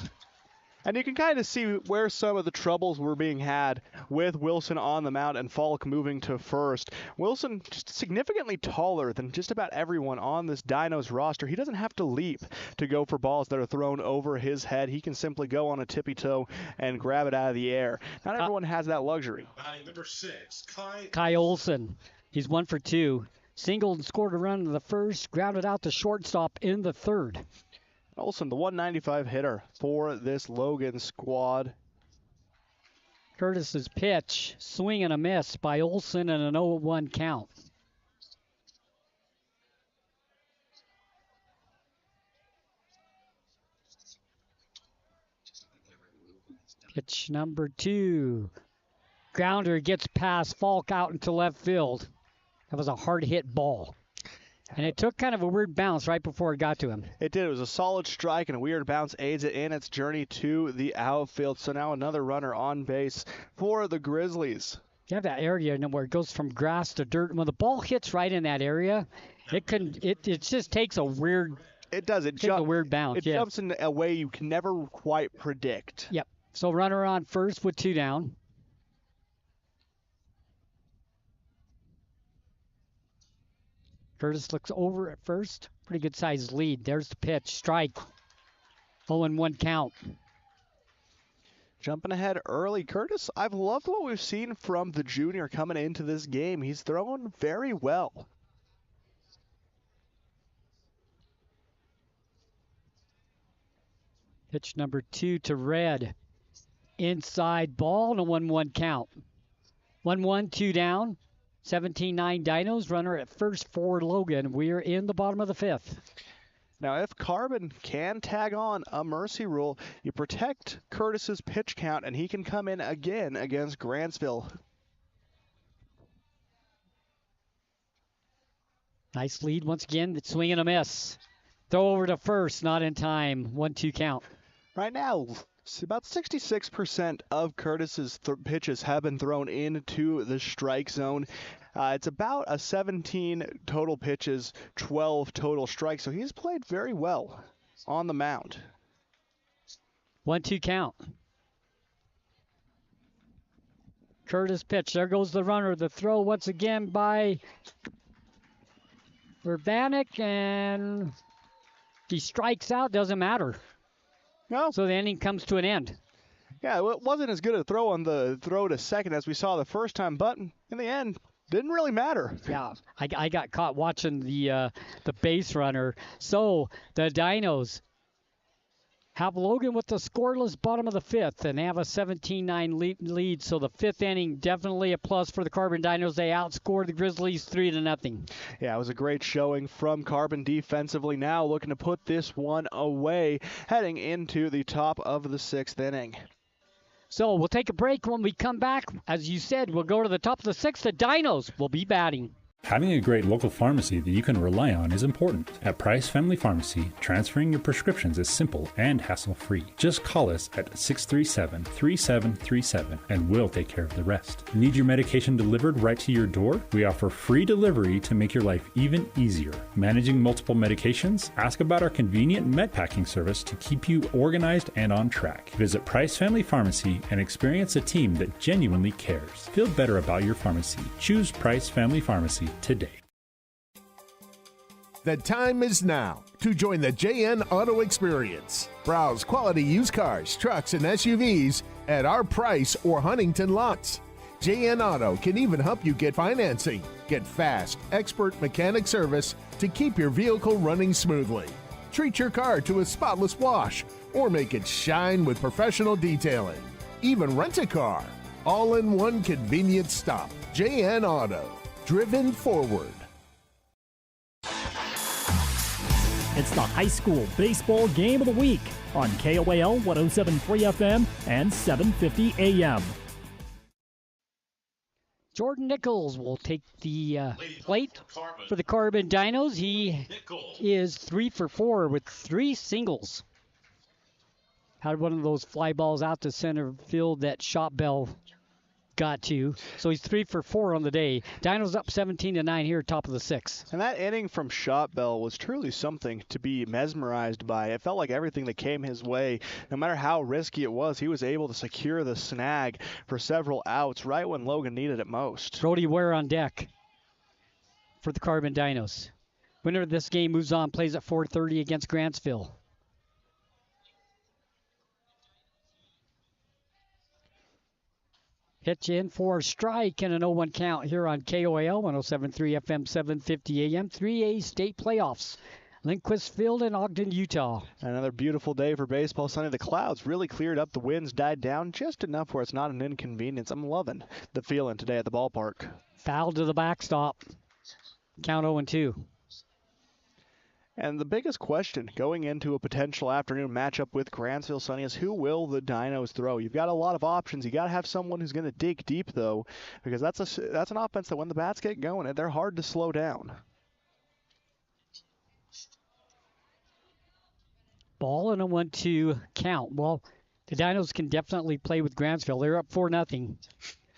And you can kind of see where some of the troubles were being had with Wilson on the mound and Falk moving to first. Wilson just significantly taller than just about everyone on this Dinos roster. He doesn't have to leap to go for balls that are thrown over his head. He can simply go on a tippy toe and grab it out of the air. Not everyone has that luxury. Number 6, Kai Olsen. He's 1 for 2. singled and scored a run in the first, grounded out to shortstop in the third. Olsen, the 195 hitter for this Logan squad. Curtis's pitch, swing and a miss by Olsen, and an 0-1 count. Pitch number 2. Grounder gets past Falk out into left field. That was a hard hit ball. And it took kind of a weird bounce right before it got to him. It did. It was a solid strike, and a weird bounce aids it in its journey to the outfield. So now another runner on base for the Grizzlies. You have that area where it goes from grass to dirt. When the ball hits right in that area, it just takes a weird. It does. Takes a weird bounce. It jumps in a way you can never quite predict. Yep. So runner on first with 2 down. Curtis looks over at first. Pretty good sized lead. There's the pitch. Strike. 0-1 count. Jumping ahead early. Curtis, I've loved what we've seen from the junior coming into this game. He's thrown very well. Pitch number 2 to Red. Inside ball and a 1-1 count. 1-1, 2 down. 17-9 Dinos. Runner at first for Logan. We're in the bottom of the 5th. Now, if Carbon can tag on a mercy rule, you protect Curtis's pitch count, and he can come in again against Grantsville. Nice lead once again. Swing and a miss. Throw over to first. Not in time. 1-2 count. Right now, about 66% of Curtis's pitches have been thrown into the strike zone. It's about a 17 total pitches, 12 total strikes. So he's played very well on the mound. 1-2 count. Curtis pitch. There goes the runner. The throw once again by Urbanik, and he strikes out. Doesn't matter. No. So the inning comes to an end. Yeah, it wasn't as good a throw on the throw to second as we saw the first time, but in the end, didn't really matter. Yeah, I got caught watching the base runner. So the Dinos have Logan with the scoreless bottom of the 5th, and they have a 17-9 lead. So the 5th inning, definitely a plus for the Carbon Dinos. They outscored the Grizzlies 3-0. Yeah, it was a great showing from Carbon defensively. Now looking to put this one away, heading into the top of the 6th inning. So we'll take a break. When we come back, as you said, we'll go to the top of the 6th. The Dinos will be batting. Having a great local pharmacy that you can rely on is important. At Price Family Pharmacy, transferring your prescriptions is simple and hassle-free. Just call us at 637-3737 and we'll take care of the rest. Need your medication delivered right to your door? We offer free delivery to make your life even easier. Managing multiple medications? Ask about our convenient med packing service to keep you organized and on track. Visit Price Family Pharmacy and experience a team that genuinely cares. Feel better about your pharmacy. Choose Price Family Pharmacy today. The time is now to join the JN Auto Experience. Browse quality used cars, trucks, and SUVs at our Price or Huntington lots. JN Auto can even help you get financing. Get fast, expert mechanic service to keep your vehicle running smoothly. Treat your car to a spotless wash or make it shine with professional detailing. Even rent a car. All in one convenient stop. JN Auto. Driven forward. It's the high school baseball game of the week on KOAL 107.3 FM and 750 AM. Jordan Nichols will take the plate for the Carbon Dinos. He is 3 for 4 with 3 singles. Had one of those fly balls out to center field that Shot Bell got to. So he's 3 for 4 on the day. Dinos up 17-9 here, top of the 6th. And that inning from Shot Bell was truly something to be mesmerized by. It felt like everything that came his way, no matter how risky it was, he was able to secure the snag for several outs right when Logan needed it most. Brody Ware on deck for the Carbon Dinos. Winner of this game moves on, plays at 4:30 against Grantsville. Pitch in for a strike and an 0-1 count here on KOAL 107.3 FM 750 AM. 3A state playoffs. Lindquist Field in Ogden, Utah. Another beautiful day for baseball, Sonny. The clouds really cleared up. The winds died down just enough where it's not an inconvenience. I'm loving the feeling today at the ballpark. Foul to the backstop. Count 0-2. And the biggest question going into a potential afternoon matchup with Grantsville, Sonny, is who will the Dinos throw? You've got a lot of options. You got to have someone who's going to dig deep, though, because that's an offense that when the bats get going, they're hard to slow down. Ball and a 1-2 count. Well, the Dinos can definitely play with Grantsville. They're up 4-0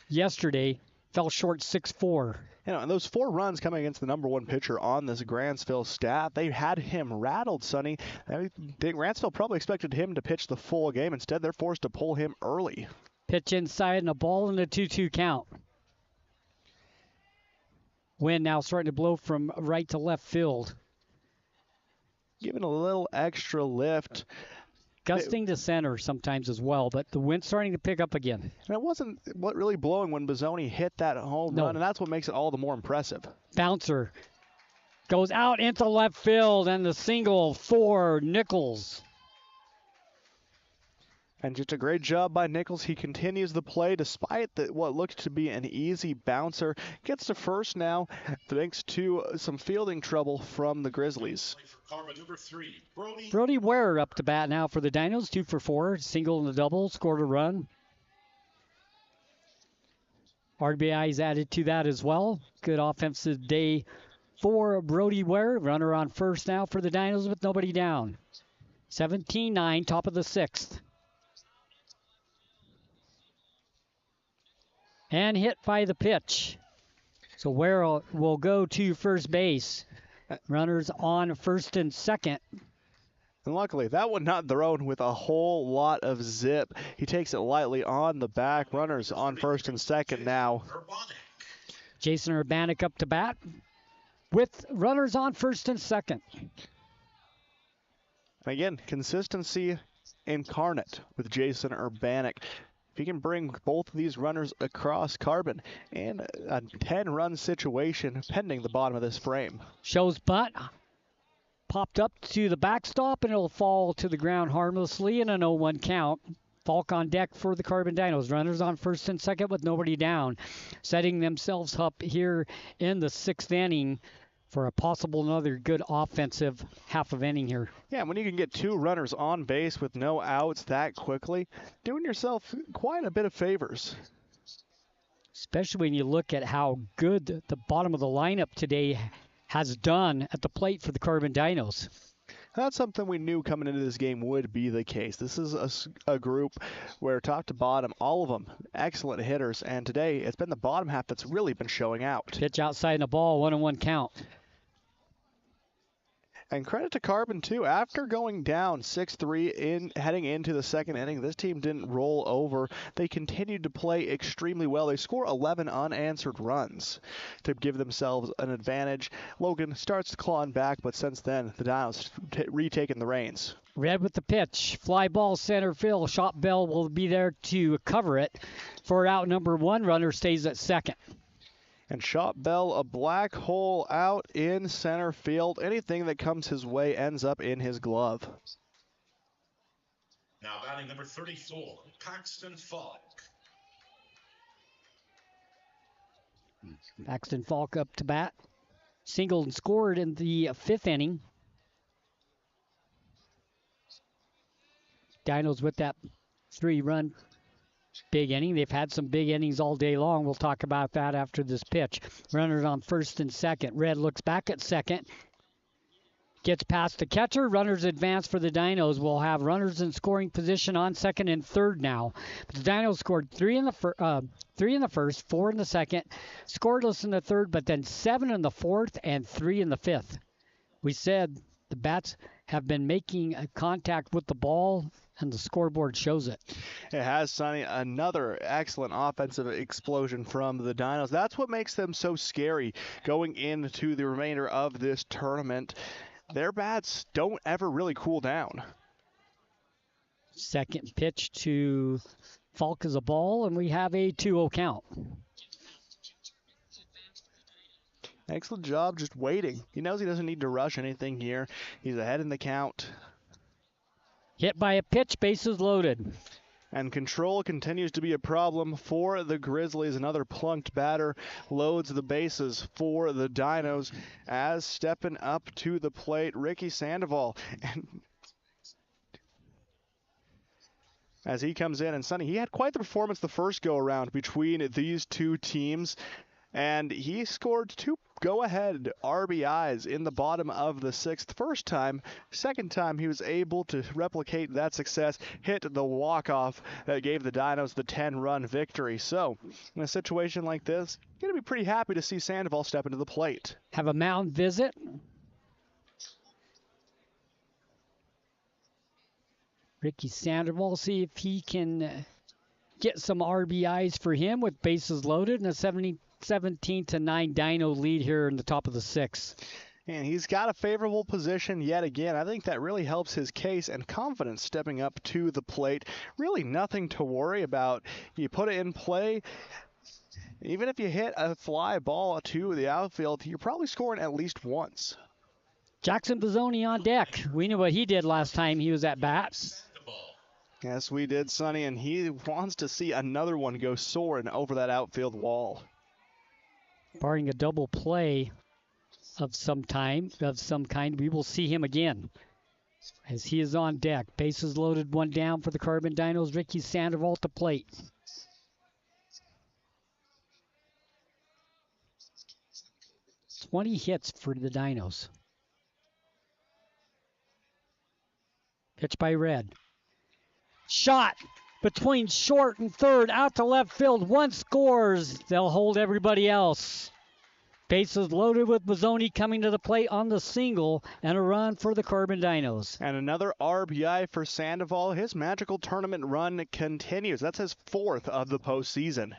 yesterday. Fell short 6-4. And those 4 runs coming against the number 1 pitcher on this Grantsville staff, they had him rattled, Sonny. Grantsville probably expected him to pitch the full game. Instead, they're forced to pull him early. Pitch inside and a ball and a 2-2 count. Wind now starting to blow from right to left field. Giving a little extra lift. Gusting to center sometimes as well, but the wind's starting to pick up again. And it wasn't really blowing when Bozzoni hit that home run, and that's what makes it all the more impressive. Bouncer goes out into left field, and the single for Nichols. And just a great job by Nichols. He continues the play despite what looked to be an easy bouncer. Gets to first now thanks to some fielding trouble from the Grizzlies. Brody Ware up to bat now for the Dinos. 2 for 4. Single and a double. Scored a run. RBI's added to that as well. Good offensive day for Brody Ware. Runner on first now for the Dinos with nobody down. 17-9, top of the 6th. And hit by the pitch. So Ware will go to first base. Runners on first and second. And luckily, that one not thrown with a whole lot of zip. He takes it lightly on the back. Runners on first and second now. Jason Urbanek up to bat with runners on first and second. And again, consistency incarnate with Jason Urbanek. If he can bring both of these runners across Carbon in a 10-run situation pending the bottom of this frame. Shows butt. Popped up to the backstop, and it'll fall to the ground harmlessly in an 0-1 count. Falk on deck for the Carbon Dinos. Runners on first and second with nobody down. Setting themselves up here in the 6th inning for a possible another good offensive half of inning here. Yeah, when you can get 2 runners on base with no outs that quickly, doing yourself quite a bit of favors. Especially when you look at how good the bottom of the lineup today has done at the plate for the Carbon Dinos. That's something we knew coming into this game would be the case. This is a group where top to bottom, all of them excellent hitters, and today it's been the bottom half that's really been showing out. Pitch outside and a ball, 1-1 count. And credit to Carbon, too. After going down 6-3 heading into the 2nd inning, this team didn't roll over. They continued to play extremely well. They score 11 unanswered runs to give themselves an advantage. Logan starts clawing back, but since then, the Dinos retaken the reins. Red with the pitch. Fly ball center field. Shot Bell will be there to cover it. For out number 1, runner stays at second. And Shot Bell, a black hole out in center field. Anything that comes his way ends up in his glove. Now batting number 34, Paxton Falk. Paxton Falk up to bat. Singled and scored in the 5th inning. Dinos with that 3-run big inning. They've had some big innings all day long. We'll talk about that after this pitch. Runners on first and second. Red looks back at second. Gets past the catcher. Runners advance for the Dinos. We'll have runners in scoring position on second and third now. But the Dinos scored 3 in the first, 4 in the second, scoreless in the third, but then 7 in the 4th and 3 in the 5th. We said the bats have been making contact with the ball, and the scoreboard shows it. It has, Sonny. Another excellent offensive explosion from the Dinos. That's what makes them so scary going into the remainder of this tournament. Their bats don't ever really cool down. Second pitch to Falk is a ball, and we have a 2-0 count. Excellent job just waiting. He knows he doesn't need to rush anything here. He's ahead in the count. Hit by a pitch, bases loaded. And control continues to be a problem for the Grizzlies. Another plunked batter loads the bases for the Dinos as stepping up to the plate, Ricky Sandoval. And as he comes in, and Sonny, he had quite the performance the first go-around between these two teams. And he scored 2 go-ahead RBIs in the bottom of the 6th. First time. Second time, he was able to replicate that success, hit the walk-off that gave the Dinos the 10-run victory. So, in a situation like this, you're going to be pretty happy to see Sandoval step into the plate. Have a mound visit. Ricky Sandoval, see if he can get some RBIs for him with bases loaded and a 17-9 Dino lead here in the top of the 6th. And he's got a favorable position yet again. I think that really helps his case and confidence stepping up to the plate. Really nothing to worry about. You put it in play. Even if you hit a fly ball to the outfield, you're probably scoring at least once. Jackson Bizzoni on deck. We knew what he did last time he was at bat. Yes, we did, Sonny, and he wants to see another one go soaring over that outfield wall. Barring a double play of some kind, we will see him again as he is on deck. Bases loaded, 1 down for the Carbon Dinos. Ricky Sandoval to plate. $20 hits for the Dinos. Pitch by Red. Shot between short and third, out to left field. 1 scores. They'll hold everybody else. Bases loaded with Bizzoni coming to the plate on the single, and a run for the Carbon Dinos. And another RBI for Sandoval. His magical tournament run continues. That's his 4th of the postseason.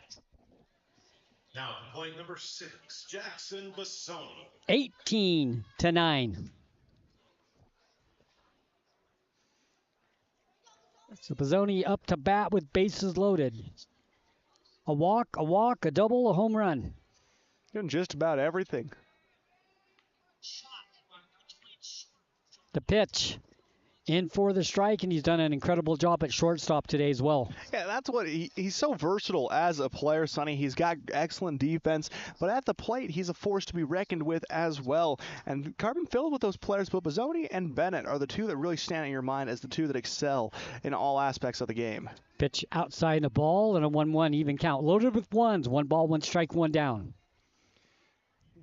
Now, point number 6, Jackson Bizzoni. 18-9. So Bizzoni up to bat with bases loaded. A walk, a double, a home run. Doing just about everything. The pitch. In for the strike, and he's done an incredible job at shortstop today as well. Yeah, that's what he's so versatile as a player, Sonny. He's got excellent defense, but at the plate, he's a force to be reckoned with as well. And Carbon filled with those players, but Bizzoni and Bennett are the two that really stand in your mind as the two that excel in all aspects of the game. Pitch outside the ball and a 1-1 even count. Loaded with ones. 1 ball, 1 strike, 1 down.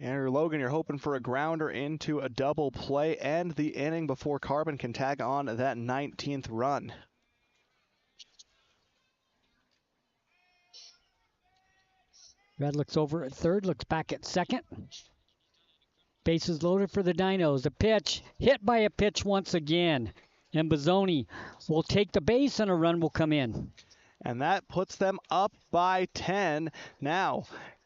And Logan, you're hoping for a grounder into a double play and the inning before Carbon can tag on that 19th run. Red looks over at third, looks back at second. Bases loaded for the Dinos. The pitch, hit by a pitch once again. And Bizzoni will take the base and a run will come in. And that puts them up by 10 now.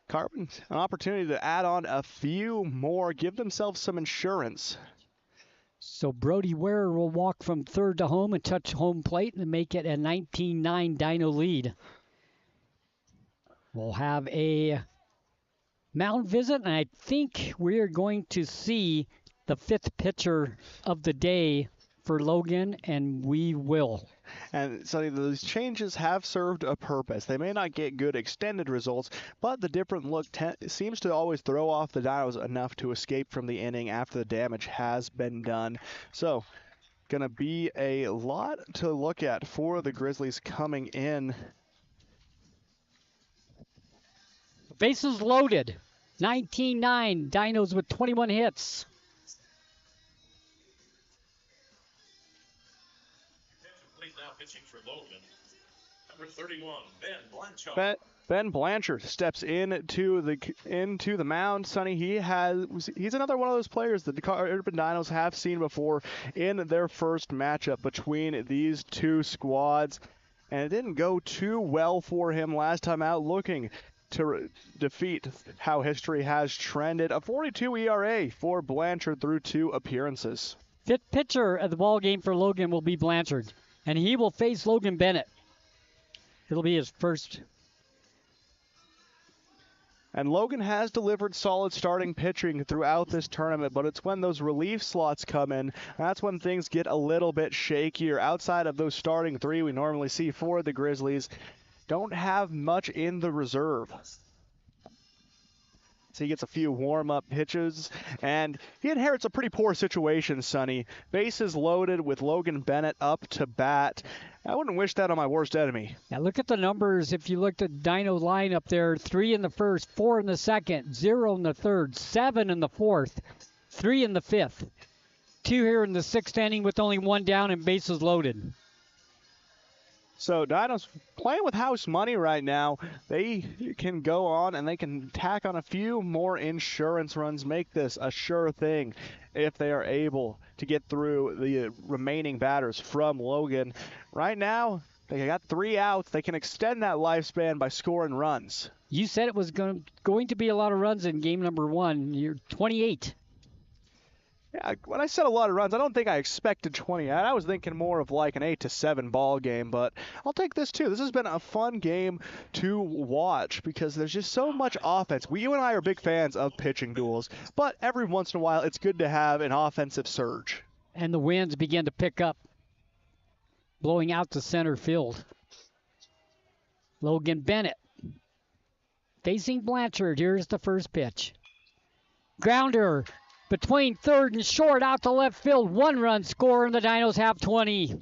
Carbon, an opportunity to add on a few more, give themselves some insurance. So Brody Ware will walk from third to home and touch home plate and make it a 19-9 Dino lead. We'll have a mound visit, and I think we're going to see the 5th pitcher of the day for Logan, and we will. And so those changes have served a purpose. They may not get good extended results, but the different look seems to always throw off the Dinos enough to escape from the inning after the damage has been done. So, going to be a lot to look at for the Grizzlies coming in. Bases loaded. 19-9. Dinos with 21 hits. Now pitching for Logan. Number 31, Ben Blanchard. Ben Blanchard steps into the mound. Sonny, he's another one of those players that the Carbon Dinos have seen before in their first matchup between these two squads. And it didn't go too well for him last time out, looking to defeat how history has trended. A 42 ERA for Blanchard through 2 appearances. 5th pitcher of the ball game for Logan will be Blanchard, and he will face Logan Bennett. It'll be his first. And Logan has delivered solid starting pitching throughout this tournament, but it's when those relief slots come in, that's when things get a little bit shakier. Outside of those starting three we normally see for the Grizzlies, don't have much in the reserve. So he gets a few warm-up pitches, and he inherits a pretty poor situation, Sonny. Bases loaded with Logan Bennett up to bat. I wouldn't wish that on my worst enemy. Now look at the numbers. If you looked at Dino lineup there, 3 in the first, 4 in the second, 0 in the third, 7 in the fourth, 3 in the fifth, 2 here in the sixth inning with only 1 down and bases loaded. So Dinos playing with house money right now. They can go on and they can tack on a few more insurance runs, make this a sure thing if they are able to get through the remaining batters from Logan. Right now, they got 3 outs. They can extend that lifespan by scoring runs. You said it was going to be a lot of runs in game number 1. You're 28. Yeah, when I said a lot of runs, I don't think I expected 20. I was thinking more of like an 8-7 ball game, but I'll take this too. This has been a fun game to watch because there's just so much offense. You and I are big fans of pitching duels, but every once in a while it's good to have an offensive surge. And the winds begin to pick up, blowing out to center field. Logan Bennett facing Blanchard. Here's the first pitch. Grounder between third and short, out to left field. 1 run score, and the Dinos have 20.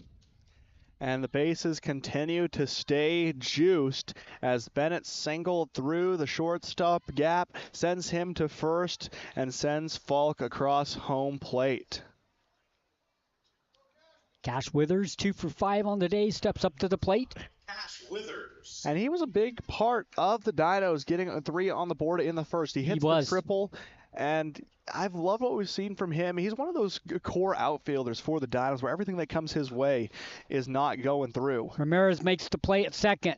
And the bases continue to stay juiced as Bennett singled through the shortstop gap, sends him to first, and sends Falk across home plate. Cash Withers, 2 for 5 on the day, steps up to the plate. Cash Withers. And he was a big part of the Dinos getting a 3 on the board in the first. He hits the triple, and I've loved what we've seen from him. He's one of those core outfielders for the Dinos where everything that comes his way is not going through. Ramirez makes the play at second.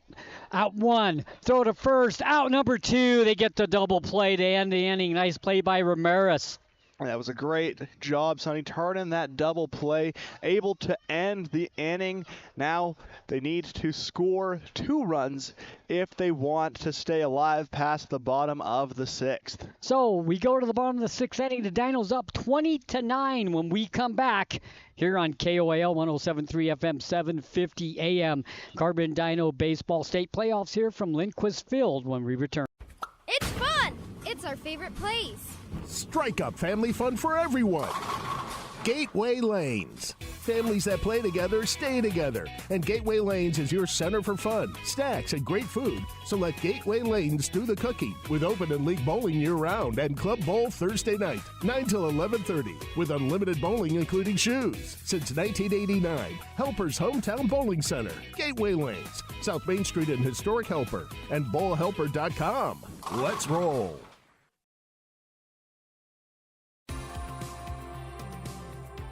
Out 1, throw to first, out number 2. They get the double play to end the inning. Nice play by Ramirez. That was a great job, Sonny, turning that double play, able to end the inning. Now they need to score 2 runs if they want to stay alive past the bottom of the 6th. So we go to the bottom of the 6th inning. The Dinos up 20-9 when we come back here on KOAL 107.3 FM, 750 AM. Carbon Dino Baseball State Playoffs here from Lindquist Field when we return. It's fun! It's our favorite place. Strike Up family fun for everyone. Gateway Lanes. Families that play together stay together. And Gateway Lanes is your center for fun, snacks, and great food. So let Gateway Lanes do the cooking with open and league bowling year-round and Club Bowl Thursday night, 9 till 11:30, with unlimited bowling including shoes. Since 1989, Helper's Hometown Bowling Center. Gateway Lanes, South Main Street in historic Helper, and bowlhelper.com. Let's roll.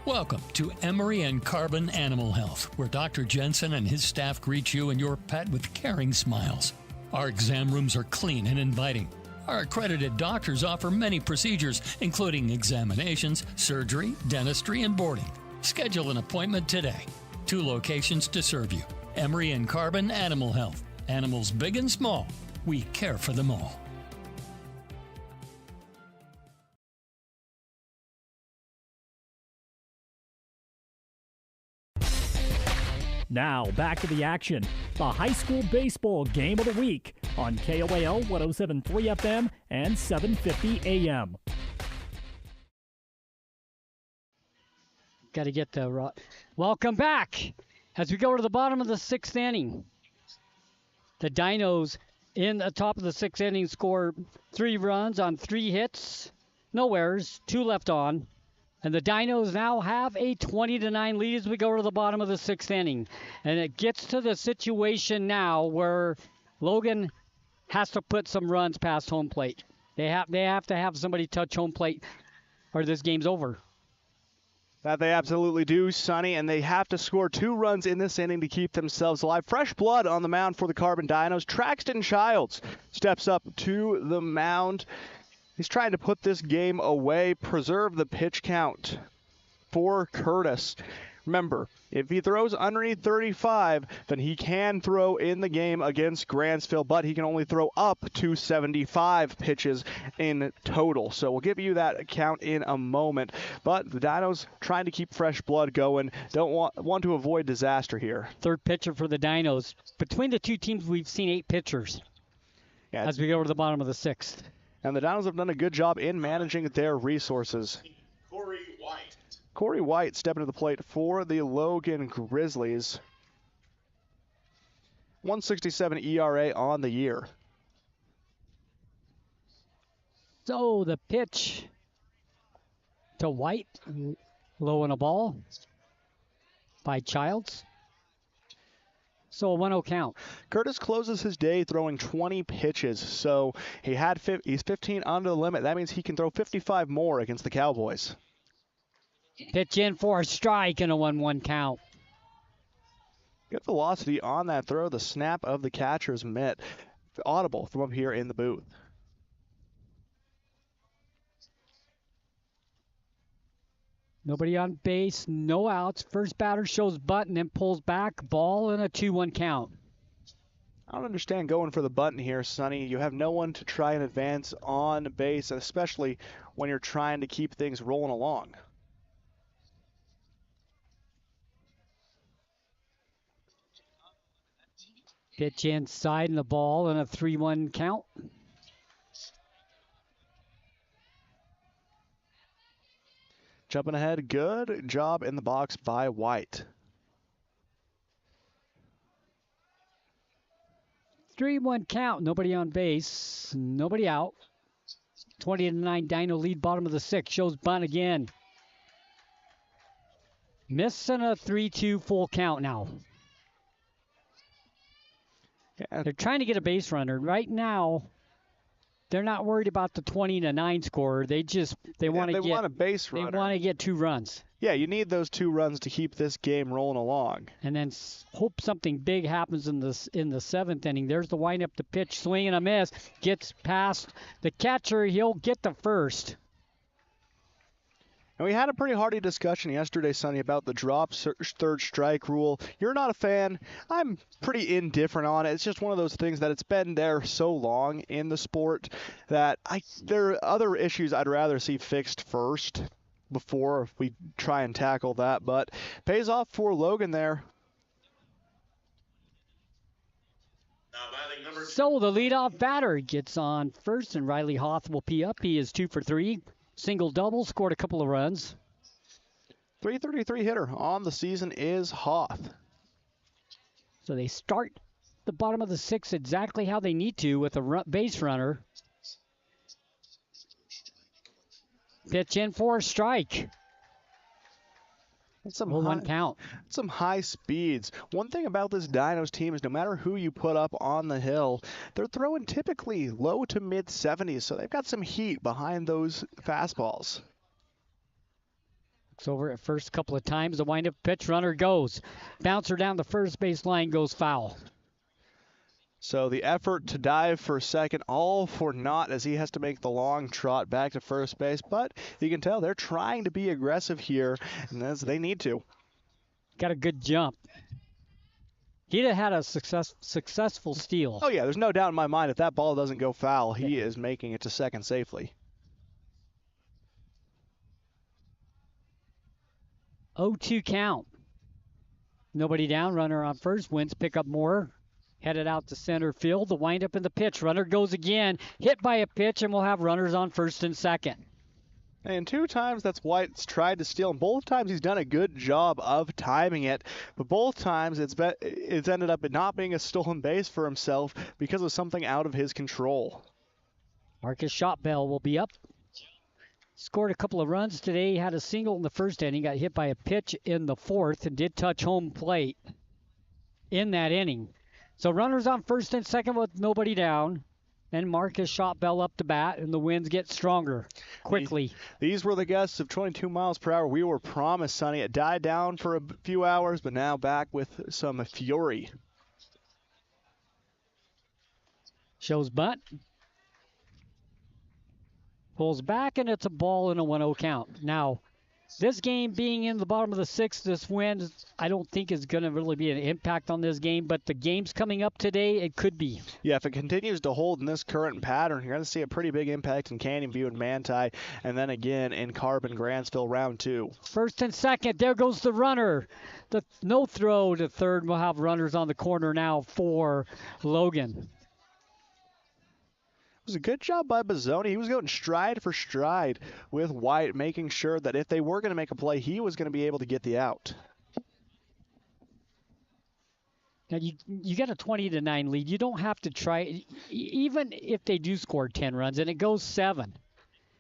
Welcome to Emery and Carbon Animal Health, where Dr. Jensen and his staff greet you and your pet with caring smiles. Our exam rooms are clean and inviting. Our accredited doctors offer many procedures, including examinations, surgery, dentistry, and boarding. Schedule an appointment today. 2 locations to serve you. Emery and Carbon Animal Health. Animals big and small. We care for them all. Now, back to the action. The high school baseball game of the week on KOAL 107.3 FM and 750 AM. Got to get the... Welcome back as we go to the bottom of the 6th inning. The Dinos in the top of the 6th inning score 3 runs on 3 hits, no errors, 2 left on. And the Dinos now have a 20-9 lead as we go to the bottom of the 6th inning. And it gets to the situation now where Logan has to put some runs past home plate. They have to have somebody touch home plate or this game's over. That they absolutely do, Sonny, and they have to score 2 runs in this inning to keep themselves alive. Fresh blood on the mound for the Carbon Dinos. Traxton Childs steps up to the mound. He's trying to put this game away, preserve the pitch count for Curtis. Remember, if he throws underneath 35, then he can throw in the game against Grantsville, but he can only throw up to 75 pitches in total. So we'll give you that count in a moment. But the Dinos trying to keep fresh blood going. Don't want to avoid disaster here. Third pitcher for the Dinos. Between the two teams, we've seen 8 pitchers as we go to the bottom of the 6th. And the Dinos have done a good job in managing their resources. Corey White stepping to the plate for the Logan Grizzlies. 1.67 ERA on the year. So the pitch to White, low on a ball by Childs. So a 1-0 count. Curtis closes his day throwing 20 pitches. So he's 15 under the limit. That means he can throw 55 more against the Cowboys. Pitch in for a strike and a 1-1 count. Good velocity on that throw. The snap of the catcher's mitt. Audible from up here in the booth. Nobody on base, no outs. First batter shows bunt and then pulls back. Ball and a 2-1 count. I don't understand going for the button here, Sonny. You have no one to try and advance on base, especially when you're trying to keep things rolling along. Pitch inside and the ball and a 3-1 count. Jumping ahead, good job in the box by White. 3-1 count, nobody on base, nobody out. 20-9 Dino lead, bottom of the 6th, shows bunt again. Missing a 3-2 full count now. Yeah. They're trying to get a base runner. Right now, they're not worried about the 20-9 score. They want to get a base runner. They want to get 2 runs. Yeah, you need those 2 runs to keep this game rolling along. And then hope something big happens in the 7th inning. There's the windup, the pitch, swing and a miss. Gets past the catcher. He'll get the first. And we had a pretty hearty discussion yesterday, Sonny, about the drop third strike rule. You're not a fan. I'm pretty indifferent on it. It's just one of those things that it's been there so long in the sport that there are other issues I'd rather see fixed first before we try and tackle that. But pays off for Logan there. So the leadoff batter gets on first, and Riley Hoth will pee up. He is 2 for 3. Single double, scored a couple of runs. 333 hitter on the season is Hoth. So they start the bottom of the 6th exactly how they need to with a base runner. Pitch in for a strike. That's some 1 count. Some high speeds. One thing about this Dinos team is no matter who you put up on the hill, they're throwing typically low to mid 70s, so they've got some heat behind those fastballs. Looks over at first couple of times. The windup pitch, runner goes. Bouncer down the first base line, goes foul. So the effort to dive for second, all for naught as he has to make the long trot back to first base. But you can tell they're trying to be aggressive here, and as they need to. Got a good jump. He'd have had a successful steal. Oh, yeah, there's no doubt in my mind if that ball doesn't go foul, he is making it to second safely. 0-2 count. Nobody down, runner on first, wins, pick up more. Headed out to center field. The windup in the pitch. Runner goes again. Hit by a pitch, and we'll have runners on first and second. And 2 times that's White's tried to steal, and both times he's done a good job of timing it. But both times it's ended up not being a stolen base for himself because of something out of his control. Marcus Shotbell will be up. Scored a couple of runs today. He had a single in the first inning. Got hit by a pitch in the 4th and did touch home plate in that inning. So runners on first and second with nobody down. And Marcus Shotbell up to bat, and the winds get stronger quickly. These were the gusts of 22 miles per hour we were promised, Sonny. It died down for a few hours, but now back with some fury. Shows bunt. Pulls back, and it's a ball and a 1-0 count. Now, This game being in the bottom of the sixth, this win, I don't think is going to really be an impact on this game, but the games coming up today, it could be. Yeah, if it continues to hold in this current pattern, you're going to see a pretty big impact in Canyon View and Manti, and then again in Carbon Grantsville round 2. First and second, there goes the runner. The no throw to third. We'll have runners on the corner now for Logan. It was a good job by Bozzoni. He was going stride for stride with White, making sure that if they were going to make a play, he was going to be able to get the out. Now you got a 20-9 lead. You don't have to try, even if they do score 10 runs and it goes 7.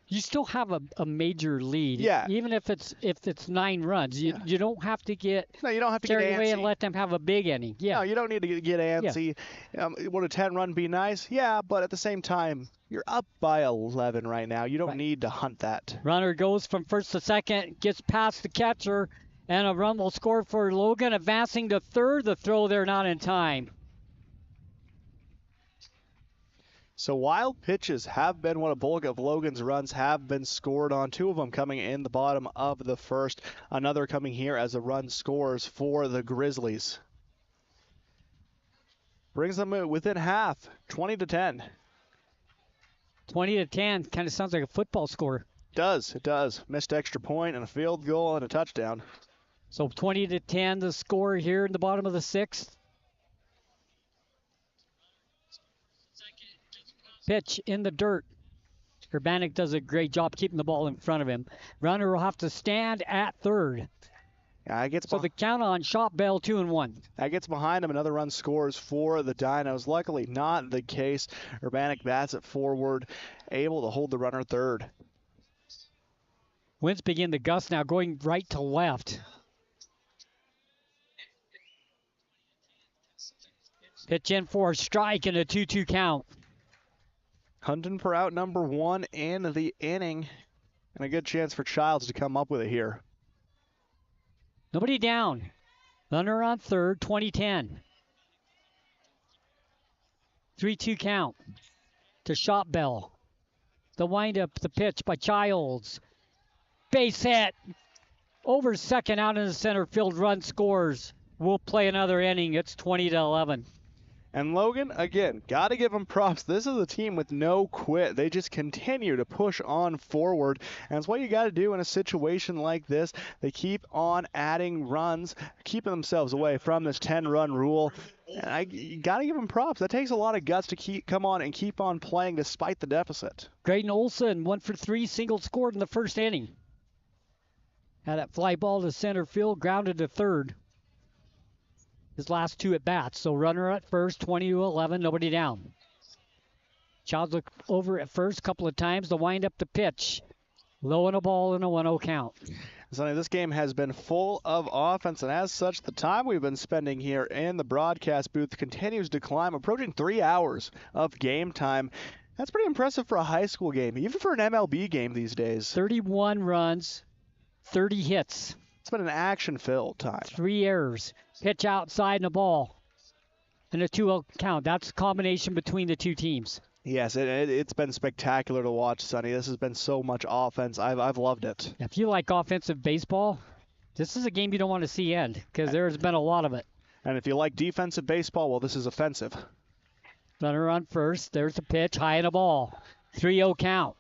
You still have a major lead. Yeah. Even if it's 9 runs, you don't have to get you don't have to carried get away antsy and let them have a big inning. Yeah. No, you don't need to get antsy. Yeah. Would a 10-run be nice? Yeah, but at the same time, you're up by 11 right now. You don't need to hunt that. Runner goes from first to second, gets past the catcher, and a run will score for Logan, advancing to third. The throw there not in time. So wild pitches have been what a bulk of Logan's runs have been scored on. 2 of them coming in the bottom of the first. Another coming here as a run scores for the Grizzlies. Brings them within half, 20-10. 20-10, kind of sounds like a football score. It does. Missed extra point and a field goal and a touchdown. So 20-10 the score here in the bottom of the sixth. Pitch in the dirt. Urbanic does a great job keeping the ball in front of him. Runner will have to stand at third. So the count on Shop Bell 2-1. That gets behind him. Another run scores for the Dinos. Luckily not the case. Urbanic bats it forward, able to hold the runner third. Winds begin to gust now, going right to left. Pitch in for a strike and a 2-2 count. Hunting for out number 1 in the inning. And a good chance for Childs to come up with it here. Nobody down. Runner on third, 20-10. 3-2 count to Shop Bell. The windup, the pitch by Childs. Base hit. Over second out in the center field, run scores. We'll play another inning. It's 20-11. And Logan, again, got to give them props. This is a team with no quit. They just continue to push on forward. And it's what you got to do in a situation like this. They keep on adding runs, keeping themselves away from this 10-run rule. And you got to give them props. That takes a lot of guts to come on and keep on playing despite the deficit. Graydon Olson, 1 for 3, single scored in the first inning. Had that fly ball to center field, grounded to third. His last 2 at bats. So runner at first, 20-11, nobody down. Childs looked over at first a couple of times. The wind up the pitch. Low and a ball and a 1-0 count. Sonny, this game has been full of offense, and as such, the time we've been spending here in the broadcast booth continues to climb, approaching 3 hours of game time. That's pretty impressive for a high school game, even for an MLB game these days. 31 runs, 30 hits. It's been an action-filled time. 3 errors. Pitch outside and a ball. And a 2-0 count. That's a combination between the 2 teams. Yes, it's been spectacular to watch, Sonny. This has been so much offense. I've loved it. If you like offensive baseball, this is a game you don't want to see end because there's been a lot of it. And if you like defensive baseball, well, this is offensive. Runner on first. There's the pitch. High and a ball. 3-0 count.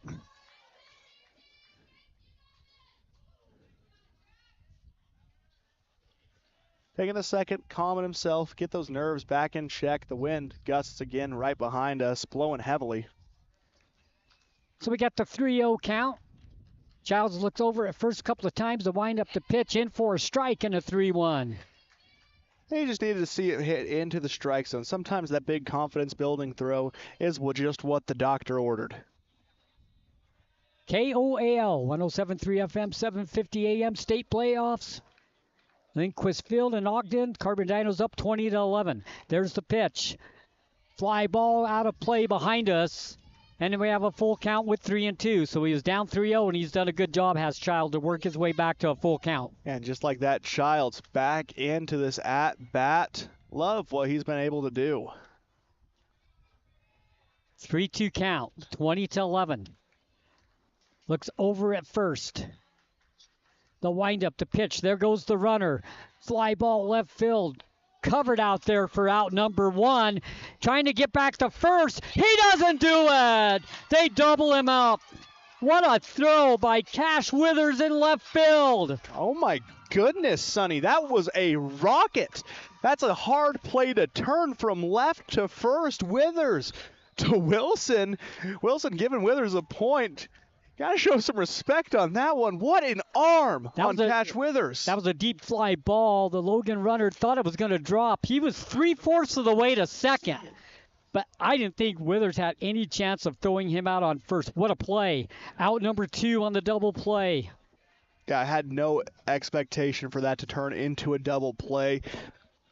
Taking a second, calming himself, get those nerves back in check. The wind gusts again right behind us, blowing heavily. So we got the 3-0 count. Childs looks over at first a couple of times to wind up the pitch in for a strike and a 3-1. He just needed to see it hit into the strike zone. Sometimes that big confidence-building throw is just what the doctor ordered. KOAL 107.3 FM, 750 AM, state playoffs. Lindquist Field and Ogden. Carbon Dinos up 20-11. There's the pitch. Fly ball out of play behind us. And then we have a full count with 3-2. So he was down 3-0, and he's done a good job, has Child, to work his way back to a full count. And just like that, Child's back into this at-bat. Love what he's been able to do. 3-2 count, 20-11. Looks over at first. The windup, the pitch. There goes the runner. Fly ball left field. Covered out there for out number 1. Trying to get back to first. He doesn't do it. They double him up. What a throw by Cash Withers in left field. Oh my goodness, Sonny. That was a rocket. That's a hard play to turn from left to first. Withers to Wilson. Wilson giving Withers a point. Got to show some respect on that one. What an arm on Cash Withers. That was a deep fly ball. The Logan runner thought it was going to drop. He was 3/4 of the way to second. But I didn't think Withers had any chance of throwing him out on first. What a play. Out number 2 on the double play. Yeah, I had no expectation for that to turn into a double play.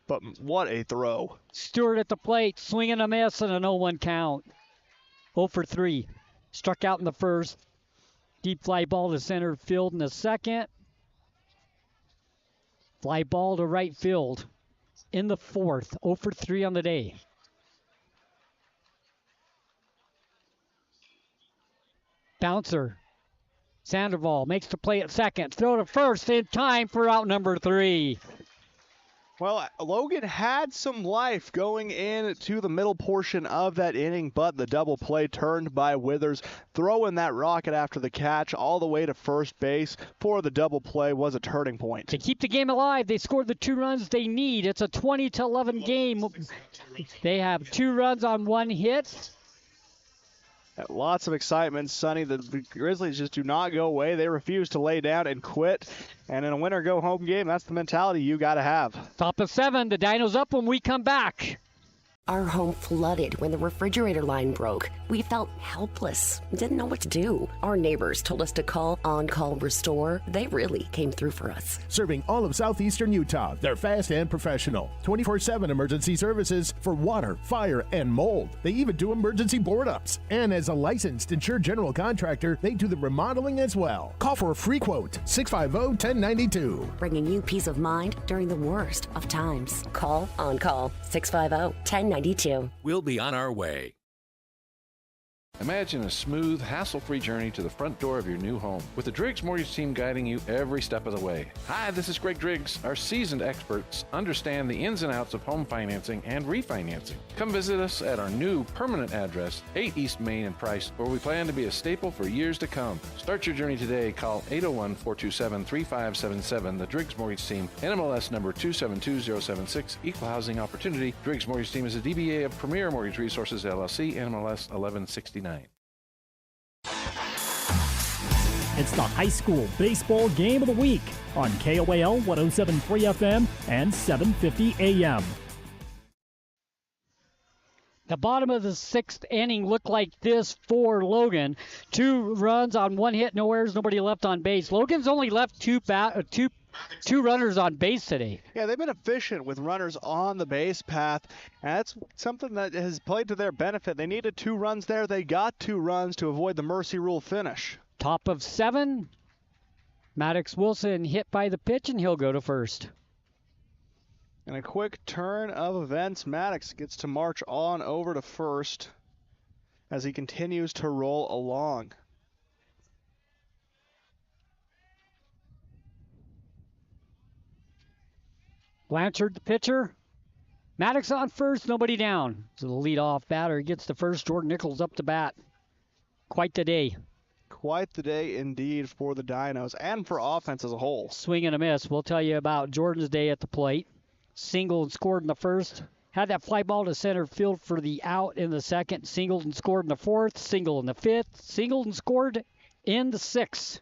But what a throw. Stewart at the plate, swinging a miss and a 0-1 count. 0 for 3. Struck out in the first. Deep fly ball to center field in the second. Fly ball to right field in the fourth. 0 for 3 on the day. Bouncer. Sandoval makes the play at second. Throw to first in time for out number 3. Well, Logan had some life going into the middle portion of that inning, but the double play turned by Withers, throwing that rocket after the catch all the way to first base for the double play was a turning point. To keep the game alive, they scored the 2 runs they need. It's a 20-11 game. They have 2 runs on 1 hit. Lots of excitement, Sonny. The Grizzlies just do not go away. They refuse to lay down and quit. And in a winner-go-home game, that's the mentality you got to have. Top of 7, the Dinos up when we come back. Our home flooded when the refrigerator line broke. We felt helpless, didn't know what to do. Our neighbors told us to call On Call Restore. They really came through for us. Serving all of southeastern Utah, they're fast and professional. 24/7 emergency services for water, fire, and mold. They even do emergency board-ups. And as a licensed insured general contractor, they do the remodeling as well. Call for a free quote, 650-1092. Bringing you peace of mind during the worst of times. Call On Call 650-1092. We'll be on our way. Imagine a smooth, hassle-free journey to the front door of your new home with the Driggs Mortgage Team guiding you every step of the way. Hi, this is Greg Driggs. Our seasoned experts understand the ins and outs of home financing and refinancing. Come visit us at our new permanent address, 8 East Main in Price, where we plan to be a staple for years to come. Start your journey today. Call 801-427-3577. The Driggs Mortgage Team, NMLS number 272076, Equal Housing Opportunity. Driggs Mortgage Team is a DBA of Premier Mortgage Resources, LLC, NMLS 1169. It's the high school baseball game of the week on KOAL 107.3 FM and 750 AM. The bottom of the 6th inning looked like this for Logan. 2 runs on 1 hit, no errors, nobody left on base. Logan's only left two runners on base today. Yeah, they've been efficient with runners on the base path, and that's something that has played to their benefit. They needed 2 runs there. They got 2 runs to avoid the mercy rule finish. Top of 7, Maddox Wilson hit by the pitch, and he'll go to first. In a quick turn of events, Maddox gets to march on over to first as he continues to roll along. Blanchard, the pitcher. Maddox on first, nobody down. So the leadoff batter gets the first. Jordan Nichols up to bat. Quite the day. Quite the day indeed for the Dinos and for offense as a whole. Swing and a miss. We'll tell you about Jordan's day at the plate. Singled and scored in the first. Had that fly ball to center field for the out in the second. Singled and scored in the fourth. Singled in the fifth. Singled and scored in the sixth.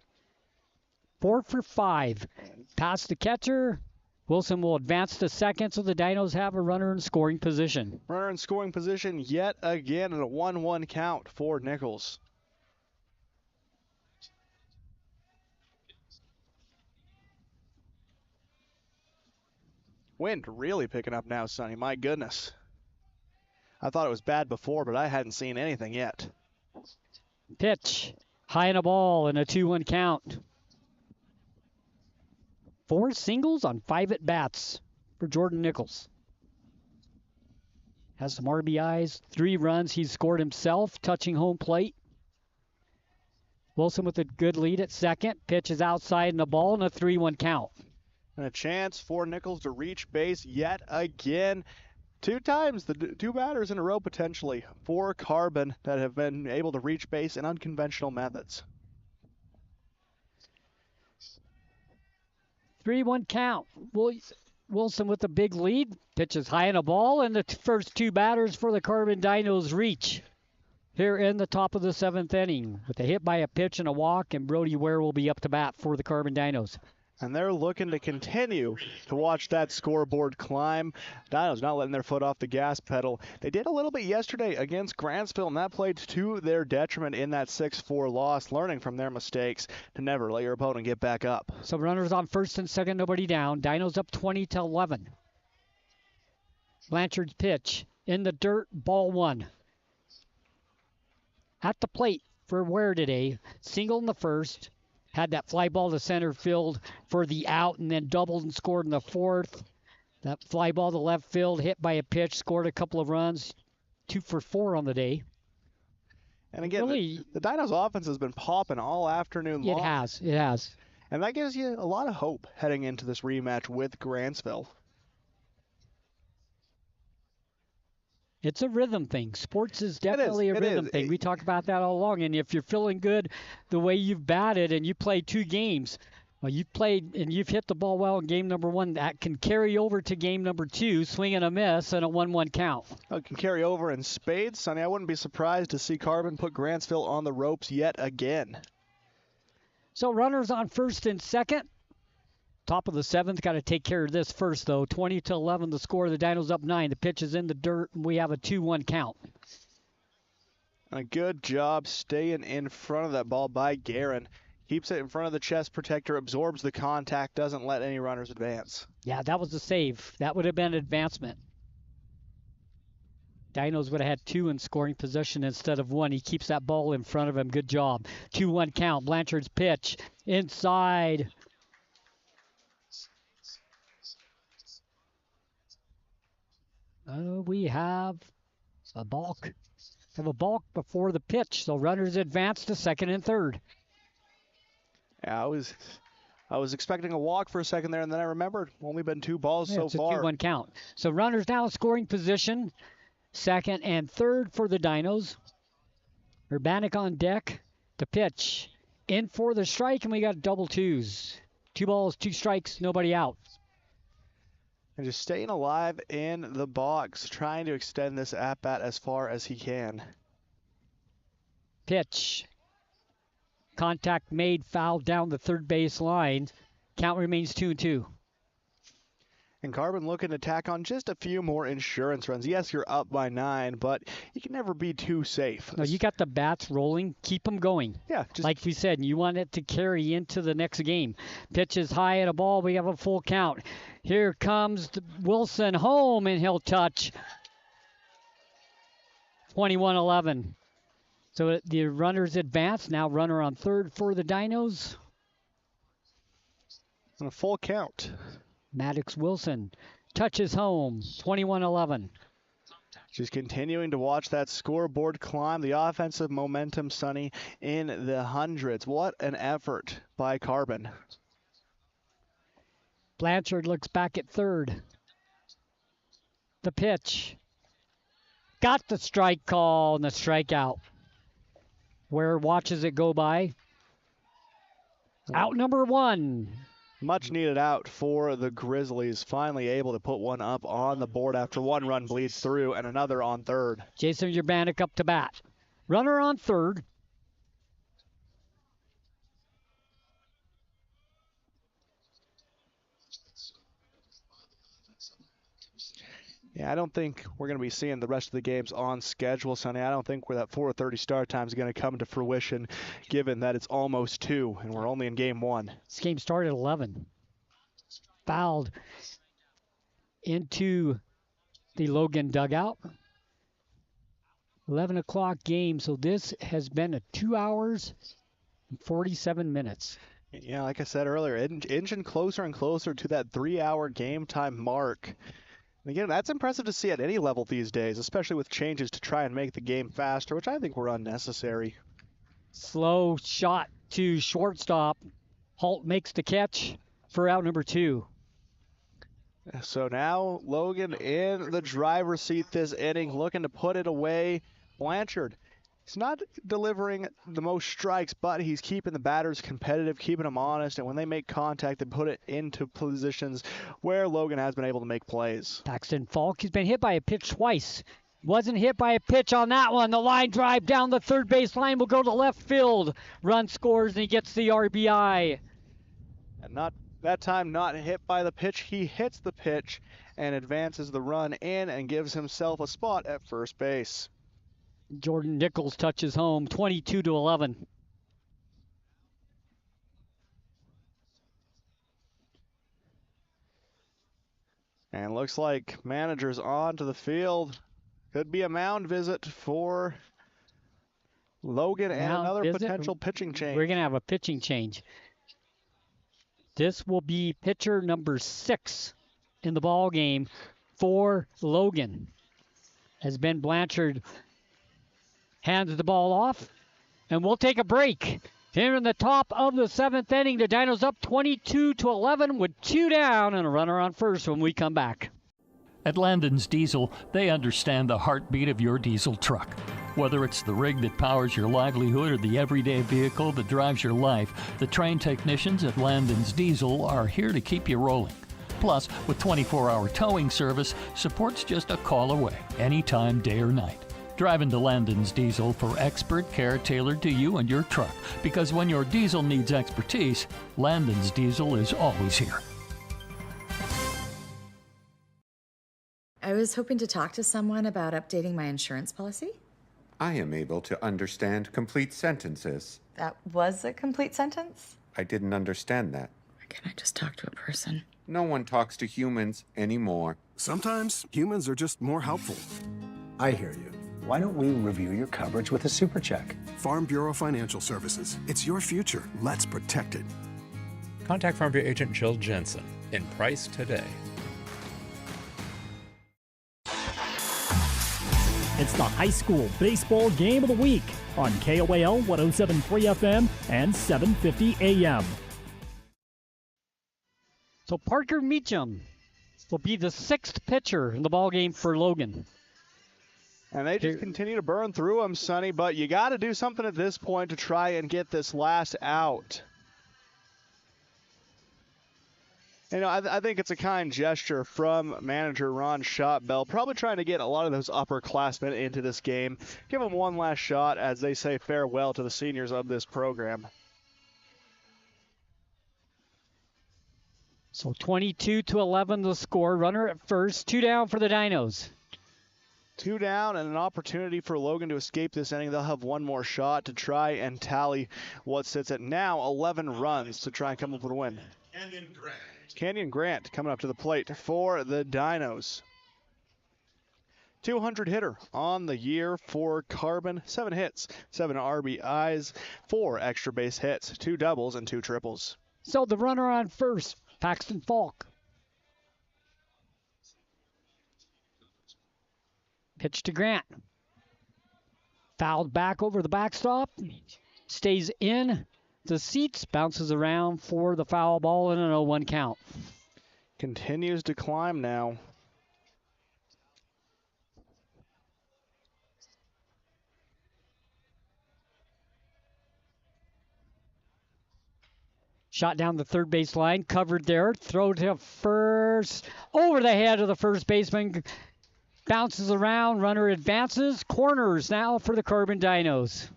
4 for 5. Pass the catcher. Wilson will advance to second, so the Dinos have a runner in scoring position. Runner in scoring position yet again, and a 1-1 count for Nichols. Wind really picking up now, Sonny. My goodness. I thought it was bad before, but I hadn't seen anything yet. Pitch. High in a ball and a 2-1 count. 4 singles on 5 at-bats for Jordan Nichols. Has some RBIs, 3 runs he's scored himself, touching home plate. Wilson with a good lead at second. Pitch is outside in the ball and a 3-1 count. And a chance for Nichols to reach base yet again. 2 times, the 2 batters in a row potentially for Carbon that have been able to reach base in unconventional methods. 3-1 count. Wilson with a big lead. Pitches high in the ball, and the first 2 batters for the Carbon Dinos reach here in the top of the 7th inning with a hit by a pitch and a walk, and Brody Ware will be up to bat for the Carbon Dinos. And they're looking to continue to watch that scoreboard climb. Dinos not letting their foot off the gas pedal. They did a little bit yesterday against Grantsville, and that played to their detriment in that 6-4 loss, learning from their mistakes to never let your opponent get back up. So runners on first and second, nobody down. Dinos up 20-11. Blanchard's pitch in the dirt, ball 1. At the plate for Ware today, single in the first. Had that fly ball to center field for the out, and then doubled and scored in the 4th. That fly ball to left field, hit by a pitch, scored a couple of runs, 2 for 4 on the day. And again, really, the Dinos offense has been popping all afternoon long. It has. And that gives you a lot of hope heading into this rematch with Grantsville. It's a rhythm thing. Sports is definitely a rhythm thing. We talk about that all along. And if you're feeling good the way you've batted and you played 2 games, well, you've played and you've hit the ball well in game number 1, that can carry over to game number 2, swing and a miss, and a 1-1 count. It can carry over in spades, Sonny. I wouldn't be surprised to see Carbon put Grantsville on the ropes yet again. So runners on first and second. Top of the 7th, got to take care of this first, though. 20-11, the score. The Dinos up 9. The pitch is in the dirt, and we have a 2-1 count. A good job staying in front of that ball by Guerin. Keeps it in front of the chest protector, absorbs the contact, doesn't let any runners advance. Yeah, that was a save. That would have been advancement. Dinos would have had 2 in scoring position instead of 1. He keeps that ball in front of him. Good job. 2-1 count. Blanchard's pitch inside. We have a balk. Have a balk before the pitch, so runners advance to second and third. Yeah, I was expecting a walk for a second there, and then I remembered only been 2 balls so far. It's a 2-1 count. So runners now in scoring position, second and third for the Dinos. Urbanik on deck. The pitch in for the strike, and we got double 2s. 2 balls, 2 strikes, nobody out. And just staying alive in the box, trying to extend this at-bat as far as he can. Pitch. Contact made, foul down the third base line. Count remains 2-2. And Carbon looking to tack on just a few more insurance runs. Yes, you're up by 9, but you can never be too safe. No, you got the bats rolling. Keep them going. Yeah. Like we said, you want it to carry into the next game. Pitch is high at a ball. We have a full count. Here comes Wilson home, and he'll touch. 21-11. So the runners advance. Now runner on third for the Dinos. And a full count. Maddox Wilson touches home. 21-11. Just continuing to watch that scoreboard climb. The offensive momentum, Sonny, in the hundreds. What an effort by Carbon. Blanchard looks back at third. The pitch. Got the strike call and the strikeout. Ware watches it go by. Out number 1. Much needed out for the Grizzlies. Finally able to put one up on the board after 1 run bleeds through and another on third. Jason Urbanik up to bat. Runner on third. Yeah, I don't think we're going to be seeing the rest of the games on schedule, Sonny. I don't think where that 4:30 start time is going to come to fruition, given that it's almost 2 and we're only in game 1. This game started at 11. Fouled into the Logan dugout. 11 o'clock game, so this has been a 2 hours and 47 minutes. Yeah, like I said earlier, inching closer and closer to that 3-hour game time mark. And again, that's impressive to see at any level these days, especially with changes to try and make the game faster, which I think were unnecessary. Slow shot to shortstop. Holt makes the catch for out number 2. So now Logan in the driver's seat this inning, looking to put it away. Blanchard, he's not delivering the most strikes, but he's keeping the batters competitive, keeping them honest, and when they make contact, they put it into positions where Logan has been able to make plays. Paxton Falk, he's been hit by a pitch twice. Wasn't hit by a pitch on that one. The line drive down the third base line will go to left field. Run scores and he gets the RBI. And not that time not hit by the pitch. He hits the pitch and advances the run in and gives himself a spot at first base. Jordan Nichols touches home, 22-11. And looks like manager's on to the field. Could be a mound visit for Logan and another potential pitching change. We're going to have a pitching change. This will be pitcher number 6 in the ball game for Logan. As Ben Blanchard hands the ball off, and we'll take a break. Here in the top of the 7th inning, the Dinos up 22-11 with 2 down and a runner on first when we come back. At Landon's Diesel, they understand the heartbeat of your diesel truck. Whether it's the rig that powers your livelihood or the everyday vehicle that drives your life, the trained technicians at Landon's Diesel are here to keep you rolling. Plus, with 24-hour towing service, support's just a call away, anytime, day or night. Drive into Landon's Diesel for expert care tailored to you and your truck, because when your diesel needs expertise, Landon's Diesel is always here. I was hoping to talk to someone about updating my insurance policy. I am able to understand complete sentences. That was a complete sentence? I didn't understand that. Or can I just talk to a person? No one talks to humans anymore. Sometimes humans are just more helpful. I hear you. Why don't we review your coverage with a super check? Farm Bureau Financial Services. It's your future. Let's protect it. Contact Farm Bureau agent Jill Jensen in Price today. It's the high school baseball game of the week on KOAL 107.3 FM and 750 AM. So Parker Meacham will be the 6th pitcher in the ball game for Logan. And they just continue to burn through them, Sonny, but you got to do something at this point to try and get this last out. You know, I think it's a kind gesture from manager Ron Schottbell, probably trying to get a lot of those upperclassmen into this game. Give them one last shot as they say farewell to the seniors of this program. So 22-11 the score. Runner at first. 2 down for the Dinos. 2 down and an opportunity for Logan to escape this inning. They'll have one more shot to try and tally what sits at now 11 runs to try and come up with a win. Canyon Grant coming up to the plate for the Dinos. 200 hitter on the year for Carbon. 7 hits, 7 RBIs, 4 extra base hits, 2 doubles and 2 triples. So the runner on first, Paxton Falk. Pitch to Grant. Fouled back over the backstop. Stays in the seats, bounces around for the foul ball and an 0-1 count. Continues to climb now. Shot down the third base line, covered there, throw to first, over the head of the first baseman, bounces around, runner advances, corners now for the Carbon Dinos.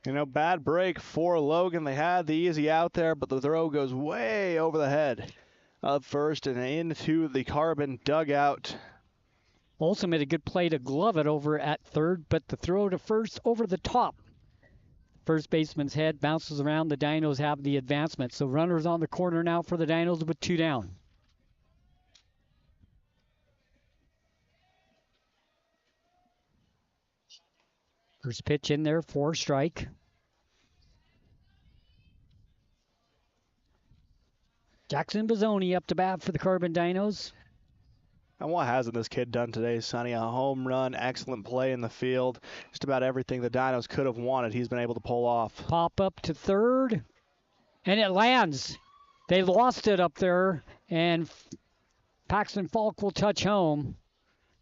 You know, bad break for Logan. They had the easy out there, but the throw goes way over the head of first and into the Carbon dugout. Olsen made a good play to glove it over at third, but the throw to first over the top. First baseman's head bounces around. The Dinos have the advancement. So runners on the corner now for the Dinos with 2 down. First pitch in there for strike. Jackson Bizzoni up to bat for the Carbon Dinos. And what hasn't this kid done today, Sonny? A home run, excellent play in the field. Just about everything the Dinos could have wanted, he's been able to pull off. Pop up to third, and it lands. They lost it up there, and Paxton Falk will touch home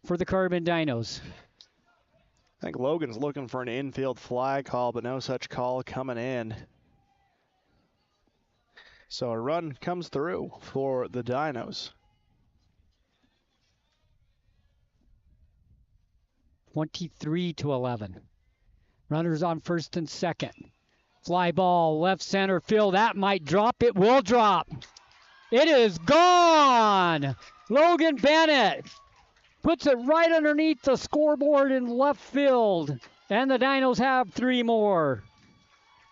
for the Carbon Dinos. I think Logan's looking for an infield fly call, but no such call coming in. So a run comes through for the Dinos. 23-11. Runners on first and second. Fly ball, left center field. That might drop. It will drop. It is gone. Logan Bennett puts it right underneath the scoreboard in left field. And the Dinos have 3 more.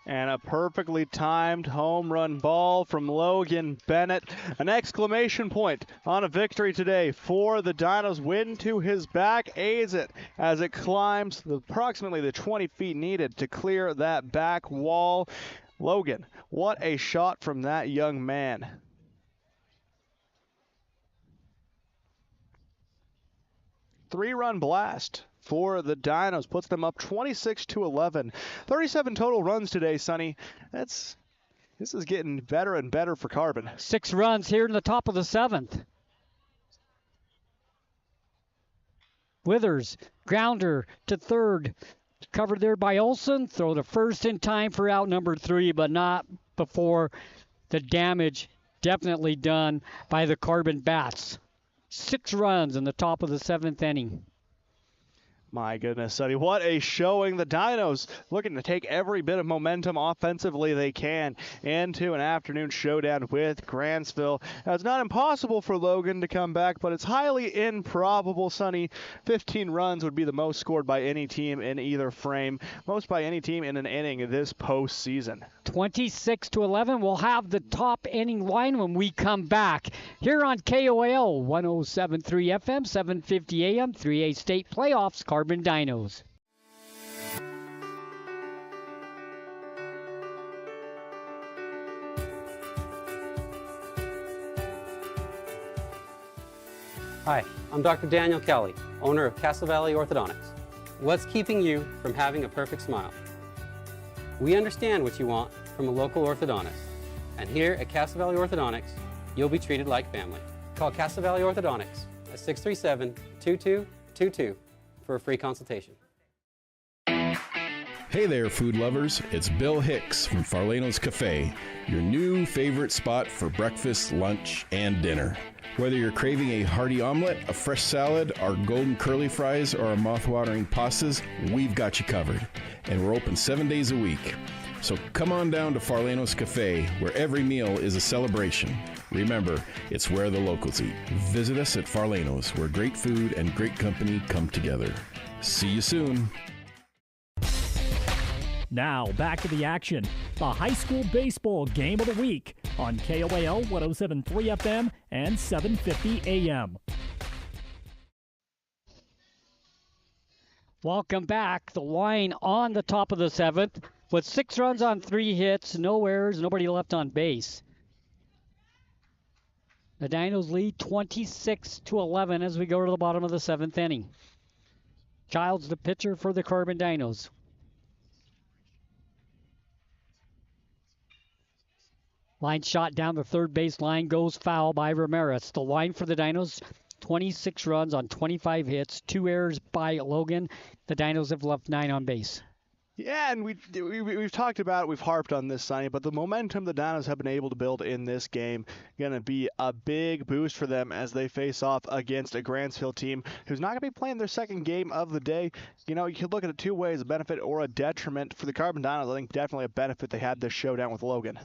And a perfectly timed home run ball from Logan Bennett. An exclamation point on a victory today for the Dinos. Wind to his back aids it as it climbs approximately the 20 feet needed to clear that back wall. Logan, what a shot from that young man. Three-run blast for the Dinos, puts them up 26-11. 37 total runs today, Sonny. This is getting better and better for Carbon. 6 runs here in the top of the 7th. Withers, grounder to third. Covered there by Olson. Throw to first in time for out number 3, but not before the damage definitely done by the Carbon Bats. 6 runs in the top of the 7th inning. My goodness, Sonny, what a showing. The Dinos looking to take every bit of momentum offensively they can into an afternoon showdown with Grantsville. Now, it's not impossible for Logan to come back, but it's highly improbable, Sonny. 15 runs would be the most scored by any team in either frame, most by any team in an inning this postseason. 26-11. We'll have the top inning line when we come back here on KOAL 107.3 FM, 750 AM, 3A state playoffs, Carbon Dinos. Hi, I'm Dr. Daniel Kelly, owner of Castle Valley Orthodontics. What's keeping you from having a perfect smile? We understand what you want from a local orthodontist. And here at Castle Valley Orthodontics, you'll be treated like family. Call Castle Valley Orthodontics at 637-2222 for a free consultation. Hey there, food lovers. It's Bill Hicks from Farlano's Cafe, your new favorite spot for breakfast, lunch, and dinner. Whether you're craving a hearty omelet, a fresh salad, our golden curly fries, or our mouth-watering pastas, we've got you covered. And we're open 7 days a week. So come on down to Farlano's Cafe, where every meal is a celebration. Remember, it's where the locals eat. Visit us at Farlano's, where great food and great company come together. See you soon. Now, back to the action. The high school baseball game of the week on KOAL 107.3 FM and 750 AM. Welcome back. The line on the top of the 7th with 6 runs on 3 hits, no errors, nobody left on base. The Dinos lead 26-11 as we go to the bottom of the 7th inning. Childs the pitcher for the Carbon Dinos. Line shot down the third base line goes foul by Ramirez. The line for the Dinos, 26 runs on 25 hits, 2 errors by Logan. The Dinos have left 9 on base. Yeah, and we've talked about it, we've harped on this, Sonny, but the momentum the Dinos have been able to build in this game going to be a big boost for them as they face off against a Grantsville team who's not going to be playing their second game of the day. You know, you could look at it 2 ways, a benefit or a detriment. For the Carbon Dinos, I think definitely a benefit they had this showdown with Logan.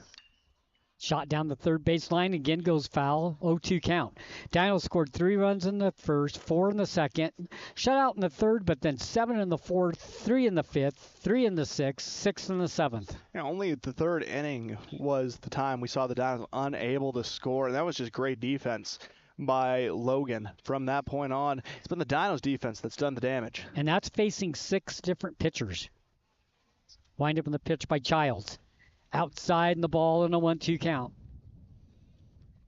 Shot down the third base line, again goes foul, 0-2 count. Dinos scored 3 runs in the first, 4 in the second, shut out in the third, but then 7 in the fourth, 3 in the fifth, 3 in the sixth, 6 in the seventh. Yeah, only the third inning was the time we saw the Dinos unable to score, and that was just great defense by Logan. From that point on, it's been the Dinos defense that's done the damage. And that's facing 6 different pitchers. Wind up in the pitch by Childs. Outside in the ball in a 1-2 count.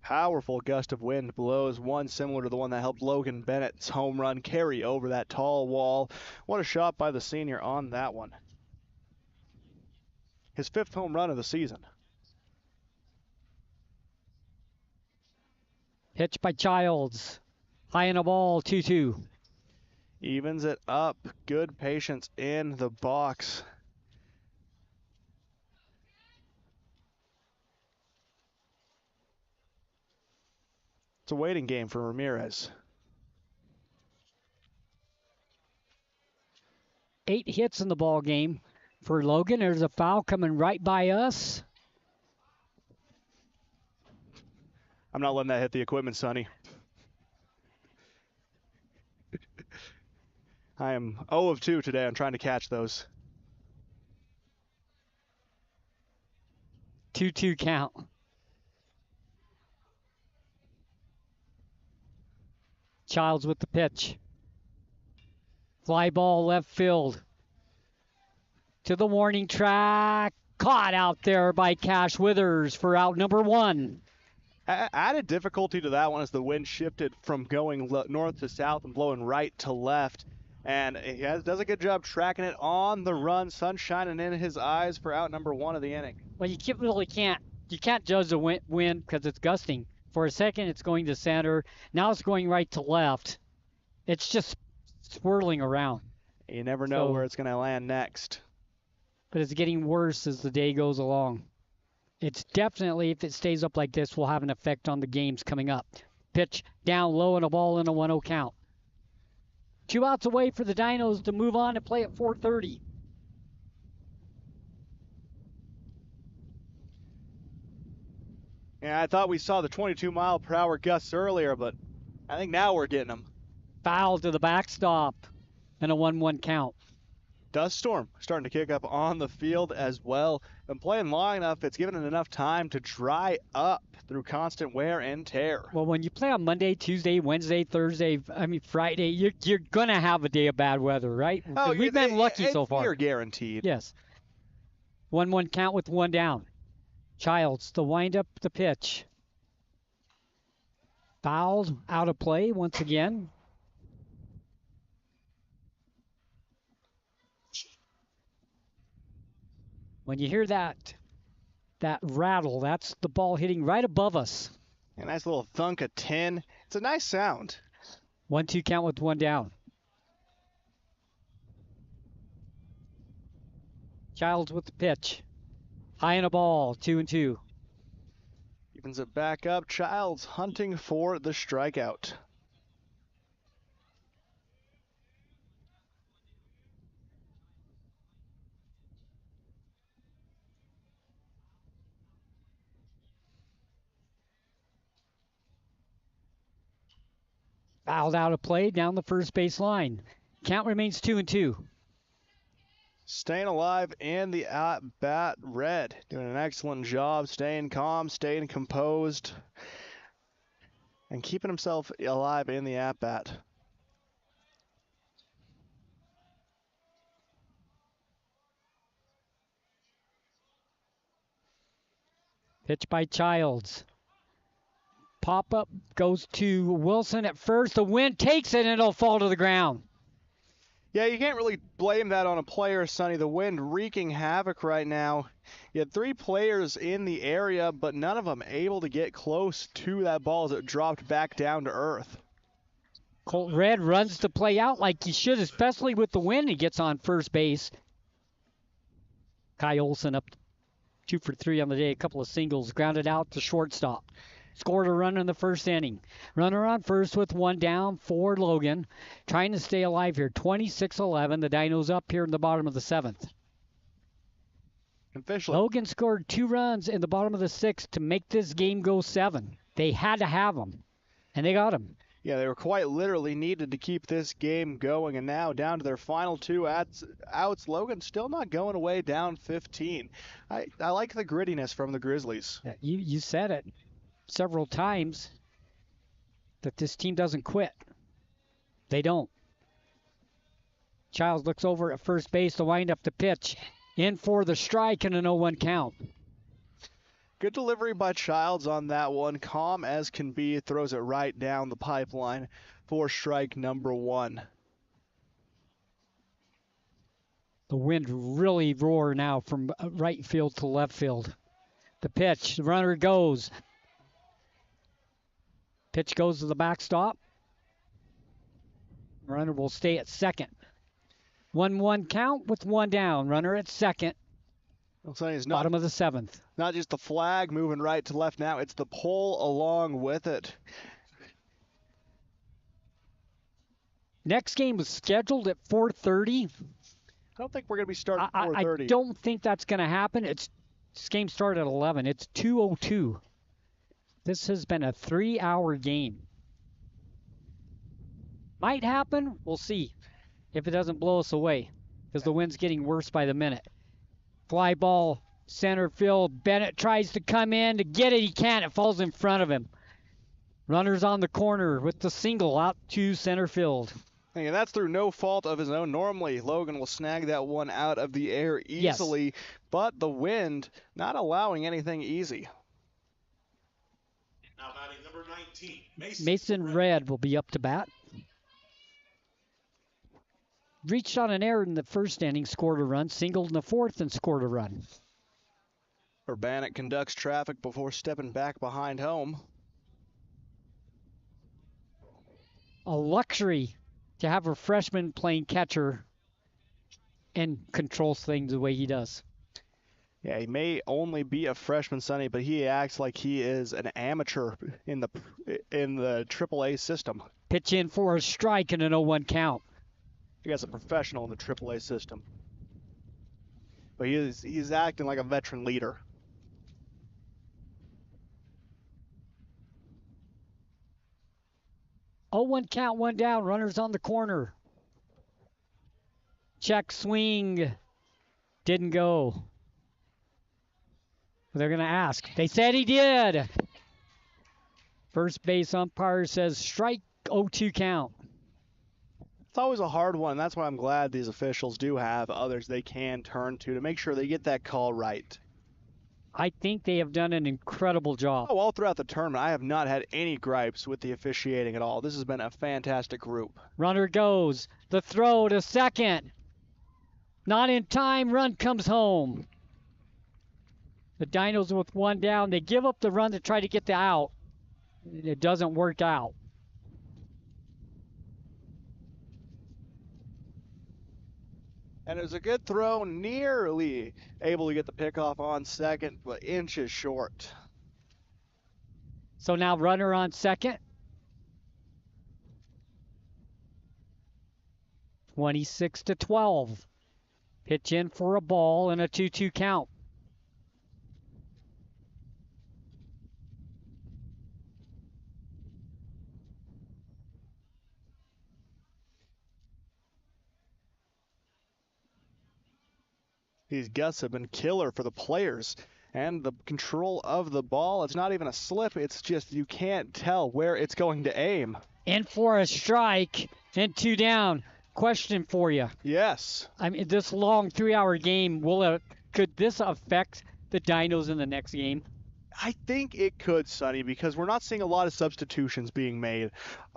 Powerful gust of wind blows, one similar to the one that helped Logan Bennett's home run carry over that tall wall. What a shot by the senior on that one. His 5th home run of the season. Pitch by Childs. High in a ball, 2-2. Evens it up. Good patience in the box. It's a waiting game for Ramirez. 8 hits in the ball game for Logan. There's a foul coming right by us. I'm not letting that hit the equipment, Sonny. I am 0 of 2 today. I'm trying to catch those. 2-2 count. Childs with the pitch. Fly ball left field. To the warning track. Caught out there by Cash Withers for out number 1. Added difficulty to that one as the wind shifted from going north to south and blowing right to left. And he does a good job tracking it on the run. Sun shining in his eyes for out number 1 of the inning. Well, you really can't. You can't judge the wind because it's gusting. For a second, it's going to center. Now it's going right to left. It's just swirling around. You never know where it's going to land next. But it's getting worse as the day goes along. It's definitely, if it stays up like this, will have an effect on the games coming up. Pitch down low and a ball in a 1-0 count. 2 outs away for the Dinos to move on and play at 4:30. Yeah, I thought we saw the 22-mile-per-hour gusts earlier, but I think now we're getting them. Foul to the backstop and a 1-1 count. Dust storm starting to kick up on the field as well. Been playing long enough, it's given it enough time to dry up through constant wear and tear. Well, when you play on Monday, Tuesday, Wednesday, Thursday, Friday, you're going to have a day of bad weather, right? Oh, we've been lucky so far. You're guaranteed. Yes. 1-1 count with 1 down. Childs to wind up the pitch. Fouled, out of play once again. When you hear that rattle, that's the ball hitting right above us. A nice little thunk of tin. It's a nice sound. 1-2 count with 1 down. Childs with the pitch. High in a ball, 2-2. Evens it back up. Childs hunting for the strikeout. Fouled out of play down the first base line. Count remains 2-2. Staying alive in the at-bat, Red doing an excellent job staying calm, staying composed, and keeping himself alive in the at-bat. Pitch by Childs. Pop-up goes to Wilson at first. The wind takes it and it'll fall to the ground. Yeah, you can't really blame that on a player, Sonny. The wind wreaking havoc right now. You had 3 players in the area, but none of them able to get close to that ball as it dropped back down to earth. Colt Red runs the play out like he should, especially with the wind. He gets on first base. Kai Olsen up 2 for 3 on the day. A couple of singles, grounded out to shortstop. Scored a run in the first inning. Runner on first with 1 down for Logan. Trying to stay alive here. 26-11. The Dinos up here in the bottom of the 7th. Officially. Logan scored 2 runs in the bottom of the 6th to make this game go 7. They had to have them, and they got them. Yeah, they were quite literally needed to keep this game going, and now down to their final 2 outs. Logan still not going away down 15. I like the grittiness from the Grizzlies. Yeah, you said it several times that this team doesn't quit. They don't. Childs looks over at first base to wind up the pitch. In for the strike and an 0-1 count. Good delivery by Childs on that one. Calm as can be. Throws it right down the pipeline for strike number 1. The wind really roar now from right field to left field. The pitch, the runner goes. Pitch goes to the backstop. Runner will stay at second. 1-1 count with 1 down. Runner at second. Bottom of the 7th. Not just the flag moving right to left now, it's the pole along with it. Next game was scheduled at 4:30. I don't think we're going to be starting at 4:30. I don't think that's going to happen. This game started at 11. It's 2:02. This has been a 3-hour game. Might happen. We'll see if it doesn't blow us away because the wind's getting worse by the minute. Fly ball, center field. Bennett tries to come in to get it. He can't. It falls in front of him. Runner's on the corner with the single out to center field. And that's through no fault of his own. Normally, Logan will snag that one out of the air easily, but the wind not allowing anything easy. Now batting number 19, Mason Red will be up to bat. Reached on an error in the first inning, scored a run, singled in the 4th, and scored a run. Urbanek conducts traffic before stepping back behind home. A luxury to have a freshman playing catcher and controls things the way he does. Yeah, he may only be a freshman, Sonny, but he acts like he is an amateur in the AAA system. Pitch in for a strike and an 0-1 count. He guy's a professional in the AAA system. But he's acting like a veteran leader. Oh, 1 count, 1 down. Runners on the corner. Check swing. Didn't go. They're going to ask. They said he did. First base umpire says strike, 0-2 count. It's always a hard one. That's why I'm glad these officials do have others they can turn to make sure they get that call right. I think they have done an incredible job. Oh, all throughout the tournament, I have not had any gripes with the officiating at all. This has been a fantastic group. Runner goes. The throw to second. Not in time. Run comes home. The Dinos with 1 down. They give up the run to try to get the out. It doesn't work out. And it was a good throw, nearly able to get the pickoff on second, but inches short. So now runner on second. 26-12. Pitch in for a ball and a 2-2 count. These gusts have been killer for the players. And the control of the ball, it's not even a slip. It's just you can't tell where it's going to aim. In for a strike and 2 down. Question for you. Yes. I mean, this long 3-hour game, could this affect the Dinos in the next game? I think it could, Sonny, because we're not seeing a lot of substitutions being made.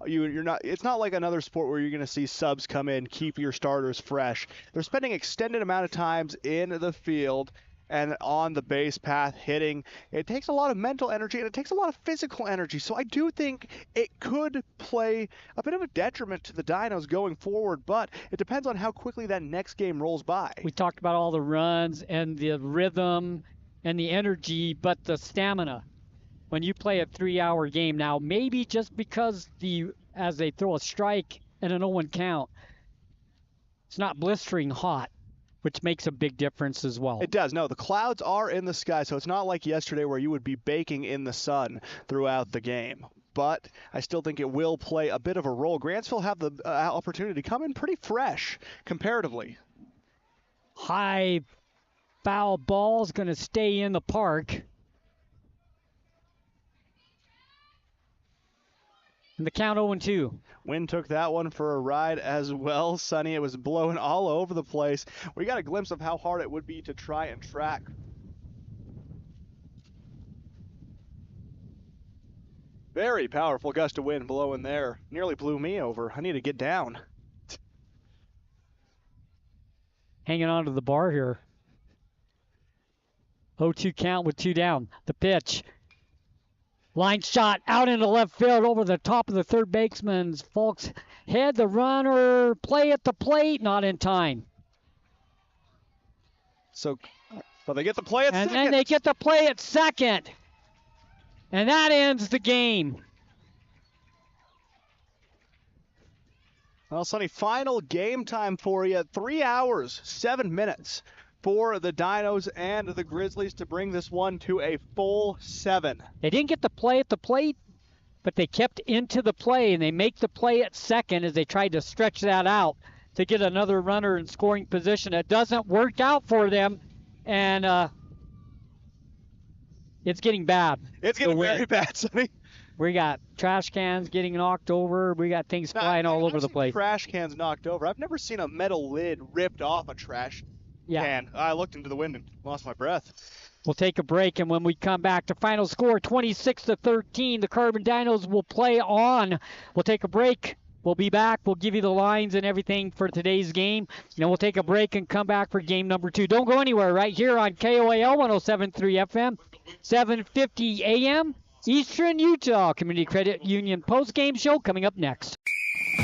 You're not. It's not like another sport where you're going to see subs come in, keep your starters fresh. They're spending extended amount of times in the field and on the base path hitting. It takes a lot of mental energy and it takes a lot of physical energy. So I do think it could play a bit of a detriment to the Dinos going forward, but it depends on how quickly that next game rolls by. We talked about all the runs and the rhythm and the energy, but the stamina. When you play a 3-hour game now, maybe just because as they throw a strike and an 0-1 count, it's not blistering hot, which makes a big difference as well. It does. No, the clouds are in the sky, so it's not like yesterday where you would be baking in the sun throughout the game. But I still think it will play a bit of a role. Grantsville have the opportunity to come in pretty fresh comparatively. High foul ball's going to stay in the park. And the count 0-2. Wind took that one for a ride as well, Sonny. It was blowing all over the place. We got a glimpse of how hard it would be to try and track Very powerful gust of wind blowing there. Nearly blew me over. I need to get down. Hanging on to the bar here. 0-2 count with 2 down. The pitch. Line shot out into left field over the top of the third baseman's Falk's head. The runner play at the plate, not in time. So, but they get the play at second. And then they get the play at second. And that ends the game. Well, Sonny, final game time for you. 3 hours, 7 minutes for the Dinos and the Grizzlies to bring this one to a full 7. They didn't get the play at the plate, but they kept into the play, and they make the play at second as they tried to stretch that out to get another runner in scoring position. It doesn't work out for them, and it's getting bad. It's getting very bad, Sonny. We got trash cans getting knocked over. We got things flying all over the place. Trash cans knocked over. I've never seen a metal lid ripped off a trash can. I looked into the wind and lost my breath. We'll take a break, and when we come back, the final score, 26-13. The Carbon Dinos will play on. We'll take a break. We'll be back. We'll give you the lines and everything for today's game. Then we'll take a break and come back for game number 2. Don't go anywhere. Right here on KOAL 107.3 FM, 750 AM. Eastern Utah Community Credit Union postgame show coming up next.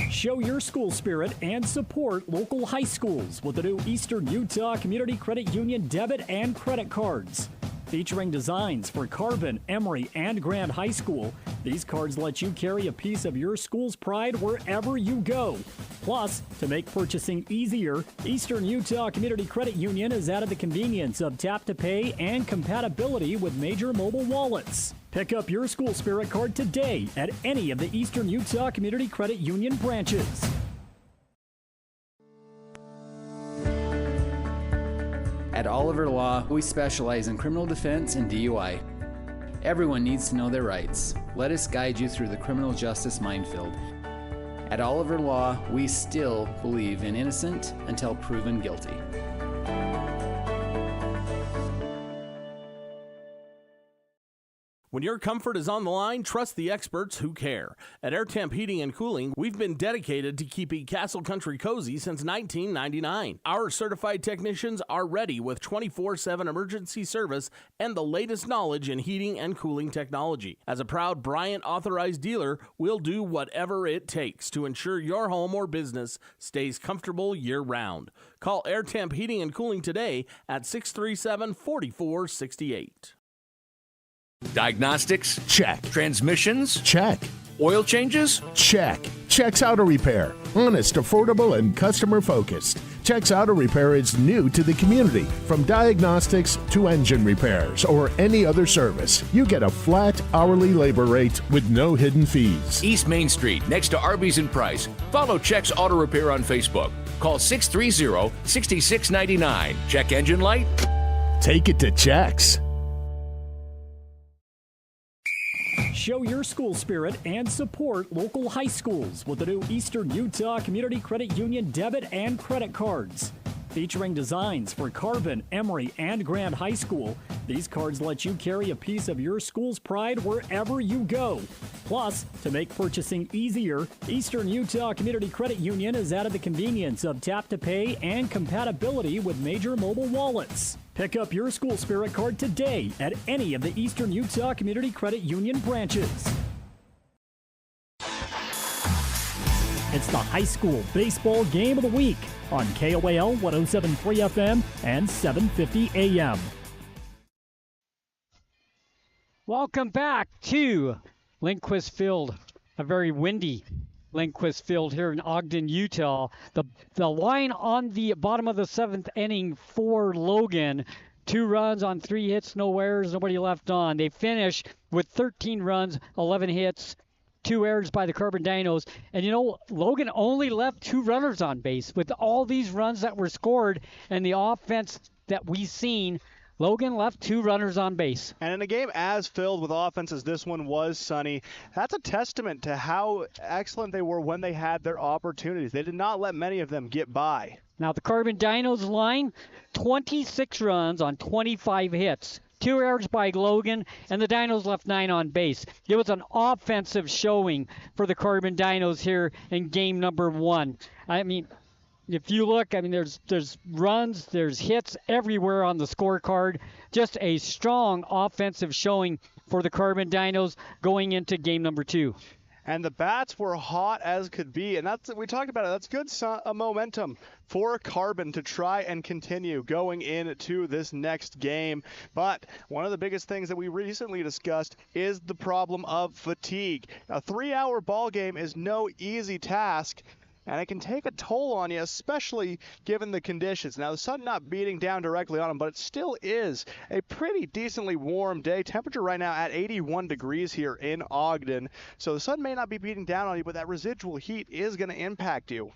Show your school spirit and support local high schools with the new Eastern Utah Community Credit Union debit and credit cards. Featuring designs for Carbon, Emory, and Grand High School, these cards let you carry a piece of your school's pride wherever you go. Plus, to make purchasing easier, Eastern Utah Community Credit Union has added the convenience of tap-to-pay and compatibility with major mobile wallets. Pick up your school spirit card today at any of the Eastern Utah Community Credit Union branches. At Oliver Law, we specialize in criminal defense and DUI. Everyone needs to know their rights. Let us guide you through the criminal justice minefield. At Oliver Law, we still believe in innocent until proven guilty. When your comfort is on the line, trust the experts who care. At Air Temp Heating and Cooling, we've been dedicated to keeping Castle Country cozy since 1999. Our certified technicians are ready with 24/7 emergency service and the latest knowledge in heating and cooling technology. As a proud Bryant authorized dealer, we'll do whatever it takes to ensure your home or business stays comfortable year-round. Call Air Temp Heating and Cooling today at 637-4468. Diagnostics? Check. Transmissions? Check. Oil changes? Check. Checks Auto Repair. Honest, affordable, and customer focused. Checks Auto Repair is new to the community. From diagnostics to engine repairs or any other service, you get a flat hourly labor rate with no hidden fees. East Main Street, next to Arby's and Price. Follow Checks Auto Repair on Facebook. Call 630-6699. Check engine light? Take it to Checks. Show your school spirit and support local high schools with the new Eastern Utah Community Credit Union debit and credit cards. Featuring designs for Carbon, Emory, and Grand High School, these cards let you carry a piece of your school's pride wherever you go. Plus, to make purchasing easier, Eastern Utah Community Credit Union has added the convenience of tap-to-pay and compatibility with major mobile wallets. Pick up your school spirit card today at any of the Eastern Utah Community Credit Union branches. It's the high school baseball game of the week on KOAL 107.3 FM and 750 AM. Welcome back to Lindquist Field, a very windy Lindquist Field here in Ogden, Utah. The line on the bottom of the 7th inning for Logan, 2 runs on 3 hits, no errors, nobody left on. They finish with 13 runs, 11 hits, 2 errors by the Carbon Dinos. And, you know, Logan only left 2 runners on base. With all these runs that were scored and the offense that we've seen, Logan left 2 runners on base. And in a game as filled with offense as this one was, Sonny, that's a testament to how excellent they were when they had their opportunities. They did not let many of them get by. Now the Carbon Dinos line, 26 runs on 25 hits, 2 errors by Logan, and the Dinos left 9 on base. It was an offensive showing for the Carbon Dinos here in game number 1. I mean, if you look, I mean, there's runs, there's hits everywhere on the scorecard. Just a strong offensive showing for the Carbon Dinos going into game number 2. And the bats were hot as could be, and we talked about it. That's good momentum for Carbon to try and continue going into this next game. But one of the biggest things that we recently discussed is the problem of fatigue. A 3-hour ball game is no easy task, and it can take a toll on you, especially given the conditions. Now, the sun not beating down directly on them, but it still is a pretty decently warm day. Temperature right now at 81 degrees here in Ogden. So the sun may not be beating down on you, but that residual heat is going to impact you.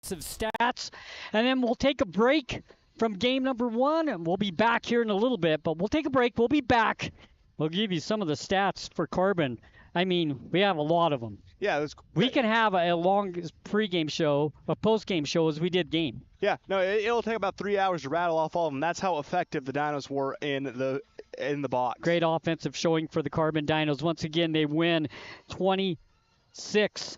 Stats, and then we'll take a break from game number 1, and we'll be back here in a little bit, but we'll take a break. We'll be back. We'll give you some of the stats for Carbon. I mean, we have a lot of them. Yeah, we can have a long pregame show, a postgame show as we did game. Yeah, no, it'll take about 3 hours to rattle off all of them. That's how effective the Dinos were in the box. Great offensive showing for the Carbon Dinos. Once again, they win 26-13,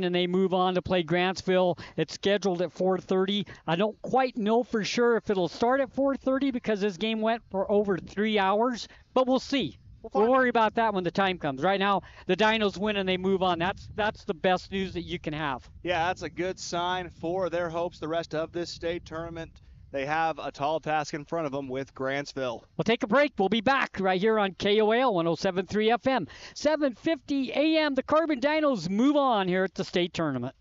and they move on to play Grantsville. It's scheduled at 4:30. I don't quite know for sure if it'll start at 4:30 because this game went for over 3 hours, but we'll see. We'll worry about that when the time comes. Right now, the Dinos win and they move on. That's the best news that you can have. Yeah, that's a good sign for their hopes the rest of this state tournament. They have a tall task in front of them with Grantsville. We'll take a break. We'll be back right here on KOAL 107.3 FM. 7:50 a.m. The Carbon Dinos move on here at the state tournament.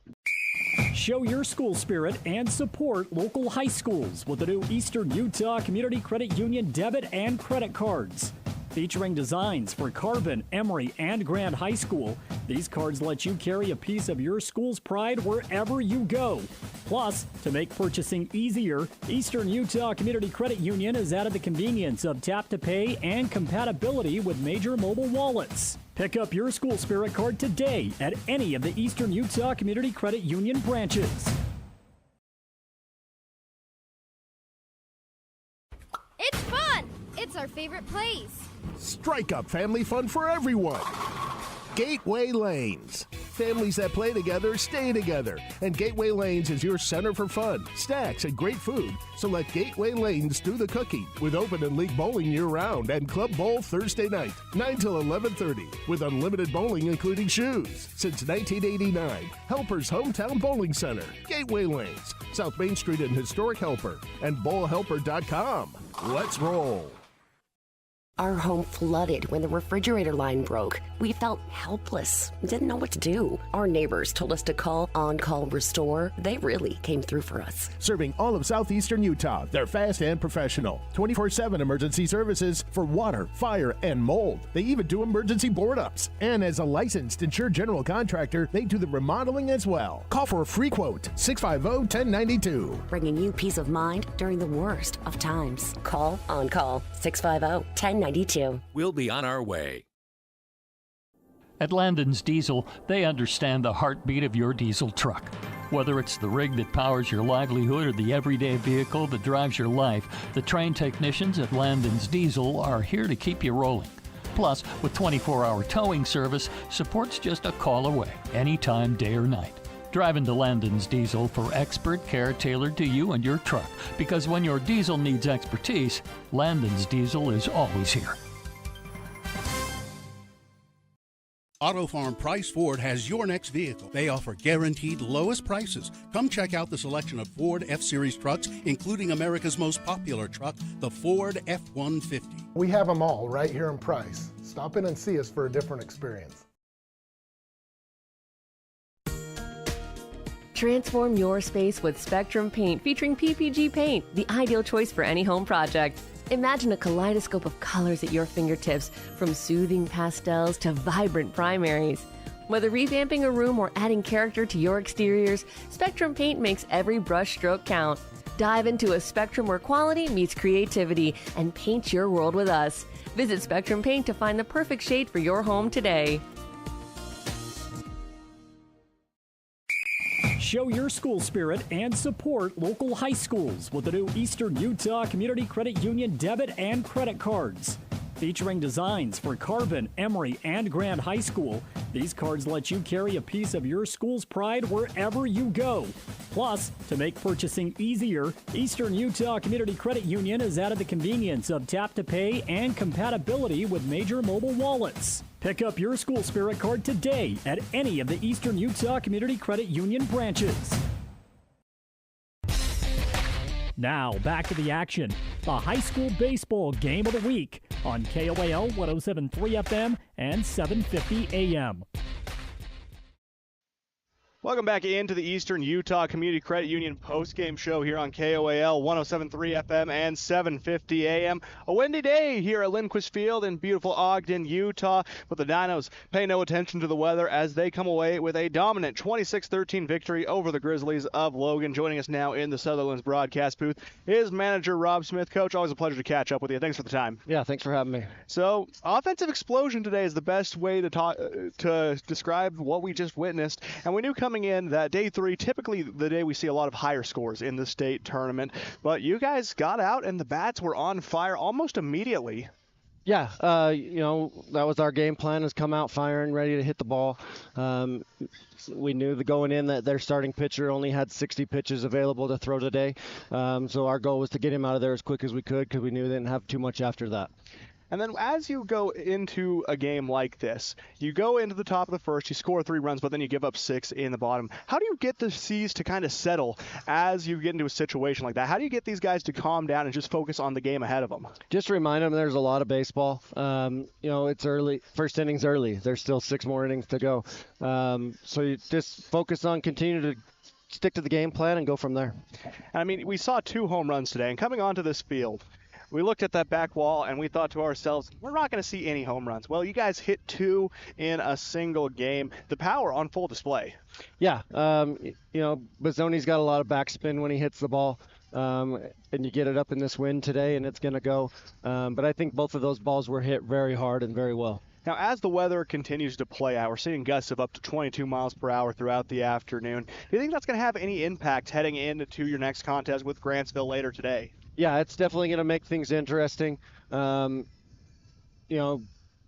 Show your school spirit and support local high schools with the new Eastern Utah Community Credit Union debit and credit cards. Featuring designs for Carbon, Emory, and Grand High School, these cards let you carry a piece of your school's pride wherever you go. Plus, to make purchasing easier, Eastern Utah Community Credit Union has added the convenience of tap-to-pay and compatibility with major mobile wallets. Pick up your school spirit card today at any of the Eastern Utah Community Credit Union branches. It's fun! It's our favorite place. Strike up family fun for everyone. Gateway Lanes. Families that play together stay together. And Gateway Lanes is your center for fun, snacks, and great food. So let Gateway Lanes do the cooking with open and league bowling year-round and Club Bowl Thursday night, 9 till 11:30, with unlimited bowling including shoes. Since 1989, Helper's Hometown Bowling Center. Gateway Lanes, South Main Street in historic Helper, and bowlhelper.com. Let's roll. Our home flooded when the refrigerator line broke. We felt helpless, didn't know what to do. Our neighbors told us to call On-Call Restore. They really came through for us. Serving all of southeastern Utah, they're fast and professional. 24/7 emergency services for water, fire, and mold. They even do emergency board-ups. And as a licensed insured general contractor, they do the remodeling as well. Call for a free quote, 650-1092. Bringing you peace of mind during the worst of times. Call On-Call, 650-1092. We'll be on our way. At Landon's Diesel, they understand the heartbeat of your diesel truck. Whether it's the rig that powers your livelihood or the everyday vehicle that drives your life, the trained technicians at Landon's Diesel are here to keep you rolling. Plus, with 24-hour towing service, support's just a call away, anytime, day or night. Drive into Landon's Diesel for expert care tailored to you and your truck. Because when your diesel needs expertise, Landon's Diesel is always here. Auto Farm Price Ford has your next vehicle. They offer guaranteed lowest prices. Come check out the selection of Ford F-Series trucks, including America's most popular truck, the Ford F-150. We have them all right here in Price. Stop in and see us for a different experience. Transform your space with Spectrum Paint featuring PPG paint, the ideal choice for any home project. Imagine a kaleidoscope of colors at your fingertips, from soothing pastels to vibrant primaries. Whether revamping a room or adding character to your exteriors, Spectrum Paint makes every brush stroke count. Dive into a spectrum where quality meets creativity and paint your world with us. Visit Spectrum Paint to find the perfect shade for your home today. Show your school spirit and support local high schools with the new Eastern Utah Community Credit Union debit and credit cards. Featuring designs for Carbon, Emory, and Grand High School, these cards let you carry a piece of your school's pride wherever you go. Plus, to make purchasing easier, Eastern Utah Community Credit Union has added the convenience of tap-to-pay and compatibility with major mobile wallets. Pick up your school spirit card today at any of the Eastern Utah Community Credit Union branches. Now, back to the action. The high school baseball game of the week on KOAL 107.3 FM and 750 AM. Welcome back into the Eastern Utah Community Credit Union post-game show here on KOAL 107.3 FM and 750 AM. A windy day here at Lindquist Field in beautiful Ogden, Utah, but the Dinos pay no attention to the weather as they come away with a dominant 26-13 victory over the Grizzlies of Logan. Joining us now in the Sutherland's broadcast booth is manager Rob Smith. Coach, always a pleasure to catch up with you. Thanks for the time. Yeah, thanks for having me. So, offensive explosion today is the best way to describe what we just witnessed, and we knew coming in that day 3, typically the day we see a lot of higher scores in the state tournament, but you guys got out and the bats were on fire almost immediately. Yeah, that was our game plan, is come out firing, ready to hit the ball. We knew going in that their starting pitcher only had 60 pitches available to throw today, so our goal was to get him out of there as quick as we could because we knew they didn't have too much after that. And then as you go into a game like this, you go into the top of the first, you score 3 runs, but then you give up 6 in the bottom. How do you get the C's to kind of settle as you get into a situation like that? How do you get these guys to calm down and just focus on the game ahead of them? Just remind them there's a lot of baseball. It's early. First inning's early. There's still 6 more innings to go. So you just focus on continue to stick to the game plan and go from there. I mean, we saw 2 home runs today, and coming onto this field, we looked at that back wall and we thought to ourselves, we're not going to see any home runs. Well, you guys hit 2 in a single game. The power on full display. Yeah, Bazzoni's got a lot of backspin when he hits the ball, and you get it up in this wind today, and it's going to go. But I think both of those balls were hit very hard and very well. Now, as the weather continues to play out, we're seeing gusts of up to 22 miles per hour throughout the afternoon. Do you think that's going to have any impact heading into your next contest with Grantsville later today? Yeah, it's definitely going to make things interesting. So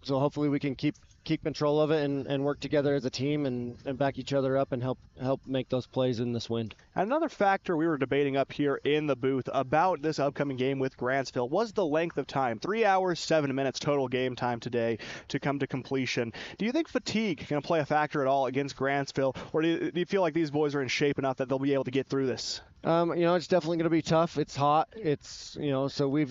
hopefully we can keep control of it and work together as a team and back each other up and help make those plays in this wind. Another factor we were debating up here in the booth about this upcoming game with Grantsville was the length of time. 3 hours, 7 minutes total game time today to come to completion. Do you think fatigue going to play a factor at all against Grantsville, or do you feel like these boys are in shape enough that they'll be able to get through this? It's definitely going to be tough. It's hot. So we're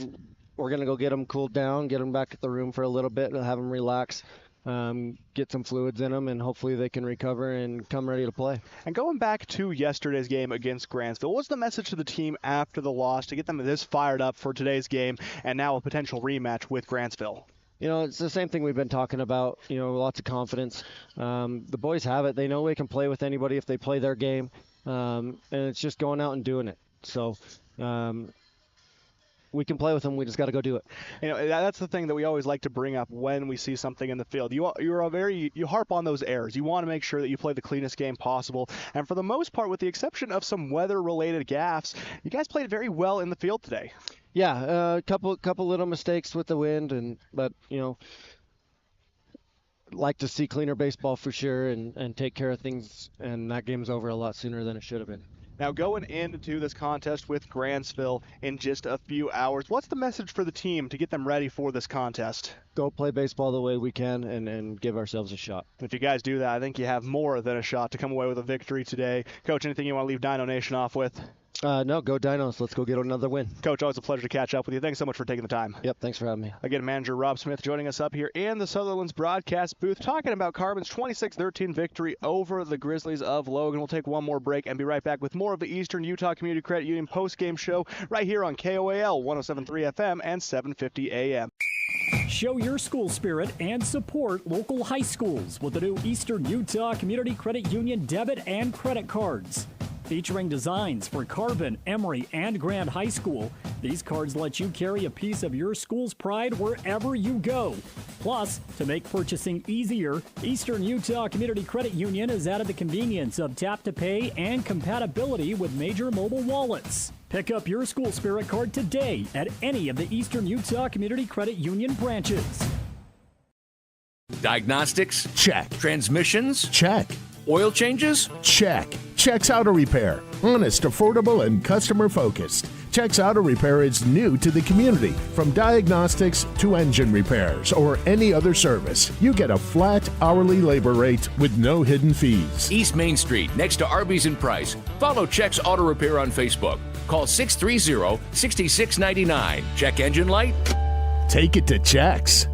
going to go get them cooled down, get them back at the room for a little bit, and have them relax. Get some fluids in them, and hopefully they can recover and come ready to play. And going back to yesterday's game against Grantsville, what was the message to the team after the loss to get them this fired up for today's game and now a potential rematch with Grantsville? It's the same thing we've been talking about, lots of confidence. The boys have it. They know they can play with anybody if they play their game, and it's just going out and doing it. So we can play with them. We just got to go do it. That's the thing that we always like to bring up when we see something in the field. You harp on those errors. You want to make sure that you play the cleanest game possible. And for the most part, with the exception of some weather-related gaffes, you guys played very well in the field today. Yeah, a couple little mistakes with the wind, but like to see cleaner baseball for sure and take care of things. And that game's over a lot sooner than it should have been. Now, going into this contest with Grantsville in just a few hours, what's the message for the team to get them ready for this contest? Go play baseball the way we can and give ourselves a shot. If you guys do that, I think you have more than a shot to come away with a victory today. Coach, anything you want to leave Dino Nation off with? No, go Dinos. Let's go get another win. Coach, always a pleasure to catch up with you. Thanks so much for taking the time. Yep, thanks for having me. Again, manager Rob Smith joining us up here in the Sutherland's broadcast booth, talking about Carbon's 26-13 victory over the Grizzlies of Logan. We'll take one more break and be right back with more of the Eastern Utah Community Credit Union post-game show right here on KOAL 107.3 FM and 750 AM. Show your school spirit and support local high schools with the new Eastern Utah Community Credit Union debit and credit cards. Featuring designs for Carbon, Emory, and Grand High School, these cards let you carry a piece of your school's pride wherever you go. Plus, to make purchasing easier, Eastern Utah Community Credit Union has added the convenience of tap-to-pay and compatibility with major mobile wallets. Pick up your school spirit card today at any of the Eastern Utah Community Credit Union branches. Diagnostics? Check. Transmissions? Check. Oil changes? Check. Checks Auto Repair. Honest, affordable, and customer focused. Checks Auto Repair is new to the community. From diagnostics to engine repairs or any other service, you get a flat hourly labor rate with no hidden fees. East Main Street, next to Arby's and Price. Follow Checks Auto Repair on Facebook. Call 630-6699. Check engine light? Take it to Checks.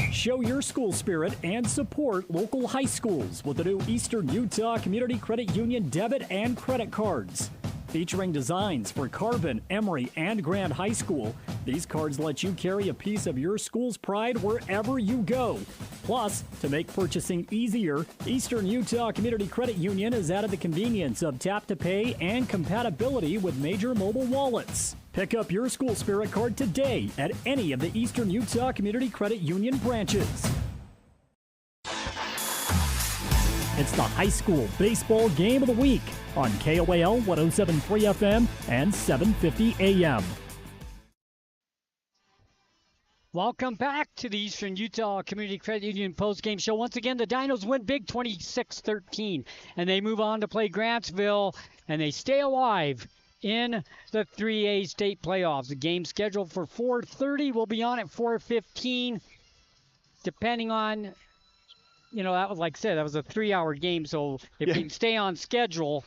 Show your school spirit and support local high schools with the new Eastern Utah Community Credit Union debit and credit cards. Featuring designs for Carbon, Emory, and Grand High School, these cards let you carry a piece of your school's pride wherever you go. Plus, to make purchasing easier, Eastern Utah Community Credit Union has added the convenience of tap-to-pay and compatibility with major mobile wallets. Pick up your school spirit card today at any of the Eastern Utah Community Credit Union branches. It's the high school baseball game of the week on KOAL 107.3 FM and 750 AM. Welcome back to the Eastern Utah Community Credit Union postgame show. Once again, the Dinos win big 26-13, and they move on to play Grantsville, and they stay alive in the 3A state playoffs. The game scheduled for 4:30 will be on at 4:15, depending on, that was, like I said, that was a 3-hour game, so if you can stay on schedule,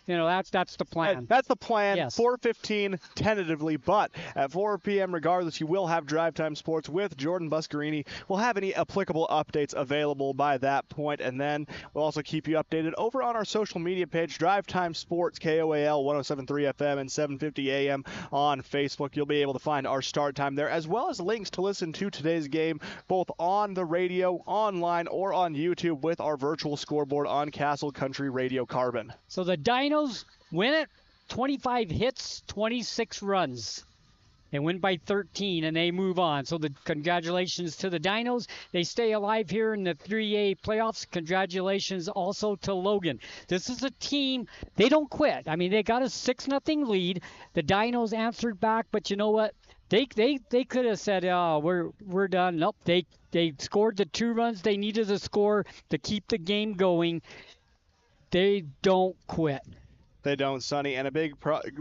that's the plan. That's the plan. Yes. 4:15 tentatively, but at 4 p.m. regardless, you will have Drive Time Sports with Jordan Buscarini. We'll have any applicable updates available by that point, and then we'll also keep you updated over on our social media page, Drive Time Sports, KOAL 107.3 FM and 750 AM on Facebook. You'll be able to find our start time there, as well as links to listen to today's game, both on the radio, online, or on YouTube with our virtual scoreboard on Castle Country Radio Carbon. So the Dinos win it, 25 hits, 26 runs. They win by 13, and they move on. So congratulations to the Dinos. They stay alive here in the 3A playoffs. Congratulations also to Logan. This is a team, they don't quit. I mean, they got a 6-0 lead. The Dinos answered back, but you know what? They could have said, we're done. Nope, they scored the 2 runs they needed to score to keep the game going. They don't quit. They don't, Sonny, and a big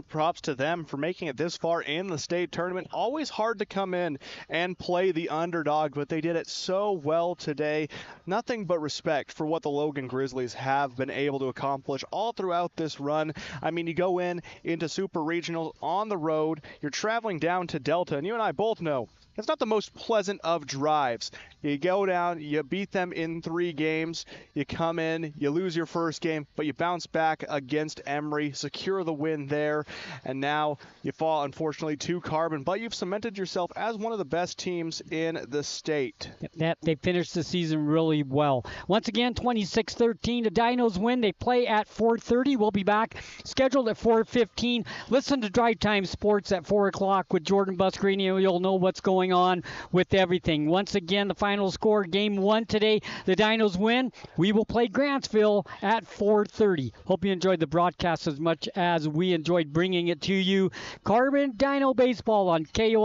props to them for making it this far in the state tournament. Always hard to come in and play the underdog, but they did it so well today. Nothing but respect for what the Logan Grizzlies have been able to accomplish all throughout this run. I mean, you go into Super Regionals on the road, you're traveling down to Delta, and you and I both know it's not the most pleasant of drives. You go down, you beat them in 3 games, you come in, you lose your first game, but you bounce back against Emory, secure the win there, and now you fall, unfortunately, to Carbon, but you've cemented yourself as one of the best teams in the state. They finished the season really well. Once again, 26-13, the Dinos win. They play at 4:30. We'll be back, scheduled at 4:15. Listen to Drive Time Sports at 4 o'clock with Jordan Buscarini, and you'll know what's going on with everything. Once again, the final score, game 1 today, the Dinos win. We will play Grantsville at 4:30. Hope you enjoyed the broadcast as much as we enjoyed bringing it to you. Carbon Dino Baseball on KOAL.